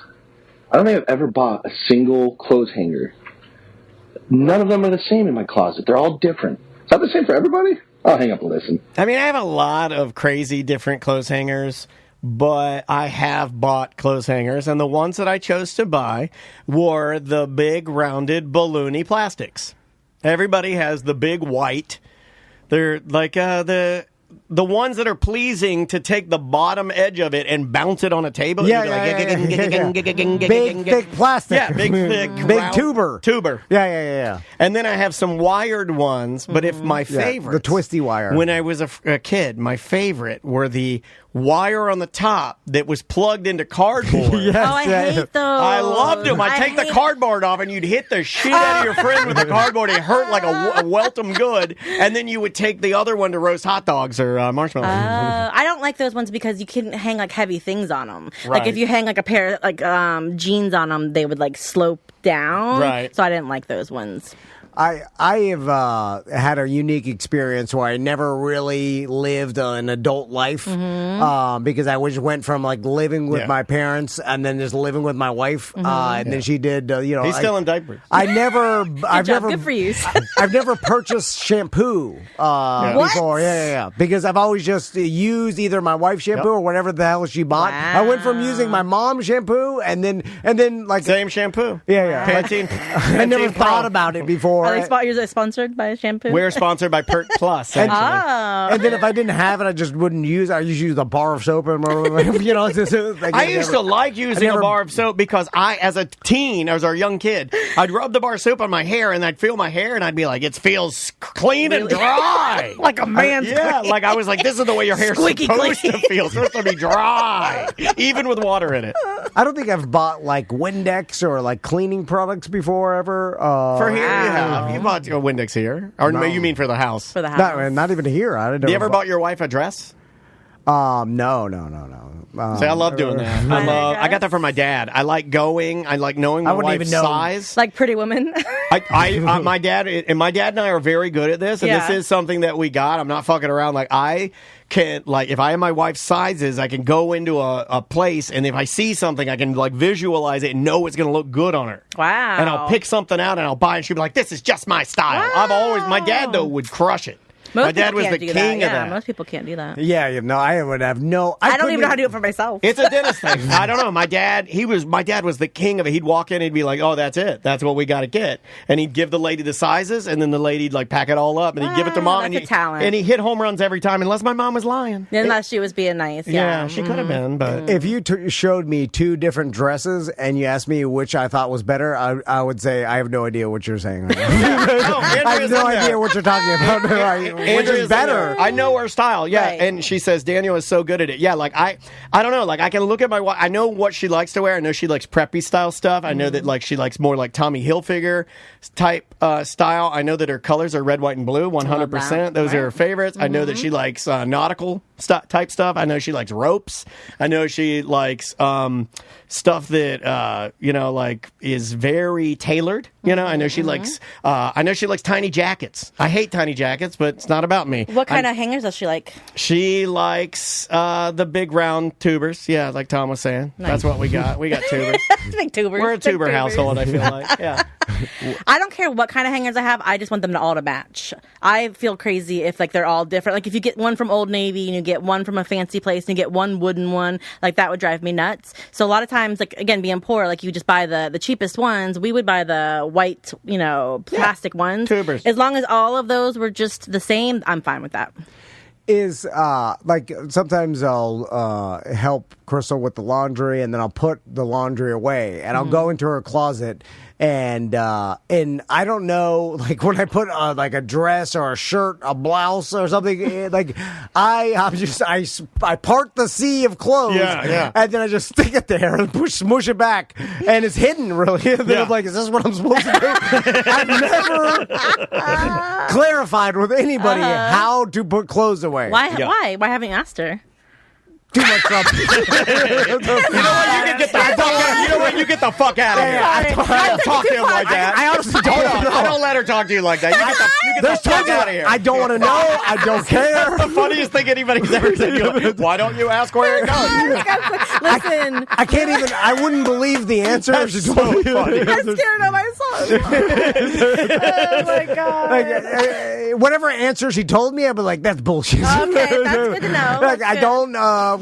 I don't think I've ever bought a single clothes hanger. None of them are the same in my closet. They're all different. Is that the same for everybody? I'll hang up and listen. I mean, I have a lot of crazy different clothes hangers, but I have bought clothes hangers, and the ones that I chose to buy were the big rounded balloony plastics. Everybody has the big white. They're like the ones that are pleasing to take the bottom edge of it and bounce it on a table. Big, thick plastic. Yeah, big, thick. Big round tuber. Yeah. And then I have some wired ones, but if my favorite, the twisty wire. When I was a kid, my favorite were the wire on the top that was plugged into cardboard. Yes, I hate those. I loved them. I take the cardboard off, and you'd hit the shit out of your friend with the cardboard. It hurt like a welcome good. And then you would take the other one to roast hot dogs or marshmallows. I don't like those ones because you couldn't hang like heavy things on them. Right. Like if you hang like a pair like jeans on them, they would like slope down. Right. So I didn't like those ones. I have had a unique experience where I never really lived an adult life because I just went from like living with my parents and then just living with my wife and then she did He's still in diapers. I've never Good for you. I've never purchased shampoo before. Yeah. Because I've always just used either my wife's shampoo or whatever the hell she bought. Wow. I went from using my mom's shampoo and then like Same shampoo. Yeah. Pantene. I never thought about it before. Are they sponsored by a shampoo? We're sponsored by Pert Plus. Actually. And then if I didn't have it, I just wouldn't use it. I just use a bar of soap and I used to like using a bar of soap because as a teen, as a young kid, I'd rub the bar of soap on my hair and I'd feel my hair and I'd be like, it feels clean and dry. Like a man's like I was like, this is the way your hair's Squeaky supposed clean. to feel. It's supposed to be dry, even with water in it. I don't think I've bought like Windex or like cleaning products before ever. For here, you have. You bought a Windex here. Or you mean for the house? For the house. Not even here. I didn't. You ever bought your wife a dress? No. See, I love doing that. I got that from my dad. I like going. I like knowing my wouldn't wife's even know. size. Like Pretty Woman. My dad and I are very good at this, and Yeah. this is something that we got. I'm not fucking around. Like I can, like if I have my wife's sizes, I can go into a place, and if I see something, I can like visualize it and know it's going to look good on her. Wow. And I'll pick something out and I'll buy it. And she'll be like, "This is just my style." Wow. My dad though would crush it. Most my dad people was can't the do king that. of Yeah, that. most people can't do that. Yeah, no, I would have no. I don't even know how to do it for myself. It's a dentist thing. I don't know. My dad was the king of it. He'd walk in, he'd be like, "Oh, that's it. That's what we got to get." And he'd give the lady the sizes, and then the lady'd like pack it all up, and he'd give it to mom. That's and a talent. And he hit home runs every time, unless my mom was lying. Unless she was being nice. Yeah, Yeah, she could have been, but If you showed me two different dresses and you asked me which I thought was better, I would say I have no idea what you're saying. Oh, I have no idea what you're talking about. Andrea's better. I know her style, yeah. Right. And she says Daniel is so good at it. Yeah, like I don't know. Like I can look at my. I know what she likes to wear. I know she likes preppy style stuff. I know that like she likes more like Tommy Hilfiger type style. I know that her colors are red, white, and blue. 100%. Those are her favorites. I know that she likes nautical type stuff. I know she likes ropes. I know she likes stuff that like is very tailored. You know, I know she likes. I know she likes tiny jackets. I hate tiny jackets, but it's not about me. What kind of hangers does she like? She likes the big round tubers. Yeah, like Tom was saying. Nice. That's what we got. We got tubers. Big tubers. We're a Big tuber tubers. household, I feel like. Yeah. I don't care what kind of hangers I have. I just want them to all to match. I feel crazy if like they're all different. Like if you get one from Old Navy and you get one from a fancy place and you get one wooden one, like that would drive me nuts. So a lot of times, like again, being poor, like you just buy the cheapest ones. We would buy the white, plastic ones. Tubers. As long as all of those were just the same, I'm fine with that. Is like sometimes I'll help Crystal with the laundry, and then I'll put the laundry away, and I'll go into her closet, and I don't know, like when I put like a dress or a shirt, a blouse or something, like I part the sea of clothes, and then I just stick it there and smush it back, and it's hidden really. And then I'm like, is this what I'm supposed to do? I've never clarified with anybody how to put clothes away. Why? Why? Why haven't you asked her? Too much trouble. You know what? You get the fuck out of here. I don't talk to him like that. I honestly don't know. I don't let her talk to you like that. You get the fuck out of here. I don't want to know. I don't care. That's the funniest thing anybody's ever said. You're like, why don't you ask where it goes? Listen, I can't even. I wouldn't believe the answer. That's so funny. I'm scared of myself. Oh my god! Like, whatever answer she told me, I'd be like, "That's bullshit." Okay, that's good to know. Like, That's I good. don't.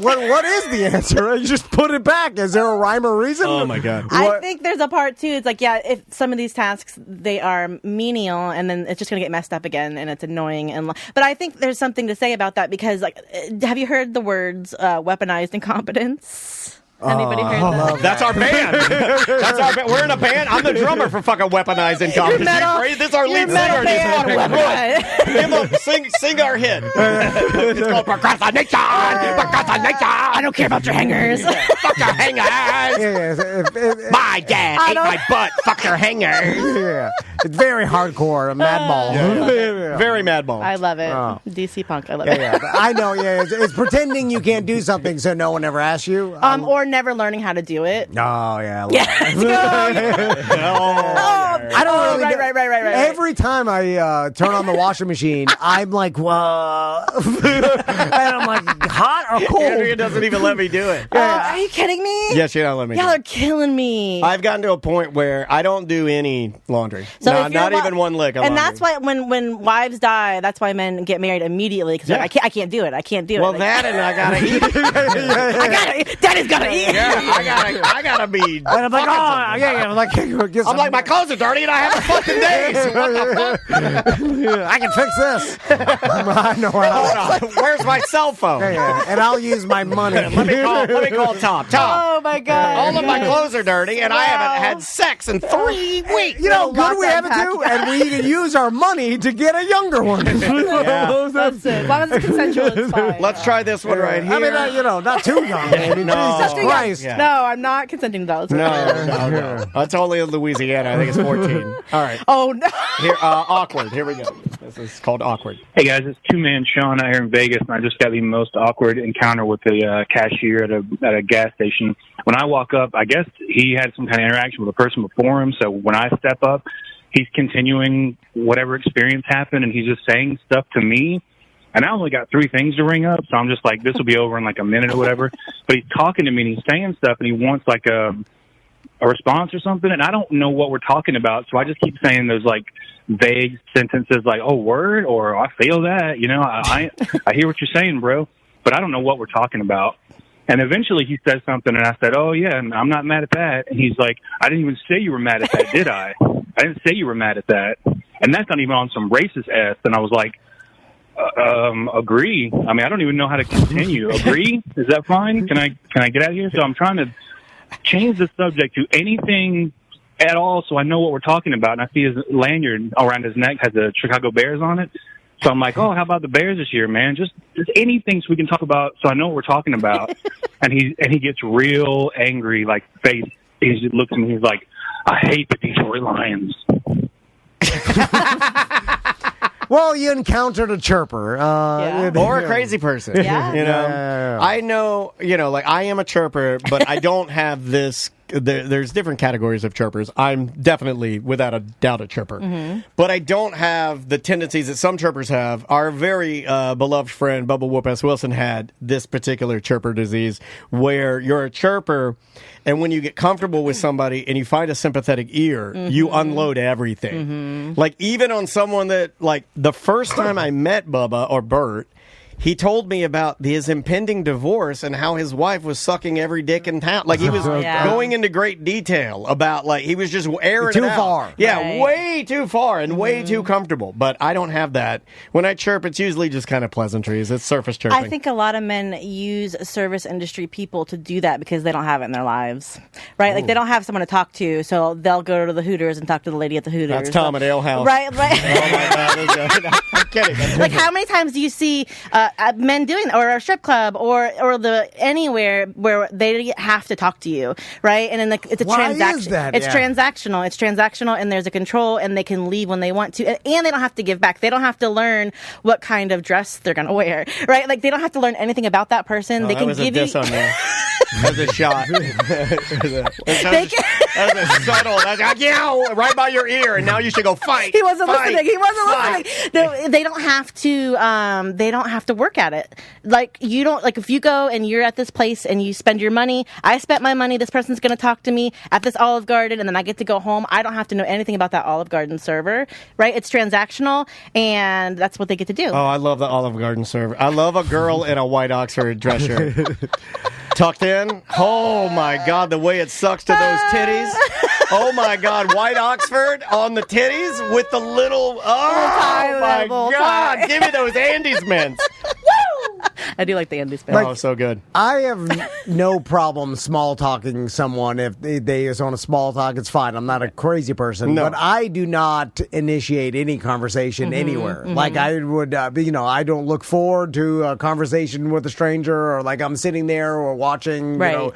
What is the answer? You just put it back. Is there a rhyme or reason? Oh my god! I think there's a part too. It's like, if some of these tasks they are menial, and then it's just gonna get messed up again, and it's annoying. But I think there's something to say about that because, like, have you heard the words weaponized incompetence? Anybody heard that? That's our band. That's our band. We're in a band. I'm the drummer for fucking Weaponized Incompetence. This is our lead singer. Sing our hit. It's called Procrastination. I don't care about your hangers. Fuck your hangers. My dad ate my butt. Fuck your hangers. Yeah, it's very hardcore. Madball. Very madball. I love it. DC punk. I love it. Yeah, I know. Yeah, it's pretending you can't do something so no one ever asks you. Or never learning how to do it. Oh yeah. Let's go. I don't really. Right. Every time I turn on the washing machine, I'm like, whoa, and I'm like, hot or cold? Andrea doesn't even let me do it. Are you kidding me? Yes, she don't let me. Y'all are killing me. I've gotten to a point where I don't do any laundry. So not even one lick of and laundry. that's why when wives die, that's why men get married immediately because I can't do it. I can't do it. Well, that and I gotta eat. I gotta eat. Daddy's gotta eat. Yeah, I gotta be. And I'm like, oh, yeah. I'm like, my clothes are dirty and I haven't fucking days. What the fuck? I can fix this. I know. Hold on. Where's my cell phone? Yeah. And I'll use my money. Let me call Tom. Oh my god! All of my clothes are dirty, and I haven't had sex in 3 weeks. You know, good we have it too, and we can use our money to get a younger one. That's it. As long as it's consensual, it's fine. Let's try this one right here. I mean, not too young. Baby. No. Jesus Christ. Yeah. No, I'm not consenting to that. No. That's only in Louisiana. I think it's 14. All right. Oh no. Here, awkward. Here we go. This is called awkward. Hey guys, it's two-man Sean out here in Vegas, and I just got the most awkward encounter with the cashier at a gas station. When I walk up, I guess he had some kind of interaction with a person before him, so when I step up, he's continuing whatever experience happened, and he's just saying stuff to me. And I only got 3 things to ring up, so I'm just like, this will be over in like a minute or whatever. But he's talking to me, and he's saying stuff, and he wants like a response or something, and I don't know what we're talking about, so I just keep saying those like vague sentences like, oh, word, or I feel that, I hear what you're saying, bro, but I don't know what we're talking about. And eventually he says something, and I said, oh, yeah, and I'm not mad at that. And he's like, I didn't even say you were mad at that, did I? I didn't say you were mad at that. And that's not even on some racist ass. And I was like, agree. I mean, I don't even know how to continue. Agree? Is that fine? Can I get out of here? So I'm trying to change the subject to anything at all so I know what we're talking about. And I see his lanyard around his neck has the Chicago Bears on it. So I'm like, oh, how about the Bears this year, man? Just anything so we can talk about, so I know what we're talking about. and he gets real angry, like face. He just looks at me. He's like, I hate the Detroit Lions. Well, you encountered a chirper. Or a crazy person. Yeah. You know, I know, like I am a chirper, but I don't have this. There's different categories of chirpers. I'm definitely, without a doubt, a chirper. But I don't have the tendencies that some chirpers have. Our very beloved friend, Bubba Whoop-Ass Wilson, had this particular chirper disease where you're a chirper, and when you get comfortable with somebody and you find a sympathetic ear, you unload everything. Like, even on someone that, like, the first time I met Bubba, or Bert, he told me about his impending divorce and how his wife was sucking every dick in town. Like, he was going into great detail about, like, he was just airing it out. Too far. Yeah, way too far and way too comfortable. But I don't have that. When I chirp, it's usually just kind of pleasantries. It's surface chirping. I think a lot of men use service industry people to do that because they don't have it in their lives, right? Like, they don't have someone to talk to, so they'll go to the Hooters and talk to the lady at the Hooters. That's Tom at Ale House. Right. Oh, my God. I'm kidding. Like, how many times do you see men doing that, or a strip club, or anywhere where they have to talk to you, right? And then it's a transaction. Is that? It's transactional. It's transactional, and there's a control, and they can leave when they want to, and they don't have to give back. They don't have to learn what kind of dress they're going to wear, right? Like, they don't have to learn anything about that person. They can was give a diss you. on me. That was a shot. That was a subtle. That's like, yeah, right by your ear, and now you should go fight. He wasn't listening. He wasn't fight. listening. No, they don't have to. They don't have to work at it. Like, you don't. Like, if you go and you're at this place and you spend your money. I spent my money. This person's going to talk to me at this Olive Garden, and then I get to go home. I don't have to know anything about that Olive Garden server, right? It's transactional, and that's what they get to do. Oh, I love the Olive Garden server. I love a girl in a white Oxford dress shirt. Tucked in. Oh, my God, the way it sucks to those titties. Oh, my God, white Oxford on the titties with the little... Oh, my God, give me those Andes mints. I do like the Andes mints. Oh, so good. I have no problem small talking someone. If they is on a small talk, it's fine. I'm not a crazy person, but I do not initiate any conversation anywhere. Like, I would, I don't look forward to a conversation with a stranger, or like I'm sitting there or watching, I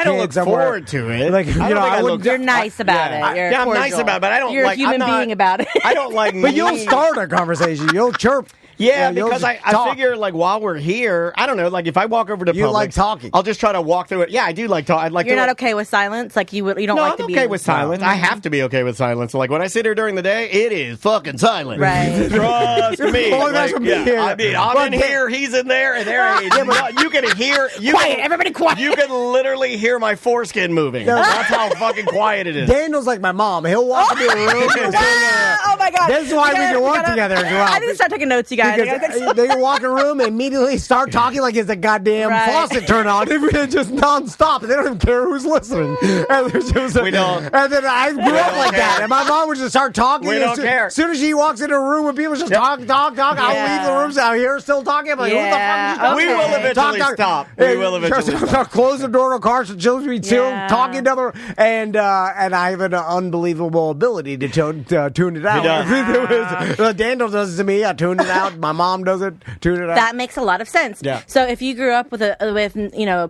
don't look forward to it. Like, You're nice about it. I'm nice about it, but I don't You're like... You're a human being about it. I don't like... But you'll start a conversation. You'll chirp. Yeah, because I figure, like, while we're here, I don't know, like, if I walk over to You Publix, like talking. I'll just try to walk through it. Yeah, I do like talking. You're not okay with silence? Like, you don't No, like I'm to be... okay with silence. I have to be okay with silence. Like, when I sit here during the day, it is fucking silent. Right. Trust me. Oh, that's what me here. I mean, I'm in here, he's in there, and there is... You can hear... Quiet, everybody quiet. You can literally hear my foreskin moving. That's how fucking quiet it is. Daniel's like my mom. He'll walk into a room. Oh, my God. This is why we can work together and go out. I need to start taking notes, you guys. Because they can walk in a room and immediately start talking like it's a goddamn faucet turn on. It's just nonstop. They don't even care who's listening. We don't. And then I grew up like that. And my mom would just start talking. We don't care. As soon as she walks into a room with people just talk. I'll leave the rooms out here still talking. I'm like, who the fuck is she talking We will eventually stop. We will eventually stop. Close the door to the car so children be still talking to other. And I have an unbelievable ability to tune it out. He does. Daniel does it to me. I tune it out. My mom does it. Tune it out. That makes a lot of sense. Yeah. So if you grew up with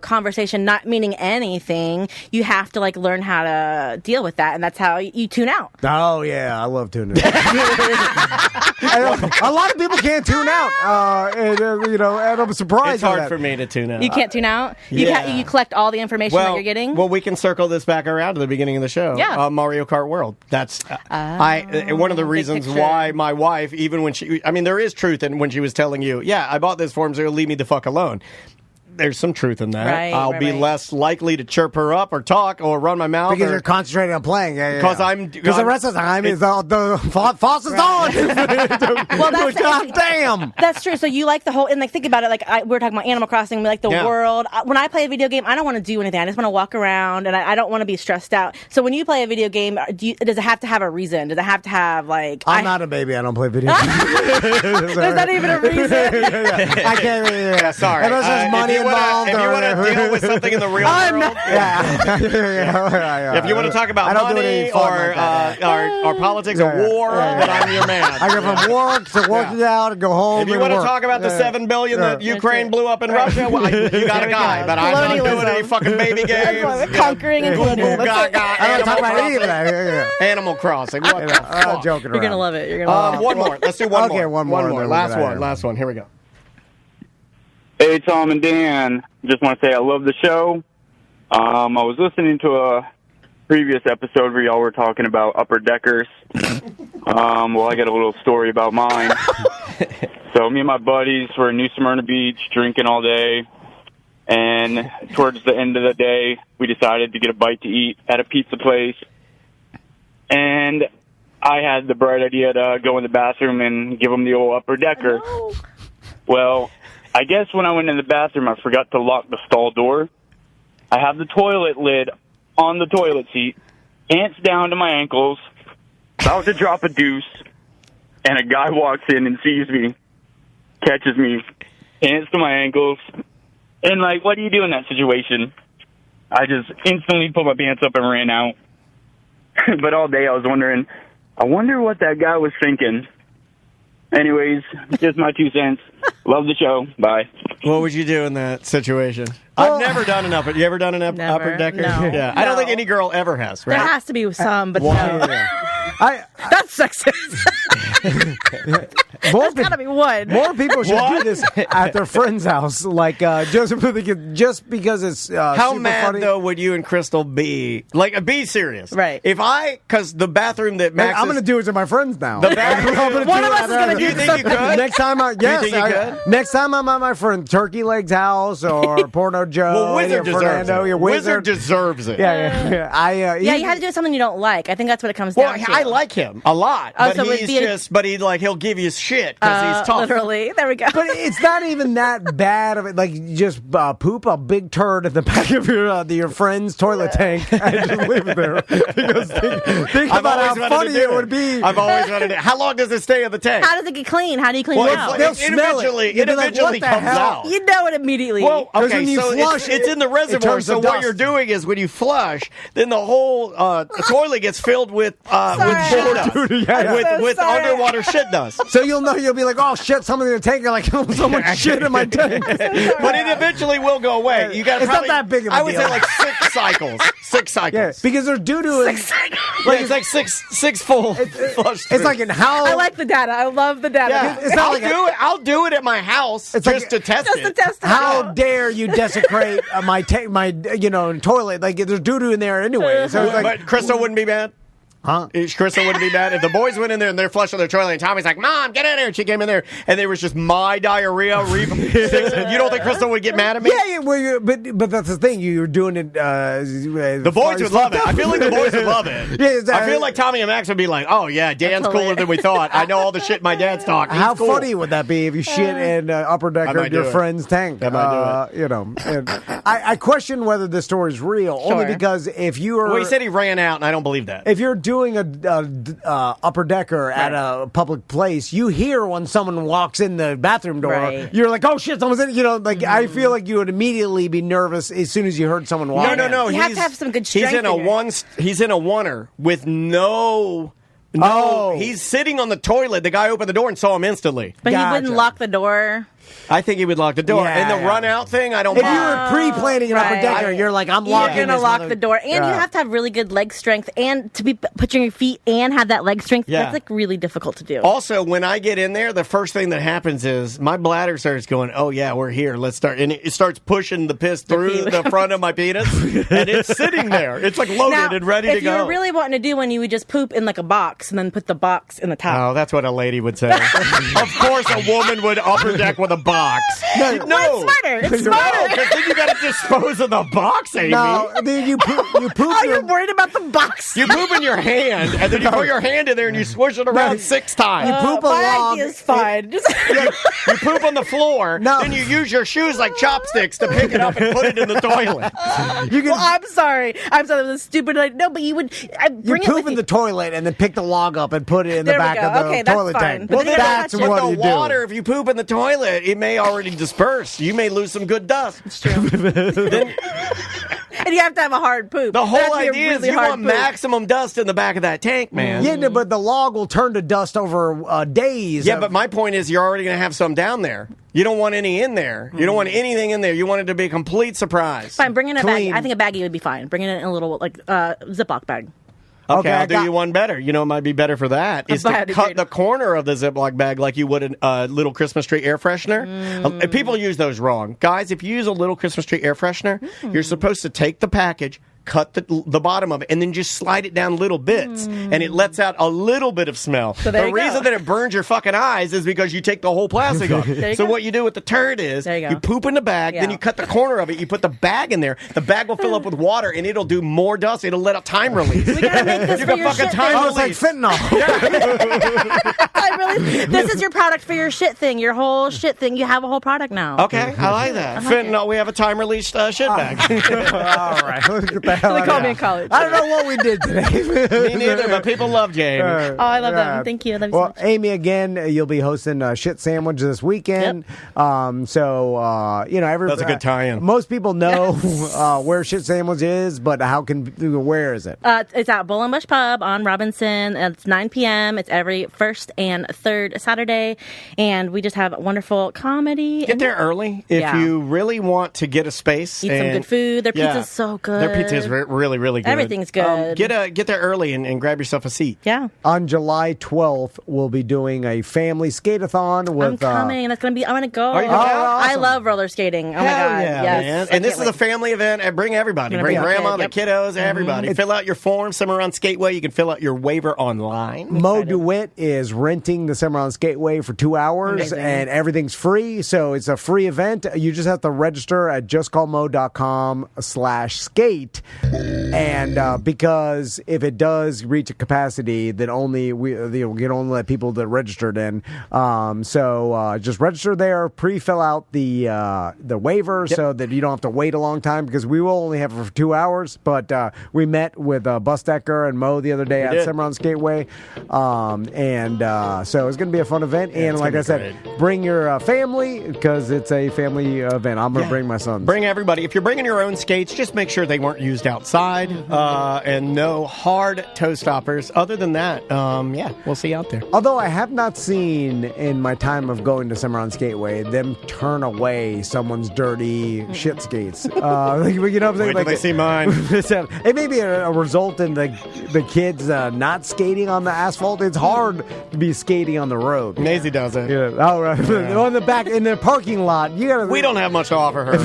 conversation not meaning anything, you have to, like, learn how to deal with that, and that's how you tune out. Oh yeah, I love tuning out. A lot of people can't tune out, and I'm surprised. It's hard for me to tune out. You can't tune out? Yeah. You collect all the information that you're getting? Well, we can circle this back around to the beginning of the show. Yeah. Mario Kart World. That's one of the reasons why my wife, even when there is truth in when she was telling you, I bought this for him, so he'll leave me the fuck alone. There's some truth in that. Right, I'll be less likely to chirp her up or talk or run my mouth. Because you're concentrating on playing. Because the rest of the time is the faucet's on. Well, that's God damn. That's true. So you like the whole, and like think about it. Like we were talking about Animal Crossing, we like the world. When I play a video game, I don't want to do anything. I just want to walk around, and I don't want to be stressed out. So when you play a video game, does it have to have a reason? Does it have to have like? I'm not a baby. I don't play video games. There's not even a reason. I can't. Sorry. Unless there's money in involved. If you want to deal with something in the real world, if you want to talk about money or politics or war, then I'm your man. I go from work to work it out and go home. If you want to talk about the $7 billion that Ukraine blew up in Russia, well, you got a guy. But I'm not doing any fucking baby games. Conquering and colonialism. I don't talk about any of that. Animal Crossing. What the fuck? I'm joking around. You're gonna love it. You're gonna love it. One more. Let's do one more. Okay, one more. Last one. Here we go. Hey, Tom and Dan. Just want to say I love the show. I was listening to a previous episode where y'all were talking about upper deckers. Well, I got a little story about mine. So me and my buddies were in New Smyrna Beach drinking all day. And towards the end of the day, we decided to get a bite to eat at a pizza place. And I had the bright idea to go in the bathroom and give them the old upper decker. Well, I guess when I went in the bathroom, I forgot to lock the stall door. I have the toilet lid on the toilet seat, pants down to my ankles, about to drop a deuce, and a guy walks in and sees me, catches me, pants to my ankles, and like, what do you do in that situation? I just instantly put my pants up and ran out. But all day I was wondering, I wonder what that guy was thinking. Anyways, just my 2 cents. Love the show. Bye. What would you do in that situation? I've never done an upper. You ever done an upper decker? No. Yeah. I don't think any girl ever has. Right? There has to be some, but no. That's sexist. There's got to be one. More people should do this at their friend's house, like just because it's how super mad funny. though would you and Crystal be? Like, be serious, right? Because the bathroom that Max, I'm going to do it to my friends now. The bathroom, one of us is going to do you think you could? Next time, next time I'm at my friend Turkey Leg's house or Porno Joe. Well, Wizard deserves it. Wizard deserves it. Yeah. You had to do something you don't like. I think that's what it comes down to. I like him a lot, but so he'll give you shit because he's tough. Literally, there we go. But it's not even that bad of it. Like, you just poop a big turd in the back of your friend's toilet tank and just leave it there. Because think about how funny it would be. I've always wanted to. How long does it stay in the tank? How does it get clean? How do you clean it out? They'll smell it. It eventually comes out. You know it immediately. Well, okay, when you so flush it's in the reservoir. So what you're doing is when you flush, then the whole toilet gets filled with with underwater shit dust. So you'll be like, oh shit, something in the tank. You're like, oh, so much shit in my tank. But it eventually will go away. You got. It's not that big of a deal. I would say like 6 cycles. 6 cycles. Yeah, because there's doo-doo. 6 cycles. Like, it's like six full flush. It's like in how. I like the data. I love the data. Yeah. It's not I'll do it at my house to test it. Just to test it. How dare you desecrate my toilet? Like, there's doo-doo in there anyway. So it's like, but Crystal wouldn't be mad. Huh? Crystal wouldn't be mad if the boys went in there and they're flushing their toilet and Tommy's like, Mom, get in there. And she came in there and there was just my diarrhea. You don't think Crystal would get mad at me? Yeah, but that's the thing. You're doing it. The boys would love it. I feel like the boys would love it. Yeah, I feel like Tommy and Max would be like, oh, yeah, Dan's cooler than we thought. I know all the shit my dad's talking. How funny would that be if you shit in upper decker of your friend's tank? I might do it. And I question whether this story is real, only because if you are. Well, he said he ran out, and I don't believe that. If you're doing a upper decker at a public place, you hear when someone walks in the bathroom door. Right. You're like, oh shit, someone's in. I feel like you would immediately be nervous as soon as you heard someone walk. No. You have to have some good strength. He's in a oneer with no. He's sitting on the toilet. The guy opened the door and saw him instantly. But he wouldn't lock the door. I think he would lock the door. And the run out thing, I don't If mind. you're pre-planning an upper decker, you're like, I'm locking You're going to lock the door. And you have to have really good leg strength and to be putting your feet and have that leg strength. Yeah. That's like really difficult to do. Also, when I get in there, the first thing that happens is my bladder starts going, oh yeah, we're here. Let's start. And it starts pushing the piss through the front of my penis. And it's sitting there. It's like loaded and ready to go. If you're really wanting to do one, you would just poop in like a box and then put the box in the top. Oh, that's what a lady would say. Of course a woman would upper deck with a box. No, it's smarter. It's smarter. Because then you got to dispose of the box, Amy. No, then you poop. Oh, you're worried about the box. You poop in your hand, and then you put your hand in there and you swish it around 6 times. You poop my along. idea's fine. You poop on the floor, then you use your shoes like chopsticks to pick it up and put it in the toilet. I'm sorry. That was a stupid idea. No, but you would bring you poop in the toilet and then pick the log up and put it in the back of the toilet tank. Well, that's what you do. Water, if you poop in the toilet, it may already disperse. You may lose some good dust. It's true. And you have to have a hard poop. The whole idea idea is you want maximum dust in the back of that tank, man. Yeah, but the log will turn to dust over days. Yeah, but my point is you're already going to have some down there. You don't want any in there. You don't want anything in there. You want it to be a complete surprise. Fine, bring in a baggie. I think a baggie would be fine. Bring it in a little, Ziploc bag. Okay, I'll do you one better. You know, it might be better for that. Is to cut the corner of the Ziploc bag like you would a little Christmas tree air freshener. People use those wrong. Guys, if you use a little Christmas tree air freshener, you're supposed to take the package, cut the bottom of it, and then just slide it down little bits. And it lets out a little bit of smell. So the reason that it burns your fucking eyes is because you take the whole plastic off. So what you do with the turd is you poop in the bag, then you cut the corner of it, you put the bag in there. The bag will fill up with water, and it'll do more dust. It'll let out time release. We gotta make this for your shit thing. It's like fentanyl. This is your product for your shit thing, your whole shit thing. You have a whole product now. Okay, I like that. Fentanyl, we have a time-released shit bag. All right, look at that. They called me in college. I don't know what we did today. Me neither, but people love you, Amy. I love them. Thank you. I love you so much. Amy, again, you'll be hosting Shit Sandwich this weekend. Yep. That's a good tie-in. Most people know where Shit Sandwich is, but where is it? It's at Bull and Bush Pub on Robinson. It's 9 p.m. It's every first and third Saturday, and we just have wonderful comedy. Get there early if you really want to get a space. Eat some good food. Their pizza's so good. Their pizza is really, really good. Everything's good. Get there early and grab yourself a seat. Yeah. On July 12th, we'll be doing a family skate-a-thon with... I'm coming. I'm going to go. Are you going? I love roller skating. Oh, my God. Yeah, yes. man. And this is a family event. And bring everybody. Bring grandma, the kiddos, everybody. Fill out your form. Cimarron Skateway. You can fill out your waiver online. Mo DeWitt is renting the Cimarron Skateway for 2 hours, and everything's free. So it's a free event. You just have to register at justcallmo.com/skate. And because if it does reach a capacity, then we can only let people that registered in. So just register there, pre-fill out the waiver so that you don't have to wait a long time, because we will only have it for 2 hours. But we met with Bus Decker and Mo the other day at Cimarron Skateway. So it's going to be a fun event. Yeah, and like I said, bring your family, because it's a family event. I'm going to bring my sons. Bring everybody. If you're bringing your own skates, just make sure they weren't used outside, and no hard toe stoppers. Other than that, we'll see you out there. Although I have not seen in my time of going to Cimarron Skateway them turn away someone's dirty shit skates. You know what I'm saying? Wait till they see mine. It may be a result in the kids not skating on the asphalt. It's hard to be skating on the road. Maisie does it. Yeah. Oh, right. On the back in the parking lot. We don't have much to offer her.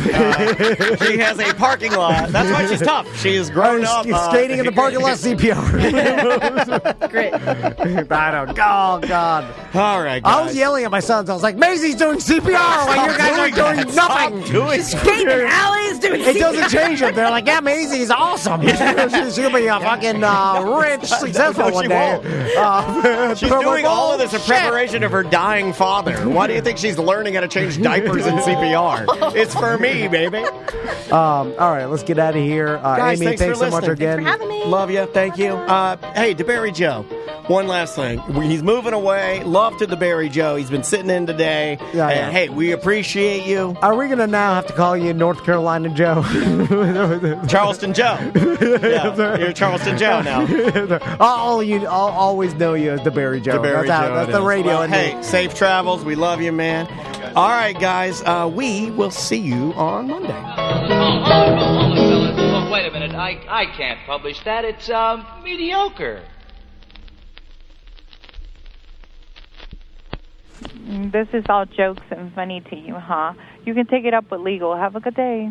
She has a parking lot. That's why she's tough. She is grown up. Skating in the parking lot, CPR. Great. I don't. Oh God. All right, guys. I was yelling at my sons. I was like, "Maisie's doing CPR while you guys are doing nothing." Skating in alleys doing CPR. It doesn't change them. They're like, "Yeah, Maisie's awesome. She's gonna be a fucking rich, successful one day." She's doing all of this in preparation of her dying father. Why do you think she's learning how to change diapers in CPR? It's for me, baby. All right, let's get out of here. Guys, Amy, thanks so much again. Thanks for having me. Love you. Thank you. Hey, DeBerry Joe. One last thing. He's moving away. Love to DeBerry Joe. He's been sitting in today. Yeah. Hey, we appreciate you. Are we going to now have to call you North Carolina Joe? Charleston Joe. Yeah, you're Charleston Joe now. I'll always know you as DeBerry Joe. That's the radio. Well, hey, safe travels. We love you, man. All right, guys. We will see you on Monday. Oh, wait a minute. I can't publish that. It's mediocre. This is all jokes and funny to you, huh? You can take it up with legal. Have a good day.